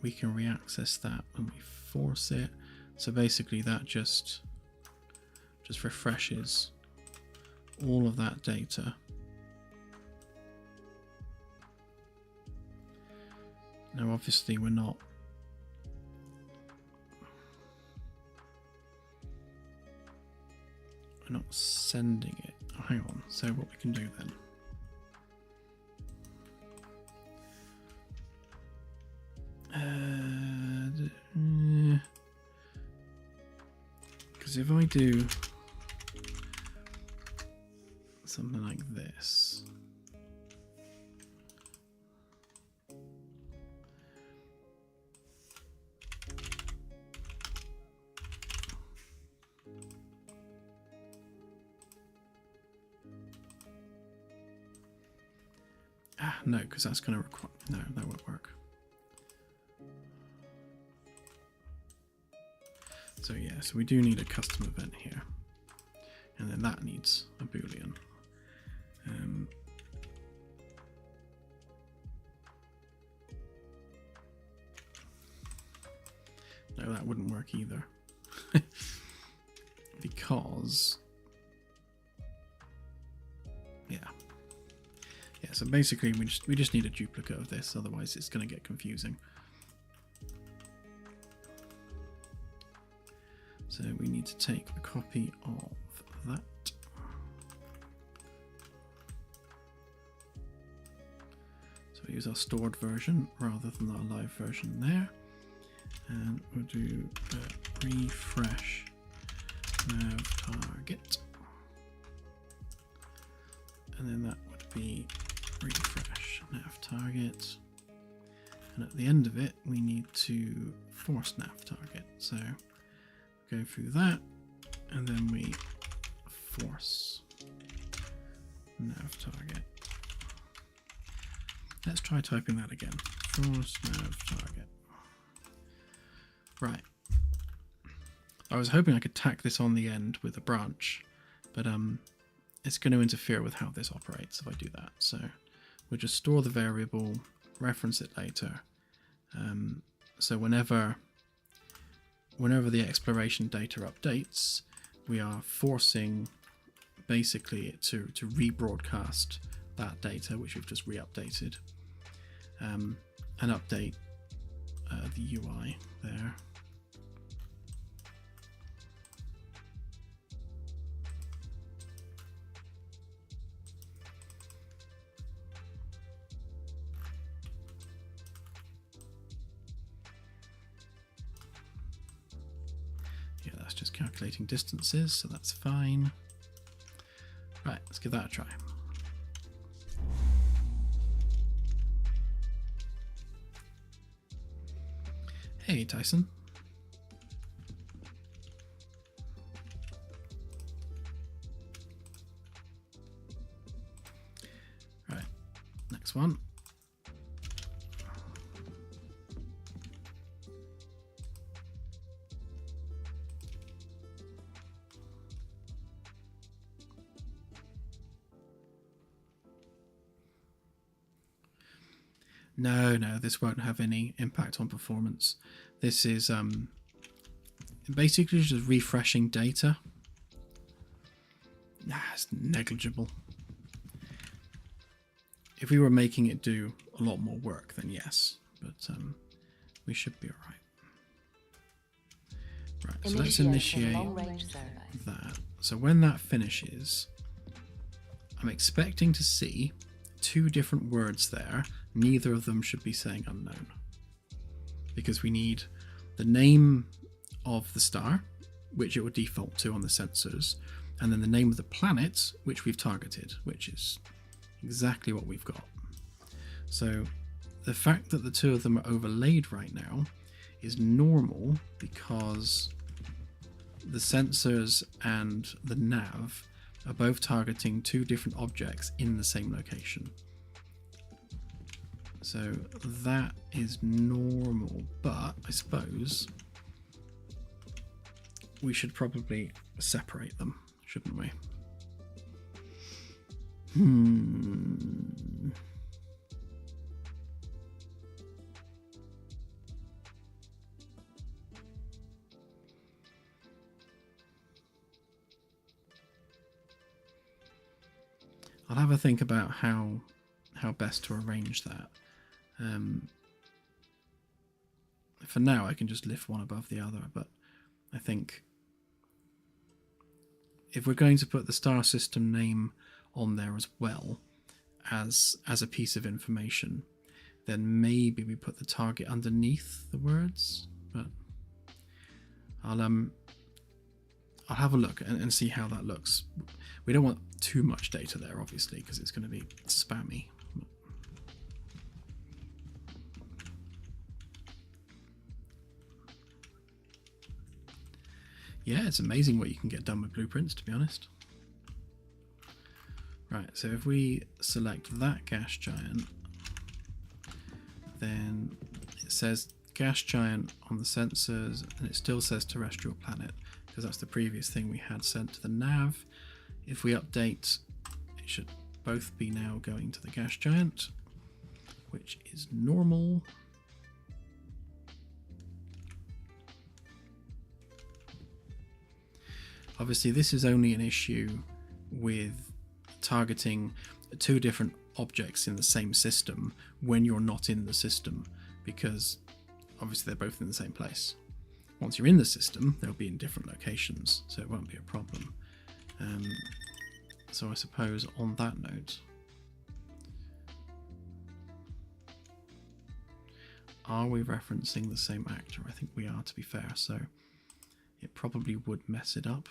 we can reaccess that when we force it. So basically that just refreshes all of that data. Now obviously we're not sending it. Oh, hang on, so what we can do then, because if I do something like this, no, because that's going to require, no, that won't work. So yeah, so we do need a custom event here, and then that needs a boolean. No, that wouldn't work either. Because yeah, so basically we just need a duplicate of this, otherwise it's going to get confusing. So we need to take a copy of that. we'll use our stored version rather than our live version there. And we'll do refresh nav target. And then that would be refresh nav target. And at the end of it, we need to force nav target. So go through that, and then we force nav target. Let's try typing that again. Force nav target. Right. I was hoping I could tack this on the end with a branch, but it's going to interfere with how this operates if I do that. So we'll just store the variable, reference it later. So whenever the exploration data updates, we are forcing basically it to rebroadcast that data, which we've just re-updated, and update the UI there. Yeah, that's just calculating distances, so that's fine. Right, let's give that a try. Hey, Tyson. Right, next one. No, this won't have any impact on performance. This is basically just refreshing data. It's negligible. If we were making it do a lot more work, then yes, but we should be alright. Right, so let's initiate that. So when that finishes, I'm expecting to see 2 different words there. Neither of them should be saying unknown, because we need the name of the star, which it would default to on the sensors, and then the name of the planet, which we've targeted, which is exactly what we've got. So the fact that the 2 of them are overlaid right now is normal, because the sensors and the nav are both targeting 2 different objects in the same location. So that is normal, but I suppose we should probably separate them, shouldn't we? I'll have a think about how best to arrange that. For now, I can just lift one above the other, but I think if we're going to put the star system name on there as well as a piece of information, then maybe we put the target underneath the words. But I'll have a look and see how that looks. We don't want too much data there, obviously, because it's going to be spammy. Yeah, it's amazing what you can get done with blueprints, to be honest. Right, so if we select that gas giant, then it says gas giant on the sensors, and it still says terrestrial planet, because that's the previous thing we had sent to the nav. If we update, it should both be now going to the gas giant, which is normal. Obviously, this is only an issue with targeting 2 different objects in the same system when you're not in the system, because obviously they're both in the same place. Once you're in the system, they'll be in different locations, so it won't be a problem. So I suppose on that note, are we referencing the same actor? I think we are, to be fair, so it probably would mess it up.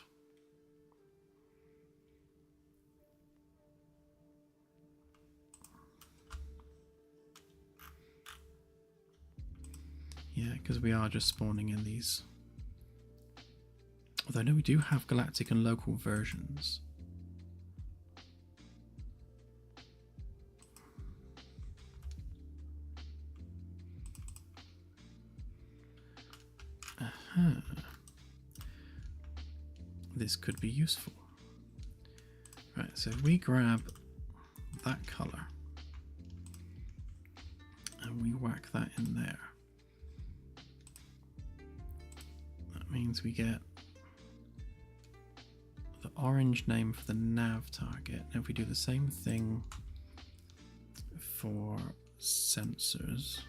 Yeah, because we are just spawning in these. Although, no, we do have galactic and local versions. Aha. This could be useful. Right, so if we grab that colour and we whack that in there, that means we get the orange name for the Nav Target. Now if we do the same thing for sensors,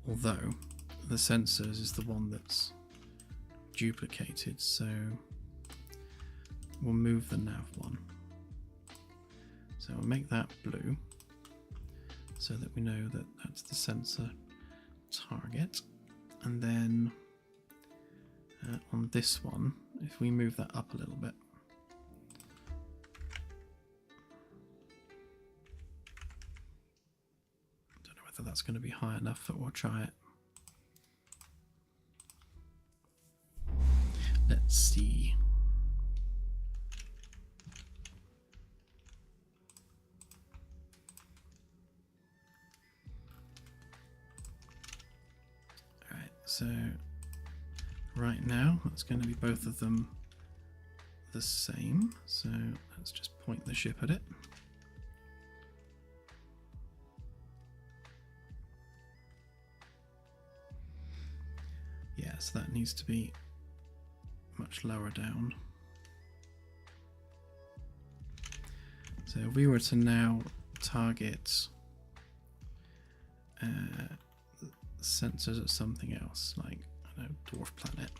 although the sensors is the one that's duplicated, so we'll move the nav one. So we'll make that blue so that we know that that's the sensor target. And then on this one, if we move that up a little bit, don't know whether that's going to be high enough, but we'll try it. Let's see. Alright, so right now that's going to be both of them the same. So let's just point the ship at it. Yeah, so that needs to be much lower down. So if we were to now target sensors at something else, like, I don't know, dwarf planet,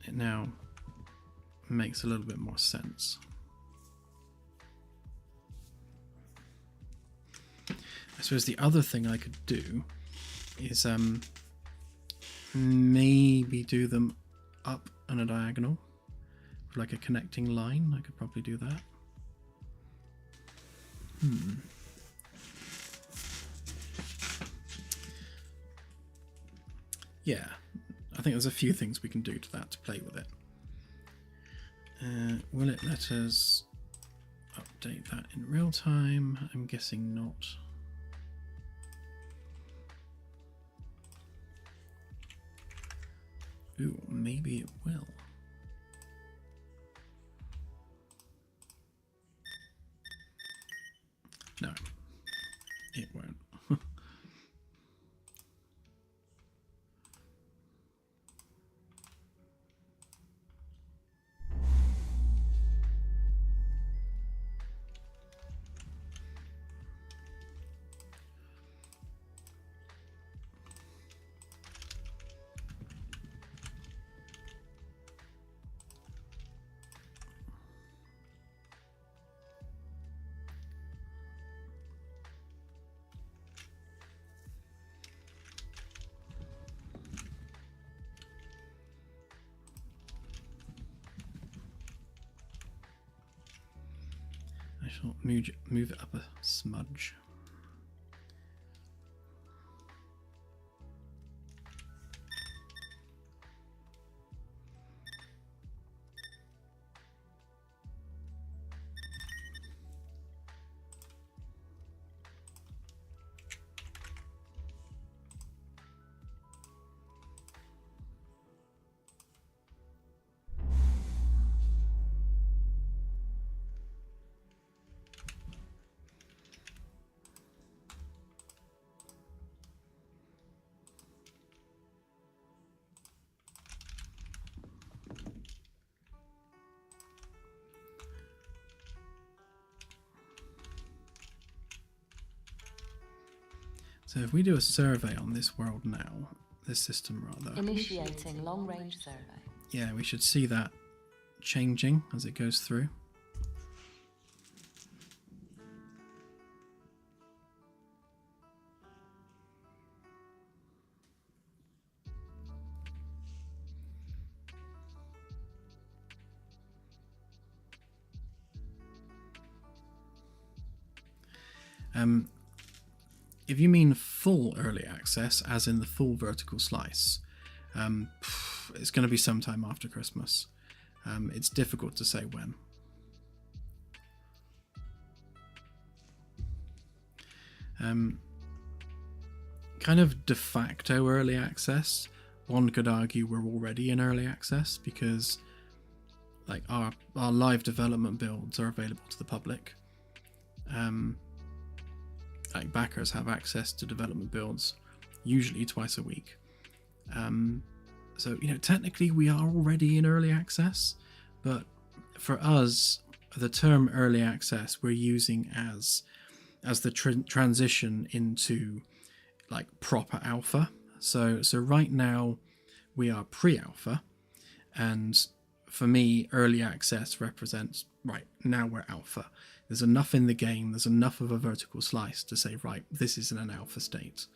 it now makes a little bit more sense. I suppose the other thing I could do is maybe do them up on a diagonal, like a connecting line. I could probably do that. Yeah, I think there's a few things we can do to that to play with it. Will it let us update that in real time? I'm guessing not. Ooh, maybe it will. No, it won't. I shall move it up a smudge. So if we do a survey on this world now, this system rather. Initiating long-range survey. Yeah, we should see that changing as it goes through. If you mean full early access, as in the full vertical slice, it's going to be sometime after Christmas. It's difficult to say when. Kind of de facto early access, one could argue we're already in early access, because like our live development builds are available to the public. Like backers have access to development builds usually twice a week. So, you know, technically we are already in early access, but for us, the term early access we're using as the transition into like proper alpha. So right now we are pre-alpha, and for me, early access represents, right, now we're alpha. There's enough in the game, there's enough of a vertical slice to say, right, this is in an alpha state.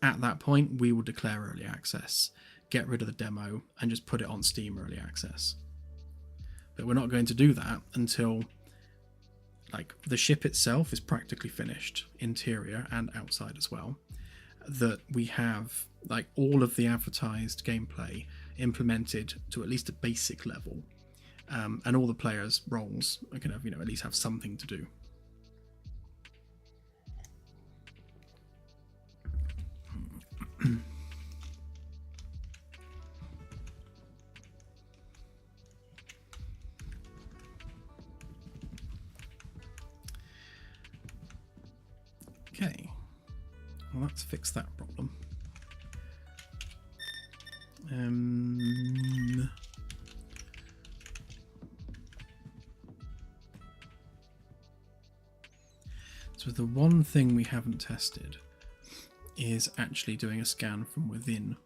At that point, we will declare early access, get rid of the demo, and just put it on Steam early access. But we're not going to do that until like the ship itself is practically finished, interior and outside as well, that we have like all of the advertised gameplay implemented to at least a basic level, and all the players' roles are kind of, you know, at least have something to do. Okay, well, let's fix that problem. So the one thing we haven't tested is actually doing a scan from within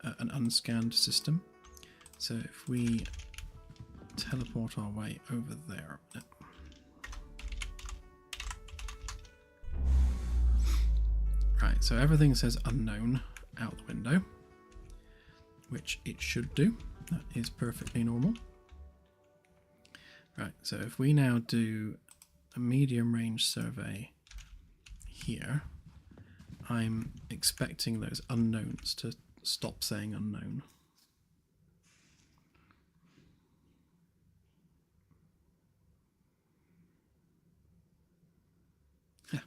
an unscanned system. So if we teleport our way over there. Right, so everything says unknown out the window, which it should do. That is perfectly normal. Right, so if we now do a medium range survey here, I'm expecting those unknowns to stop saying unknown. Yeah.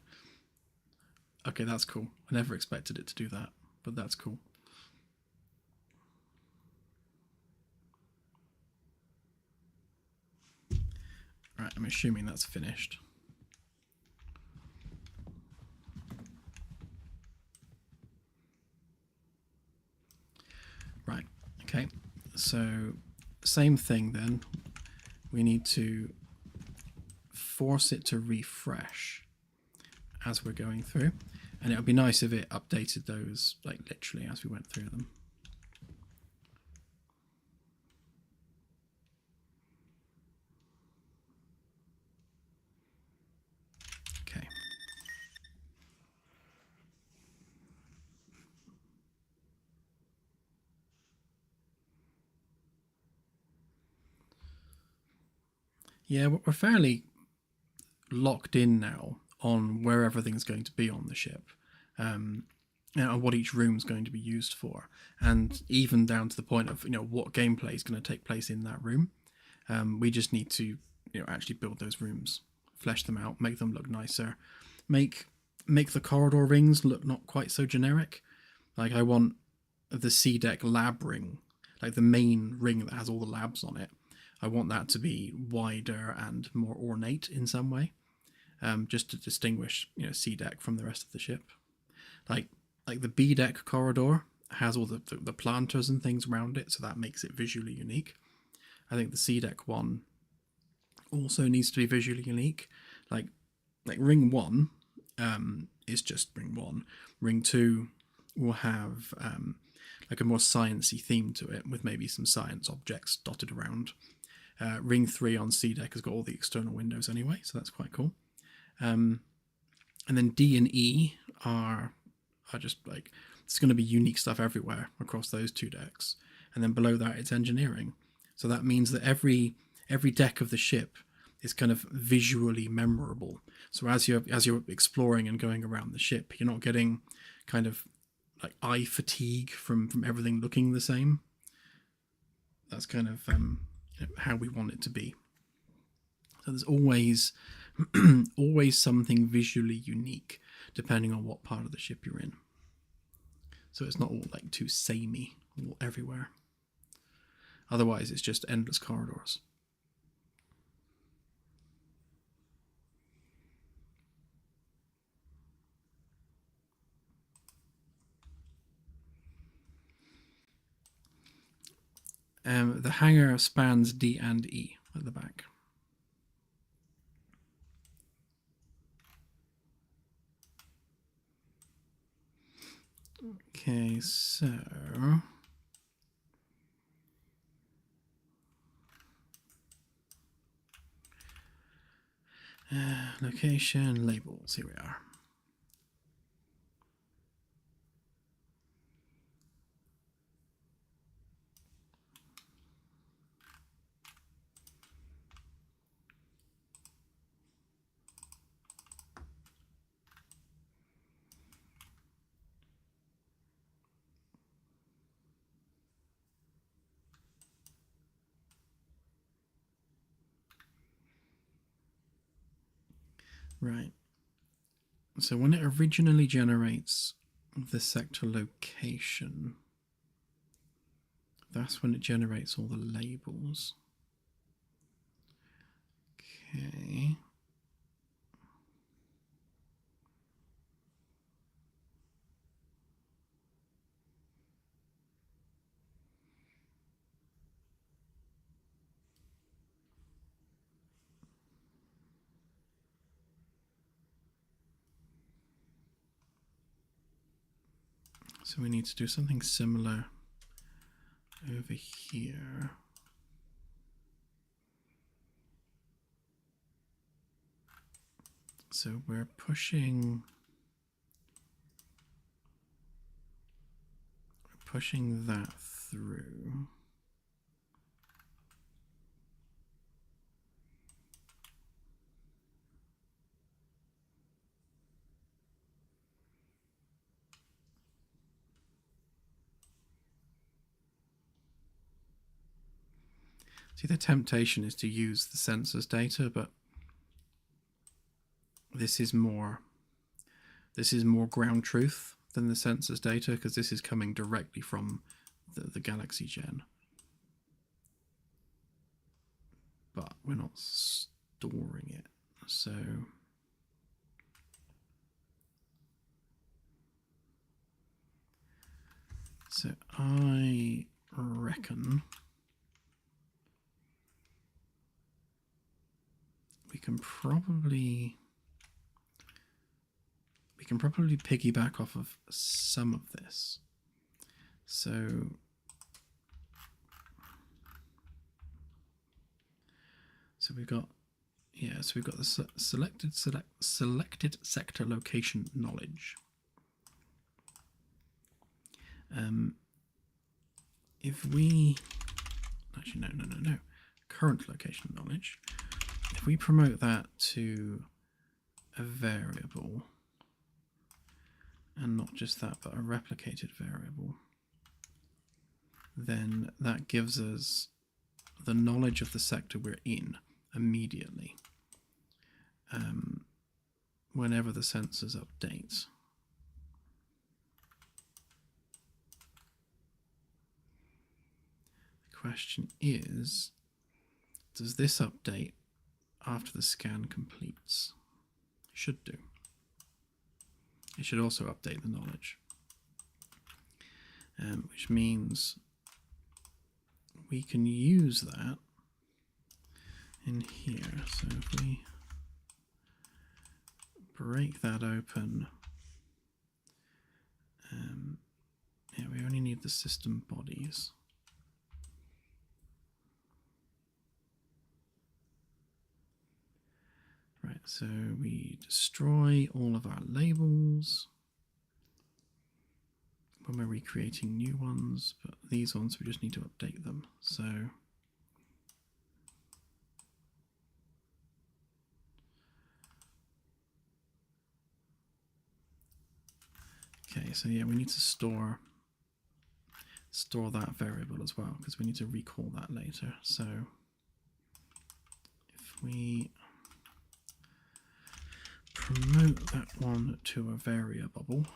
Okay, that's cool. I never expected it to do that, but that's cool. Right, I'm assuming that's finished. Right, okay, so same thing then. We need to force it to refresh as we're going through, and it would be nice if it updated those like literally as we went through them. Okay. Yeah, we're fairly locked in now on where everything's going to be on the ship, and what each room's going to be used for, and even down to the point of, you know, what gameplay is going to take place in that room. We just need to, you know, actually build those rooms, flesh them out, make them look nicer, make the corridor rings look not quite so generic. Like I want the C deck lab ring, like the main ring that has all the labs on it, I want that to be wider and more ornate in some way, just to distinguish, you know, C deck from the rest of the ship. Like the B deck corridor has all the planters and things around it, so that makes it visually unique. I think the C deck one also needs to be visually unique. Like ring 1 is just ring 1. Ring 2 will have like a more sciencey theme to it, with maybe some science objects dotted around. Ring 3 on C deck has got all the external windows anyway, so that's quite cool. And then D and E are just like, it's going to be unique stuff everywhere across those two decks. And then below that, it's engineering. So that means that every deck of the ship is kind of visually memorable. So as you're exploring and going around the ship, you're not getting kind of like eye fatigue from everything looking the same. That's kind of how we want it to be. So there's always always something visually unique depending on what part of the ship you're in. So it's not all like too samey all everywhere. Otherwise it's just endless corridors. The hangar spans D and E at the back. Okay, so location, labels, here we are. Right. So when it originally generates the sector location, that's when it generates all the labels. Okay. So we need to do something similar over here. So we're pushing that through. See, the temptation is to use the sensors data, but this is more ground truth than the sensors data, because this is coming directly from the Galaxy Gen. But we're not storing it, so I reckon we can probably piggyback off of some of this. So we've got the selected sector location knowledge. If we actually no current location knowledge, if we promote that to a variable, and not just that but a replicated variable, then that gives us the knowledge of the sector we're in immediately whenever the sensors update. The question is, does this update after the scan completes? It should do. It should also update the knowledge, which means we can use that in here. So if we break that open, yeah, we only need the system bodies. Right, so we destroy all of our labels when we're recreating new ones, but these ones we just need to update them. So Okay, so yeah, we need to store that variable as well, because we need to recall that later. So if we promote that one to a variable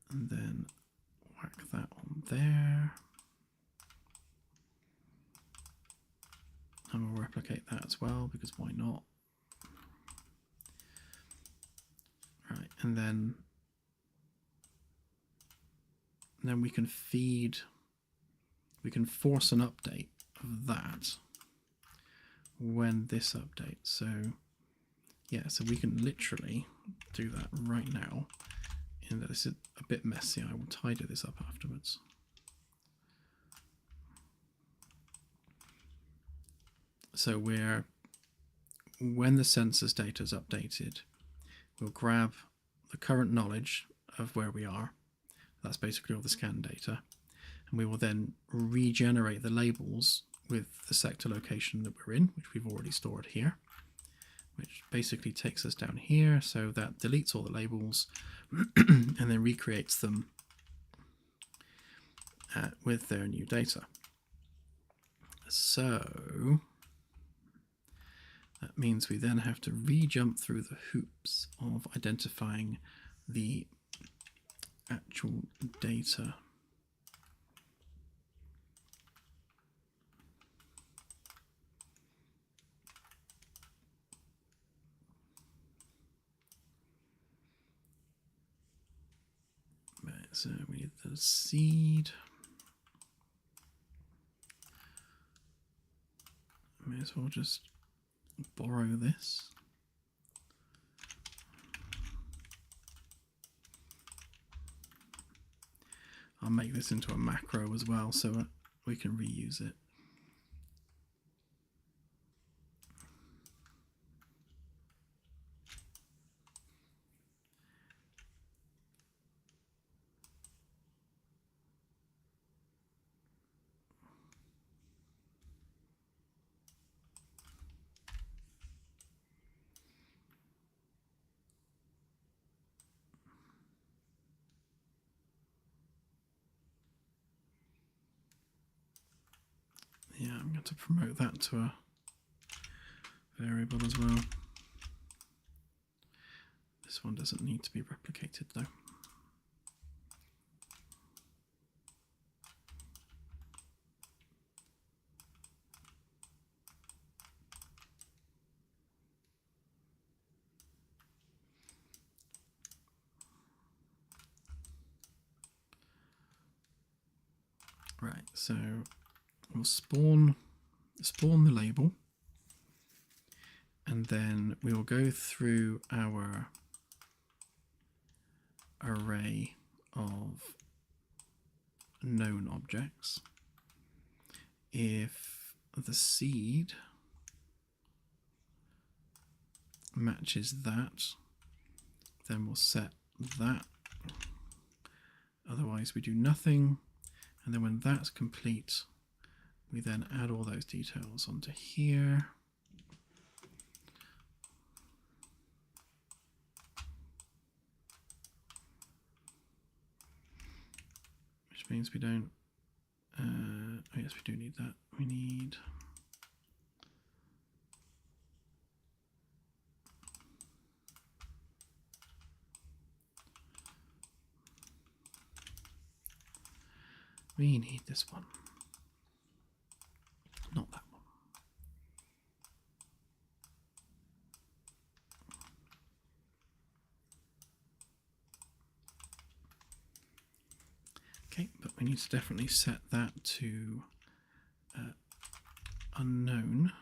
and then whack that on there, and we'll replicate that as well, because why not? Right, and then we can force an update of that when this updates. So yeah, so we can literally do that right now. And this is a bit messy. I will tidy this up afterwards. So when the census data is updated, we'll grab the current knowledge of where we are. That's basically all the scan data. And we will then regenerate the labels with the sector location that we're in, which we've already stored here, which basically takes us down here. So that deletes all the labels and then recreates them with their new data. So that means we then have to re-jump through the hoops of identifying the actual data. Right, so we need the seed. May as well just borrow this. I'll make this into a macro as well so we can reuse it. Yeah, I'm going to promote that to a variable as well. This one doesn't need to be replicated though. Right, so we'll spawn the label, and then we will go through our array of known objects. If the seed matches that, then we'll set that. Otherwise we do nothing. And then when that's complete, we then add all those details onto here. Which means we don't, oh yes, we do need that. We need this one, not that one. Okay, but we need to definitely set that to unknown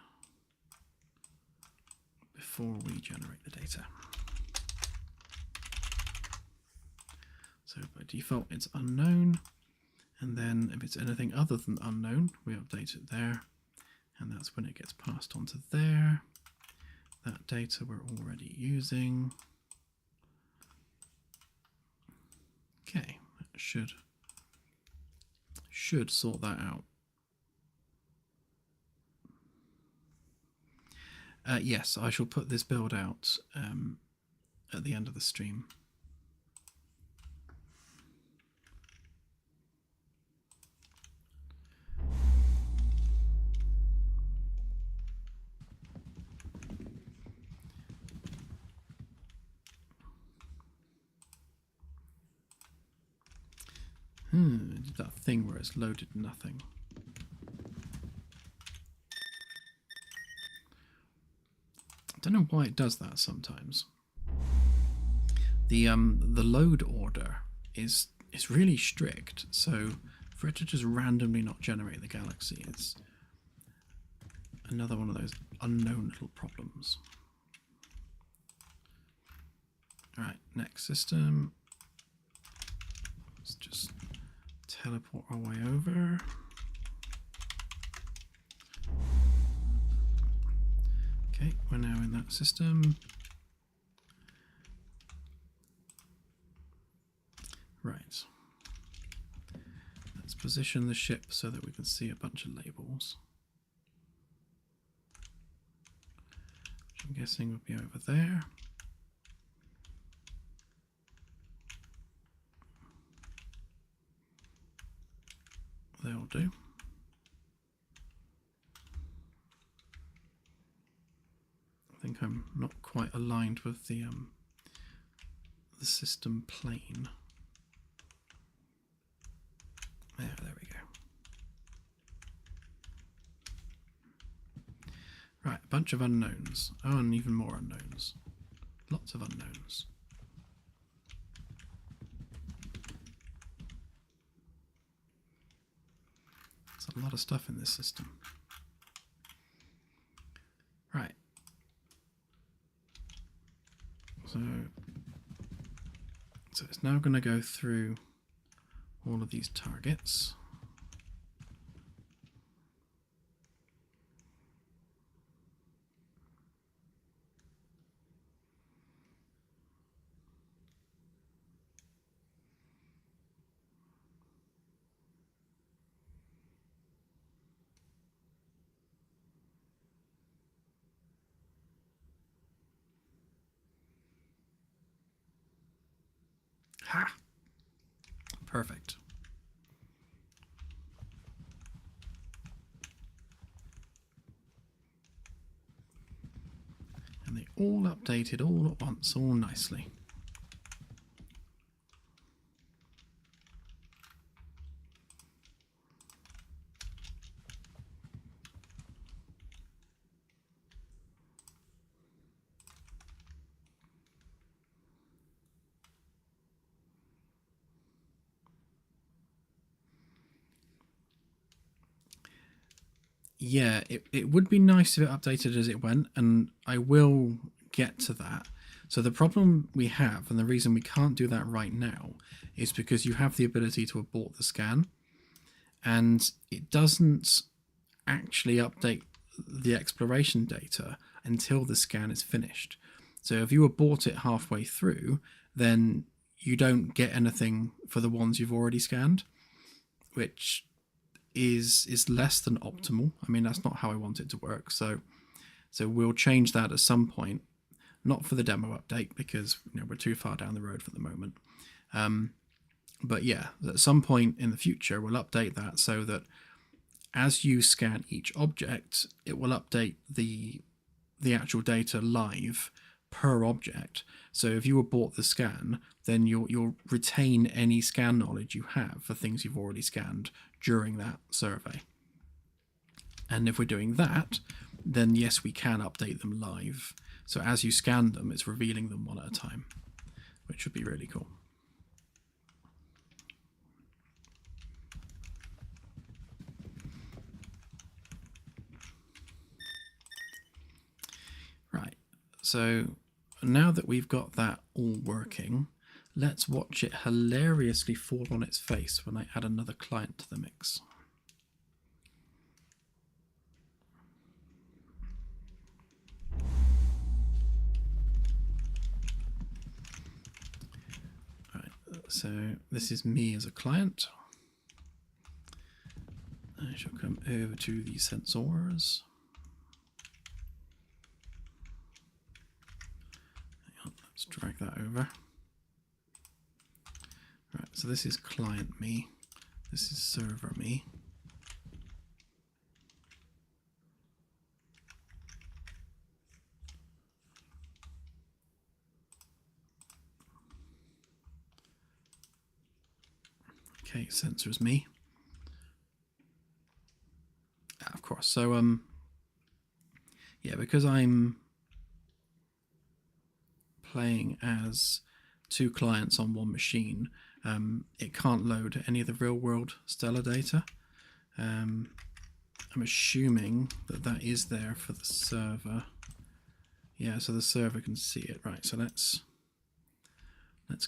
before we generate the data. So by default it's unknown, and then if it's anything other than unknown, we update it there, and that's when it gets passed on to there. That data we're already using. Okay, that should sort that out. Yes, I shall put this build out at the end of the stream. It did that thing where it's loaded nothing. I don't know why it does that sometimes. The load order is really strict, so for it to just randomly not generate the galaxy is another one of those unknown little problems. Alright, next system. Let's just teleport our way over. Okay, we're now in that system. Right. Let's position the ship so that we can see a bunch of labels. Which I'm guessing would be over there. They'll do. I think I'm not quite aligned with the system plane. There we go. Right, a bunch of unknowns. Oh, and even more unknowns. Lots of unknowns. There's a lot of stuff in this system. Right. So it's now going to go through all of these targets. Ha! Perfect. And they all updated all at once, all nicely. Yeah, it would be nice if it updated as it went, and I will get to that. So the problem we have, and the reason we can't do that right now, is because you have the ability to abort the scan, and it doesn't actually update the exploration data until the scan is finished. So if you abort it halfway through, then you don't get anything for the ones you've already scanned, which is less than optimal. I mean, that's not how I want it to work. So we'll change that at some point, not for the demo update because we're too far down the road for the moment. But yeah, at some point in the future, we'll update that so that as you scan each object, it will update the actual data live per object. So if you abort the scan, then you'll retain any scan knowledge you have for things you've already scanned during that survey. And if we're doing that, then yes, we can update them live. So as you scan them, it's revealing them one at a time, which would be really cool. Right, so now that we've got that all working, let's watch it hilariously fall on its face when I add another client to the mix. Right, so this is me as a client. I shall come over to the sensors. Hang on, let's drag that over. Right, so this is client me, this is server me. Okay, censors me. Of course. So yeah, because I'm playing as 2 clients on one machine, it can't load any of the real world stellar data. I'm assuming that that is there for the server. Yeah, so the server can see it. Right, so let's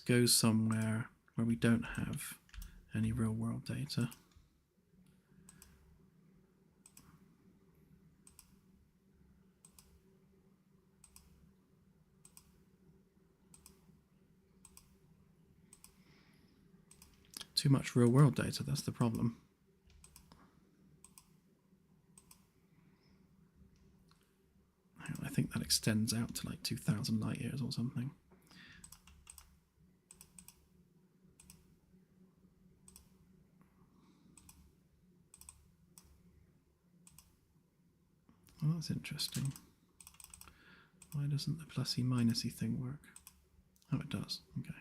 go somewhere where we don't have any real world data. Too much real world data, that's the problem. I think that extends out to like 2,000 light years or something. Well, that's interesting. Why doesn't the plusy minusy thing work? Oh, it does. Okay.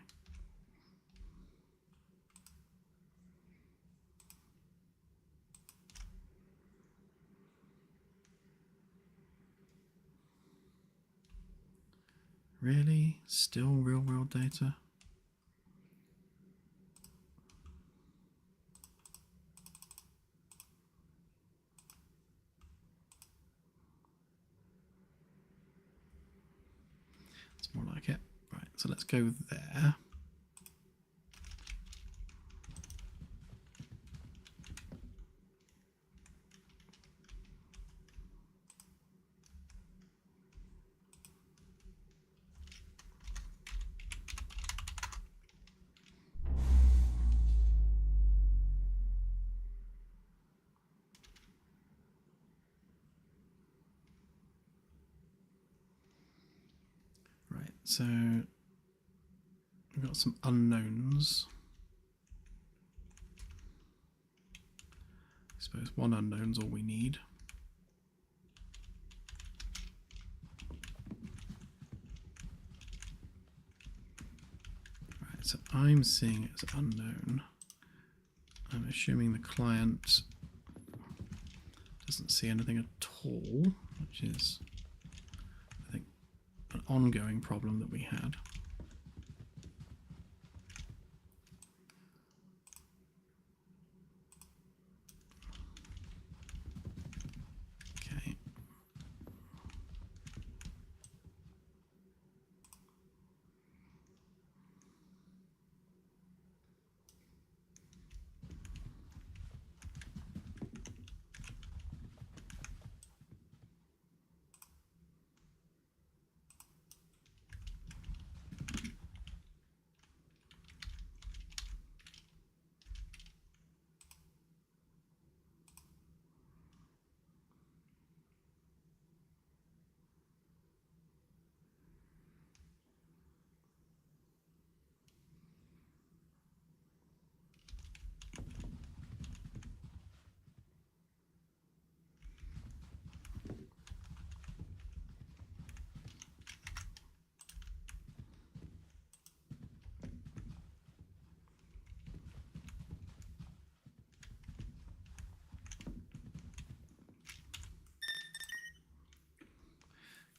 Really? Still real world data? It's more like it. Right, so let's go there. Right, so we've got some unknowns. I suppose one unknown's all we need. Right, so I'm seeing it as unknown. I'm assuming the client doesn't see anything at all, which is, I think, an ongoing problem that we had. Okay.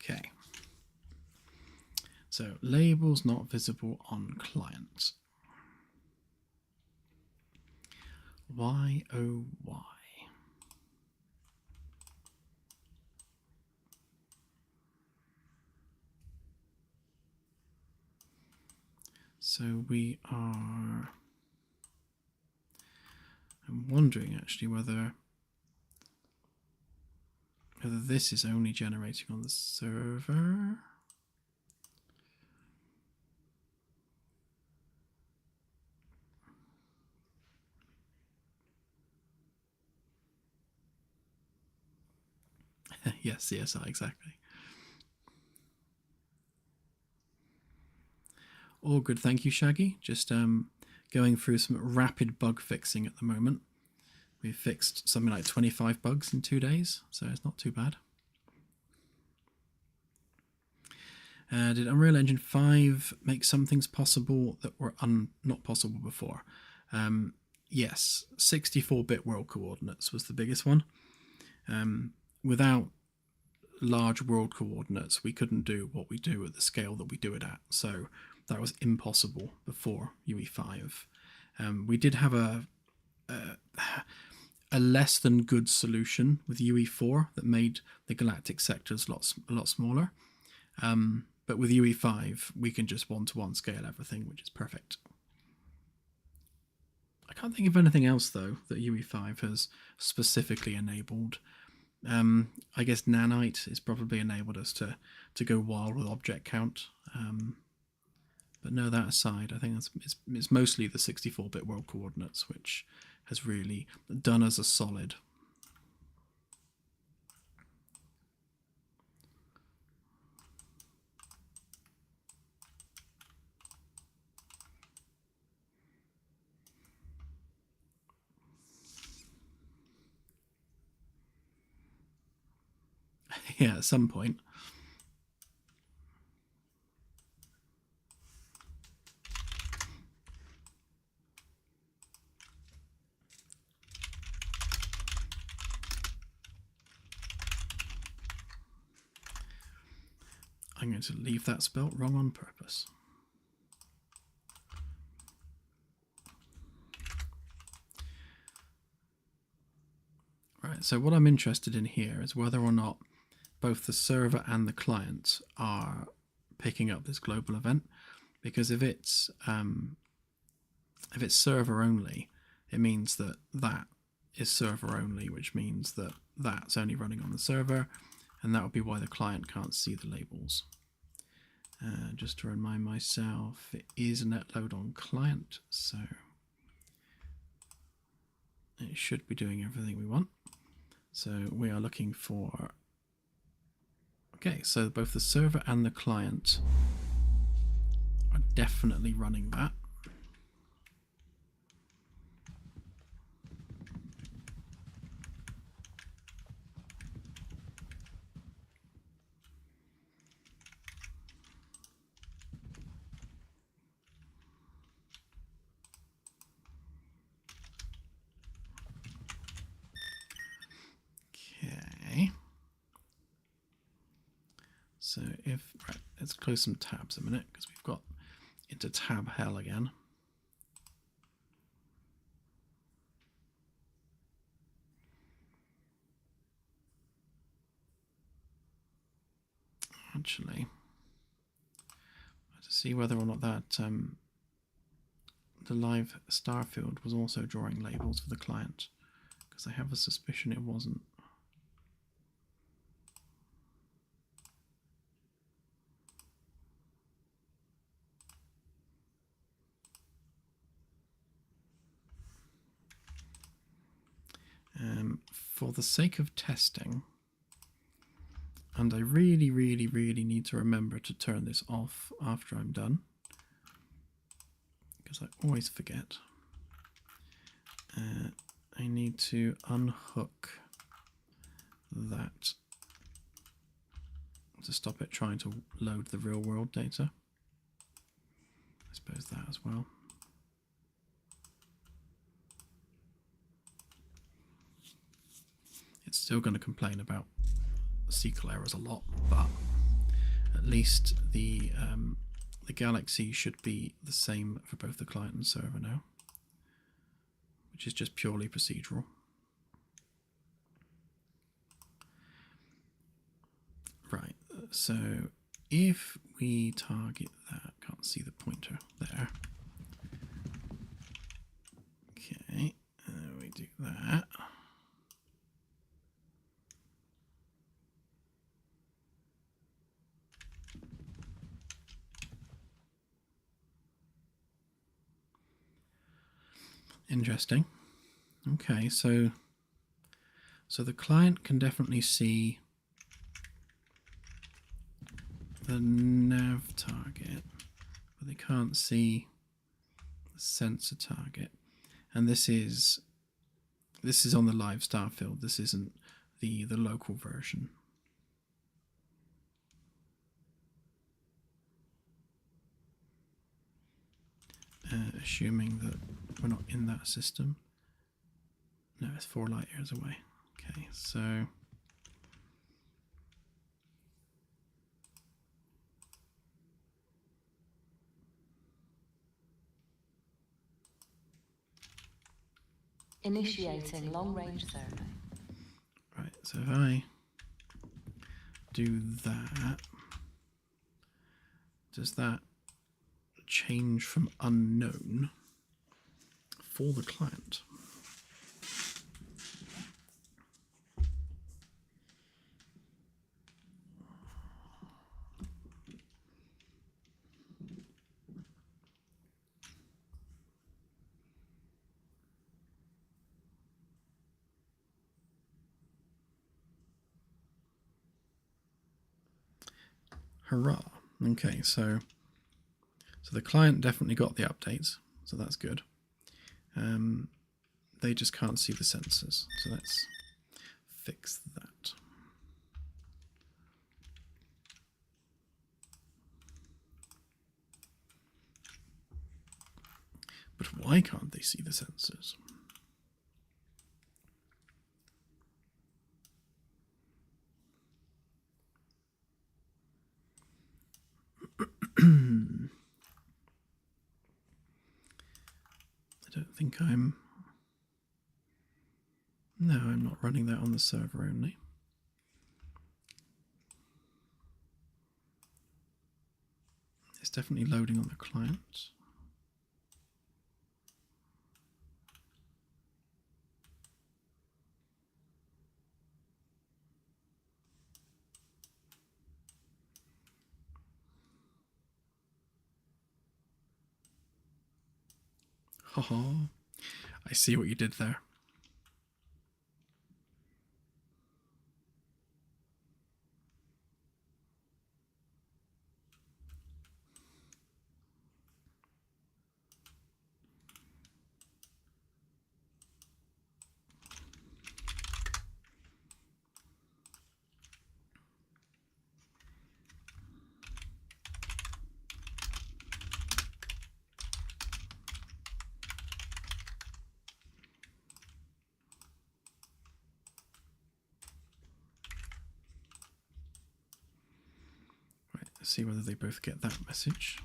Okay. So labels not visible on client. Why, oh why? So we are... I'm wondering actually whether this is only generating on the server. Yes, CSI, exactly. All good, thank you, Shaggy. Just going through some rapid bug fixing at the moment. We've fixed something like 25 bugs in 2 days, so it's not too bad. Did Unreal Engine 5 make some things possible that were not possible before? yes, 64-bit world coordinates was the biggest one. Without large world coordinates, we couldn't do what we do at the scale that we do it at. So that was impossible before UE5. We did have a less than good solution with UE4 that made the galactic sectors a lot smaller. But with UE5, we can just one-to-one scale everything, which is perfect. I can't think of anything else, though, that UE5 has specifically enabled. I guess Nanite has probably enabled us to go wild with object count. But no, that aside, I think it's mostly the 64-bit world coordinates, which has really done us a solid. Yeah, at some point. I'm going to leave that spelt wrong on purpose. Right, so what I'm interested in here is whether or not both the server and the client are picking up this global event, because if it's server only, it means that that is server only, which means that that's only running on the server, and that would be why the client can't see the labels. Just to remind myself, it is a net load on client, so it should be doing everything we want. So we are looking for... Okay, so both the server and the client are definitely running that. Okay. So right, let's close some tabs a minute because we've got into tab hell again. Actually, to see whether or not that the live star field was also drawing labels for the client, because I have a suspicion it wasn't. For the sake of testing, and I really, really, really need to remember to turn this off after I'm done, because I always forget. I need to unhook that to stop it trying to load the real world data. I suppose that as well. It's still going to complain about SQL errors a lot, but at least the galaxy should be the same for both the client and server now, which is just purely procedural. Right, so if we target that, can't see the pointer there. Okay, we do that. Interesting. Okay, so the client can definitely see the nav target, but they can't see the sensor target. And this is on the live star field. This isn't the local version. Assuming that we're not in that system. No, it's 4 light years away. Okay, so Initiating long-range survey. right, so if I do that, does that change from unknown for the client? Hurrah. Okay, so the client definitely got the updates, so that's good. They just can't see the sensors, so let's fix that. But why can't they see the sensors? I don't think I'm... No, I'm not running that on the server only. It's definitely loading on the client. Haha, I see what you did there. Let's see whether they both get that message.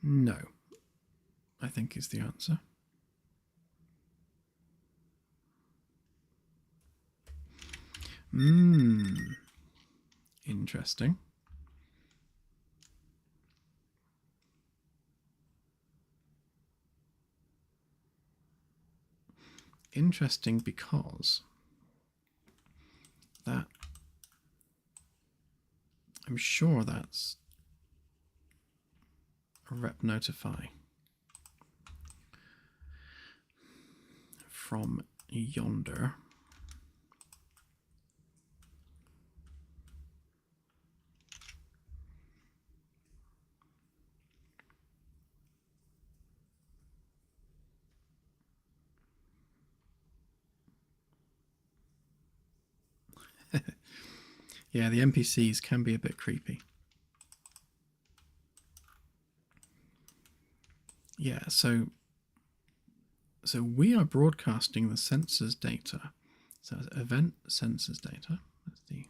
No, I think is the answer. Interesting. Interesting because that, I'm sure that's a rep notify from yonder. Yeah, the NPCs can be a bit creepy. Yeah, so we are broadcasting the sensors data. So it's event sensors data. That's the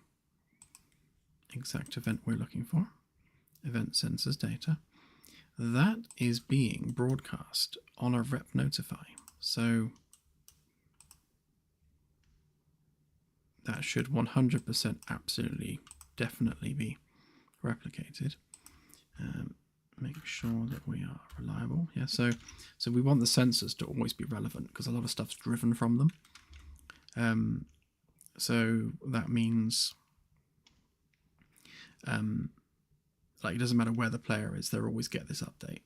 exact event we're looking for. Event sensors data. That is being broadcast on a rep notify. So that should 100% absolutely definitely be replicated. Make sure that we are reliable. Yeah, so we want the sensors to always be relevant because a lot of stuff's driven from them. So that means like it doesn't matter where the player is, they'll always get this update.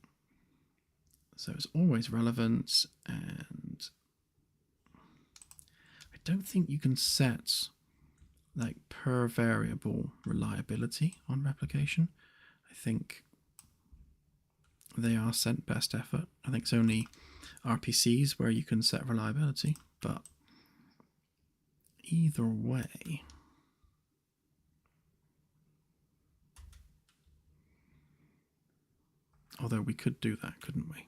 So it's always relevant, and I don't think you can set like per variable reliability on replication. I think they are sent best effort. I think it's only RPCs where you can set reliability, but either way, although we could do that, couldn't we?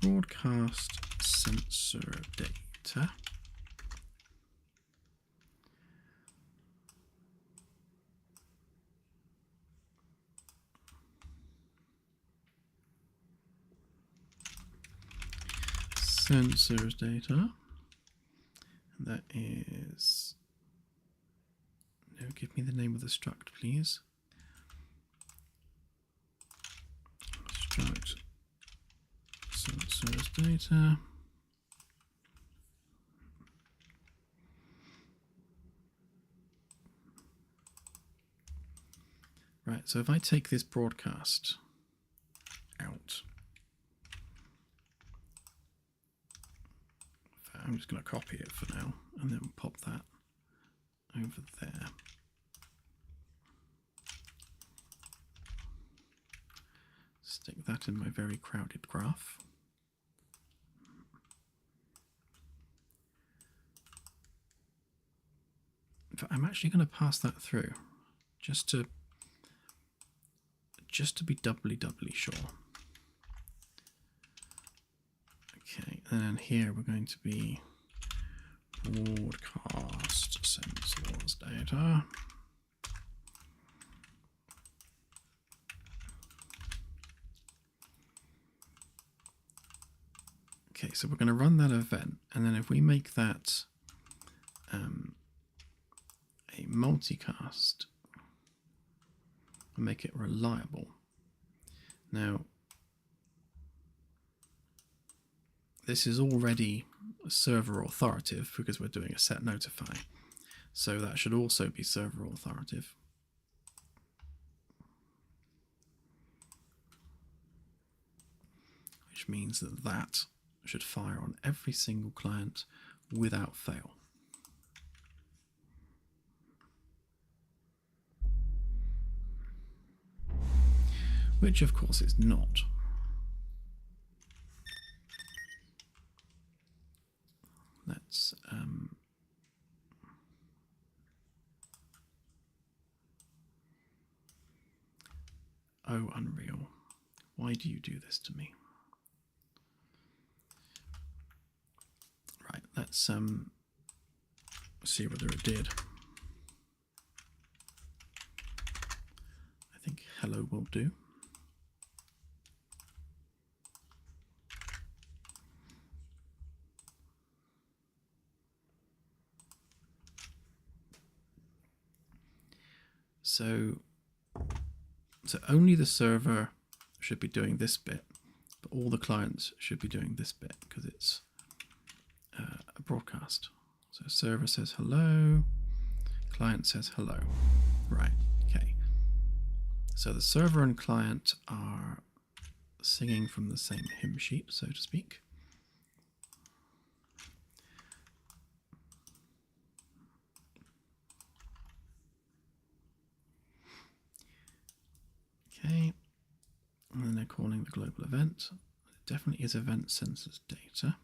Broadcast sensor data. Sensors data. And that is. No, give me the name of the struct, please. Struct sensors data. Right, so if I take this broadcast out, I'm just going to copy it for now and then pop that over there. Stick that in my very crowded graph. In fact, I'm actually going to pass that through just to be doubly sure. Okay, and then here we're going to be broadcast sensors data. Okay, so we're going to run that event, and then if we make that a multicast, and make it reliable. Now, this is already server authoritative because we're doing a set notify, so that should also be server authoritative. Which means that that should fire on every single client without fail. Which of course it's not. Let's oh, Unreal, why do you do this to me? Right, let's see whether it did. I think hello will do. So only the server should be doing this bit, but all the clients should be doing this bit because it's a broadcast. So server says hello, client says hello. Right, okay. So the server and client are singing from the same hymn sheet, so to speak. Okay, and then they're calling the global event. It definitely is event sensors data.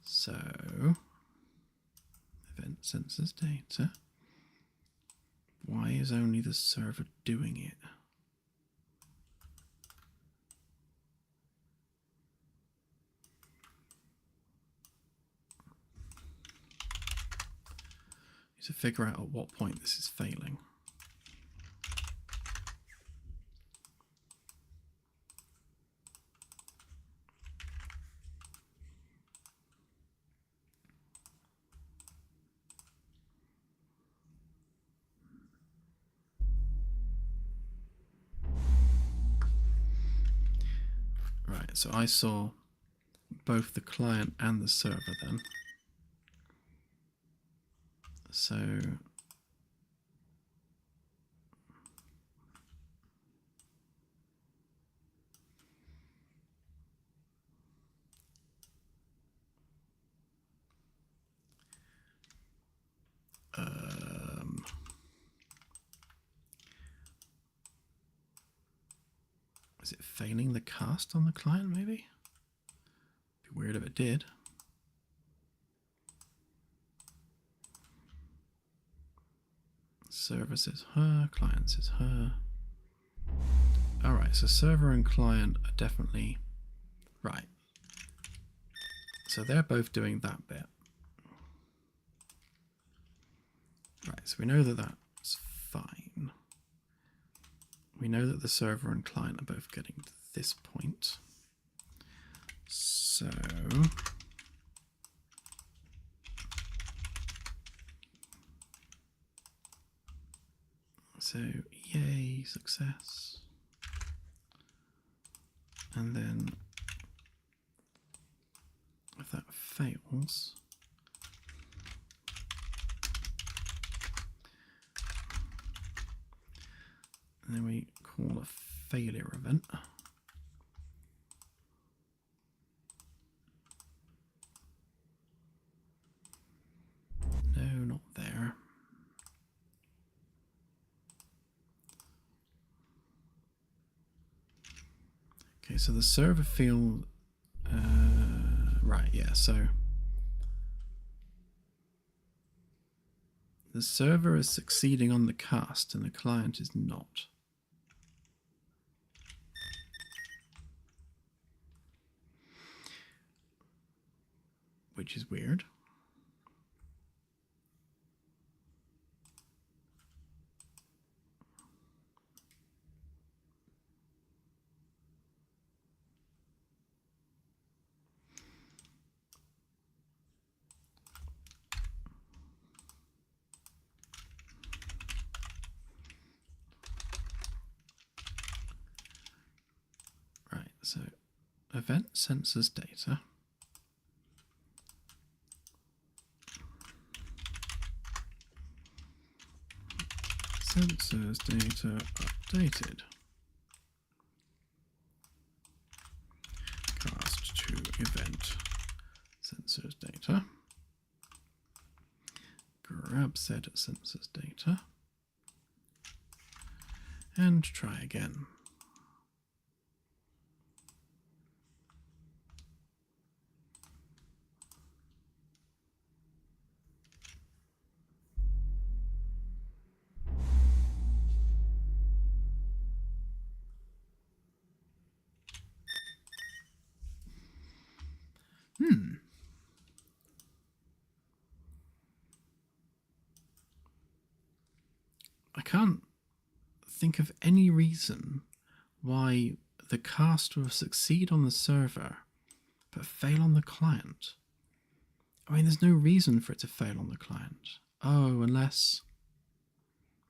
So, event sensors data. Why is only the server doing it? To figure out at what point this is failing. Right, so I saw both the client and the server then. So is it failing the cast on the client, maybe? Be weird if it did. Server says her, client says her. Alright, so server and client are definitely right. So they're both doing that bit. Right, so we know that that's fine. We know that the server and client are both getting to this point. So yay, success. And then if that fails, and then we call a failure event. No, not there. Okay, so the server field, right, yeah, so the server is succeeding on the cast and the client is not. Which is weird. Right, so event sensors data. Sensors data updated. Cast to event sensors data. Grab said sensors data. And try again. I can't think of any reason why the cast will succeed on the server but fail on the client. I mean, there's no reason for it to fail on the client. Oh, unless...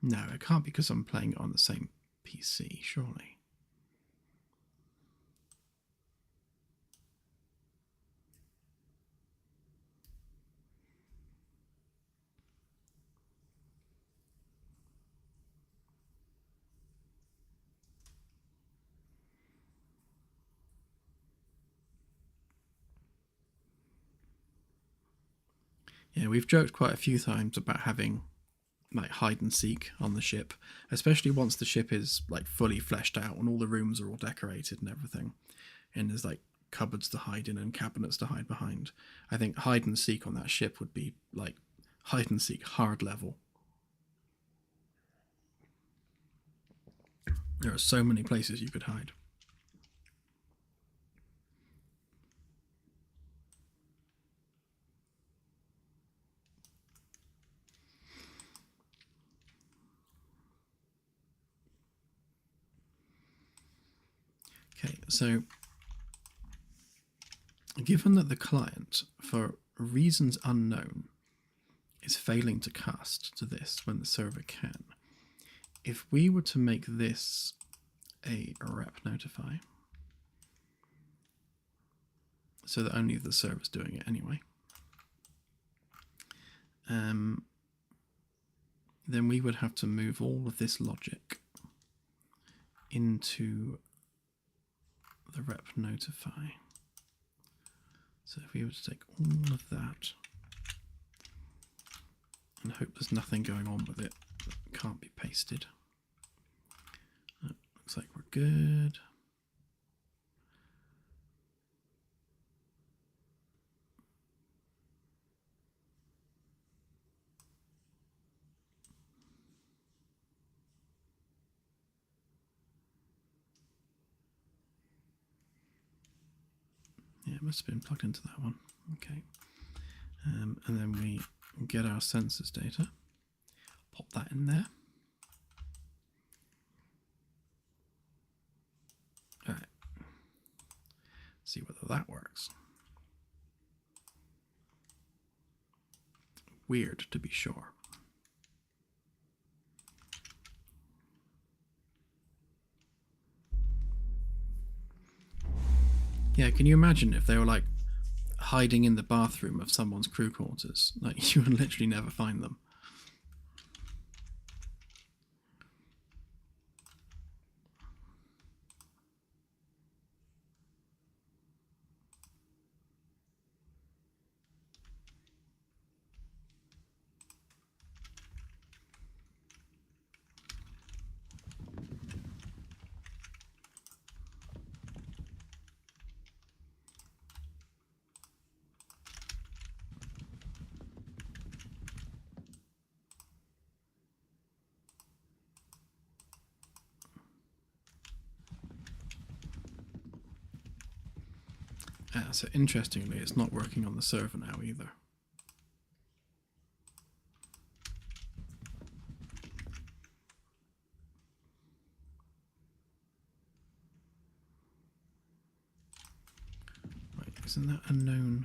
No, it can't be because I'm playing it on the same PC, surely. Yeah, we've joked quite a few times about having like hide and seek on the ship, especially once the ship is like fully fleshed out and all the rooms are all decorated and everything, and there's like cupboards to hide in and cabinets to hide behind. I think hide and seek on that ship would be like hide and seek hard level. There are so many places you could hide. Okay, so given that the client, for reasons unknown, is failing to cast to this when the server can, if we were to make this a rep notify, so that only the server's doing it anyway, then we would have to move all of this logic into the rep notify. So if we were to take all of that and hope there's nothing going on with it that can't be pasted. Looks like we're good. Yeah, it must have been plugged into that one. Okay. And then we get our sensors data, pop that in there. All right. See whether that works. Weird, to be sure. Yeah, can you imagine if they were like hiding in the bathroom of someone's crew quarters? Like, you would literally never find them. So interestingly, it's not working on the server now either. Right, isn't that a known?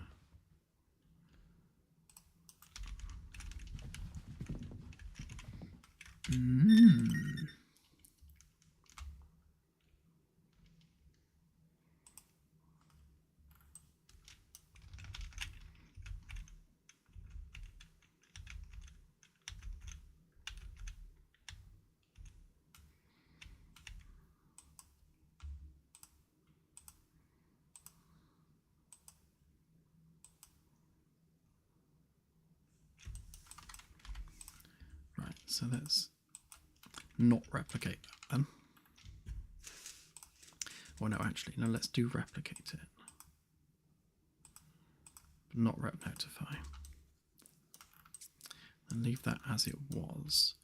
Right, so let's not replicate that then. Well, no, actually, no, let's do replicate it. But not rep notify. And leave that as it was.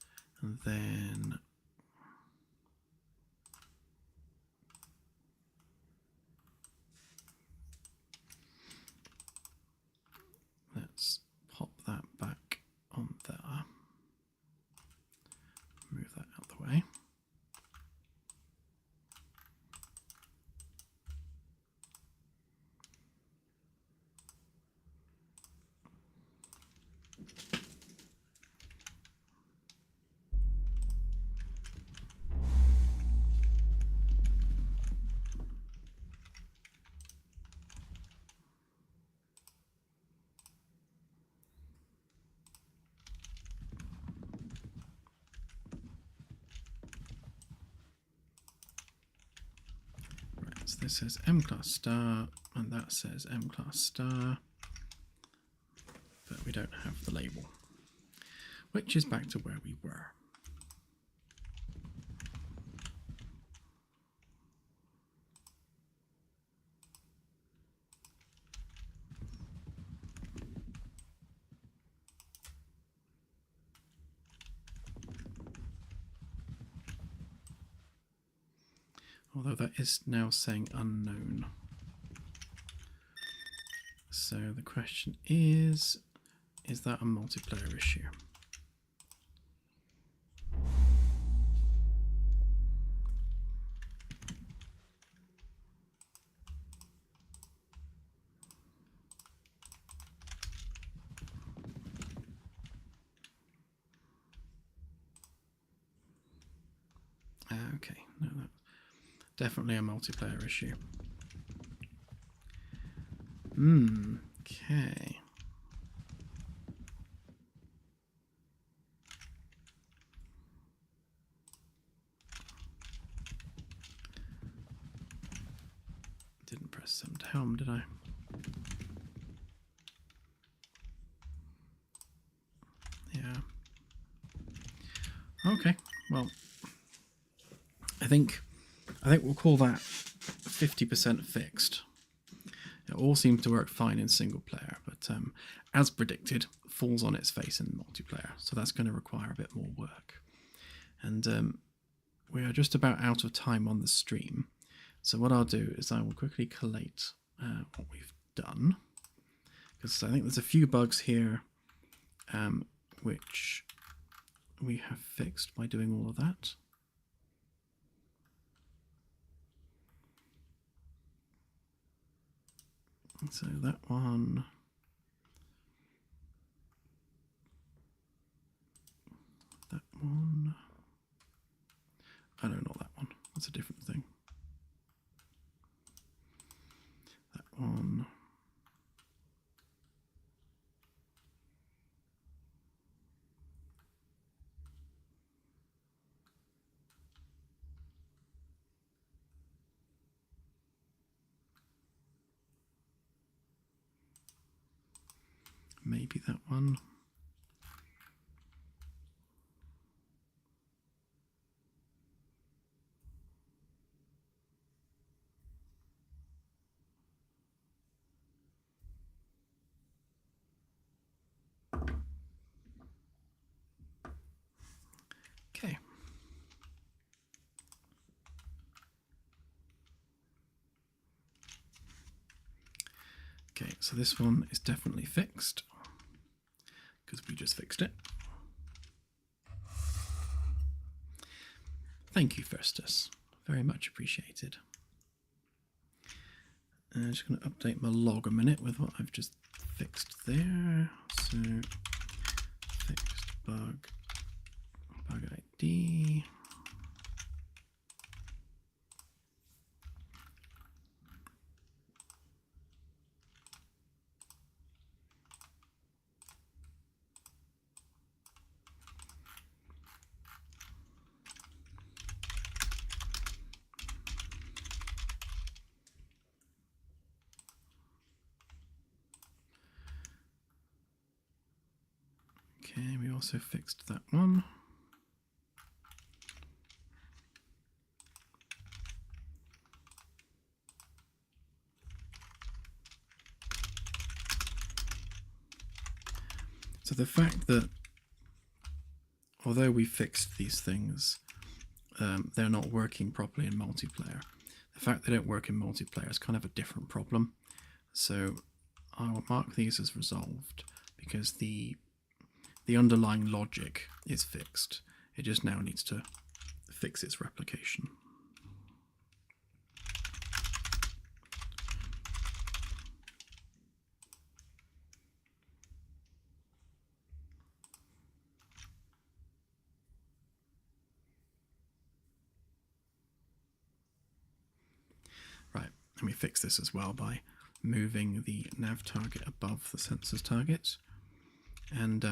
And then let's pop that back on there. Move that out of the way. So this says M class star, and that says M class star, but we don't have the label, which is back to where we were. Although that is now saying unknown. So the question is that a multiplayer issue? Okay, no, that's definitely a multiplayer issue. Okay. Didn't press send helm, did I? Yeah. Okay. Well, I think we'll call that 50% fixed. It all seems to work fine in single player, but as predicted, falls on its face in multiplayer. So that's going to require a bit more work. And we are just about out of time on the stream. So what I'll do is I will quickly collate what we've done, because I think there's a few bugs here which we have fixed by doing all of that. So that one, I don't know that one, that's a different thing. That one, maybe that one. Okay. Okay, so this one is definitely fixed because we just fixed it. Thank you, Festus. Very much appreciated. I'm just going to update my log a minute with what I've just fixed there. So, fixed bug ID. Okay, we also fixed that one. So the fact that although we fixed these things, they're not working properly in multiplayer. The fact they don't work in multiplayer is kind of a different problem. So I will mark these as resolved because the underlying logic is fixed. It just now needs to fix its replication. Right, and we fix this as well by moving the nav target above the sensor's target. And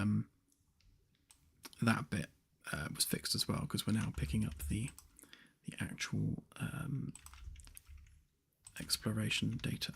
that bit was fixed as well because we're now picking up the actual exploration data.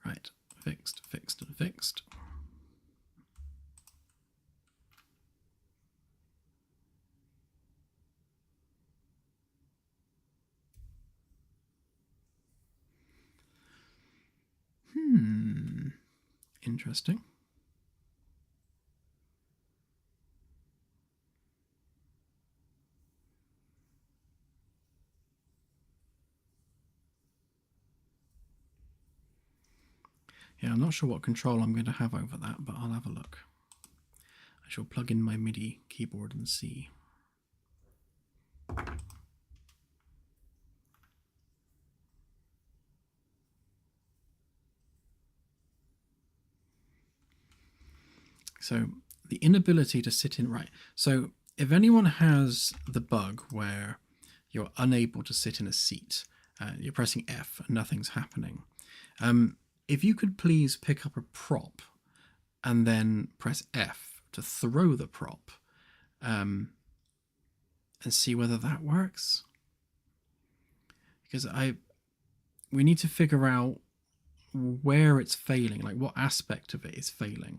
Right, fixed, fixed, and fixed. Interesting. Yeah, I'm not sure what control I'm going to have over that, but I'll have a look. I shall plug in my MIDI keyboard and see. So the inability to sit in, right. So if anyone has the bug where you're unable to sit in a seat, you're pressing F and nothing's happening. If you could please pick up a prop and then press F to throw the prop, and see whether that works. Because we need to figure out where it's failing, like what aspect of it is failing.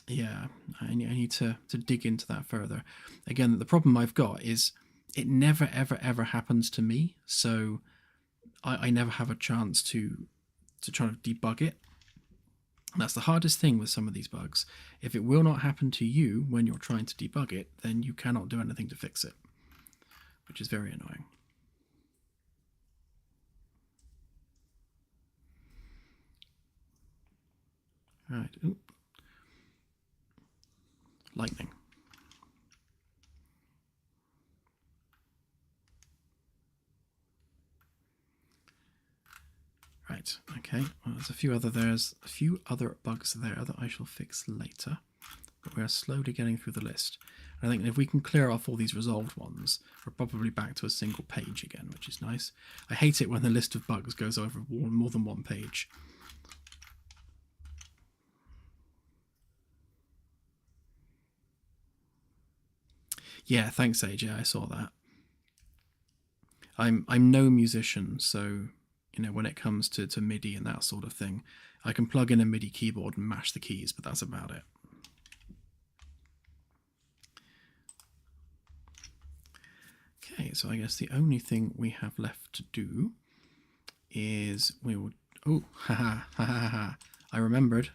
Yeah, I need to dig into that further. Again, the problem I've got is it never, ever, ever happens to me, so I never have a chance to try to debug it. And that's the hardest thing with some of these bugs. If it will not happen to you when you're trying to debug it, then you cannot do anything to fix it, which is very annoying. All right. Oop. Lightning. Right, okay, well, there's a few other bugs there that I shall fix later, but we're slowly getting through the list. And I think if we can clear off all these resolved ones, we're probably back to a single page again, which is nice. I hate it when the list of bugs goes over more than one page. Yeah, thanks, AJ, I saw that. I'm no musician, so when it comes to MIDI and that sort of thing, I can plug in a MIDI keyboard and mash the keys, but that's about it. Okay, so I guess the only thing we have left to do is we will... Oh, I remembered.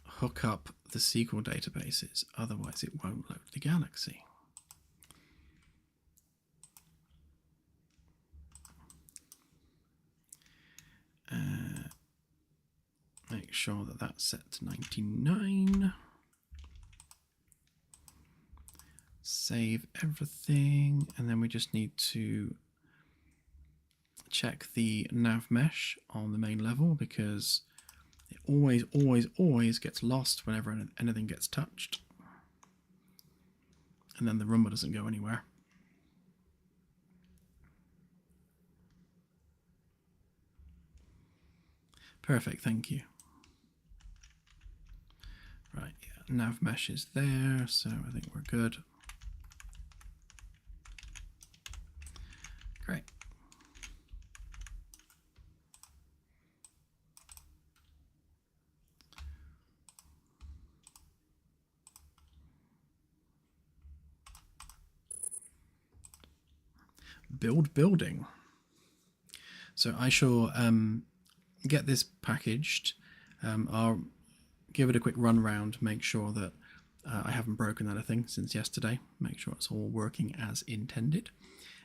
Hook up the SQL databases, otherwise it won't load the galaxy. Make sure that that's set to 99. Save everything, and then we just need to check the nav mesh on the main level, because it always gets lost whenever anything gets touched. And then the rumba doesn't go anywhere. Perfect, thank you. Right, yeah, nav mesh is there, so I think we're good. Great. Building. So I shall get this packaged. I'll give it a quick run round, make sure that I haven't broken anything since yesterday, make sure it's all working as intended,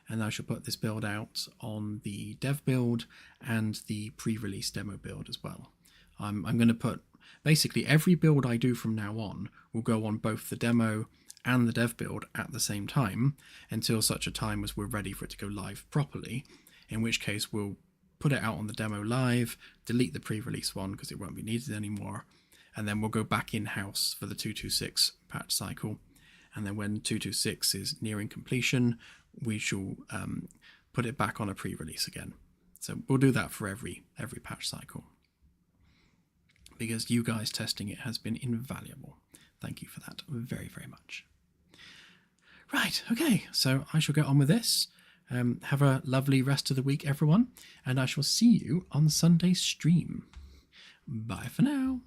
and I shall put this build out on the dev build and the pre-release demo build as well. I'm going to put basically every build I do from now on will go on both the demo and the dev build at the same time until such a time as we're ready for it to go live properly, in which case we'll put it out on the demo live, delete the pre-release one because it won't be needed anymore, and then we'll go back in-house for the 226 patch cycle. And then when 226 is nearing completion, we shall put it back on a pre-release again. So we'll do that for every patch cycle, because you guys testing it has been invaluable. Thank you for that very, very much. Right, okay, so I shall get on with this. Have a lovely rest of the week, everyone, and I shall see you on Sunday's stream. Bye for now.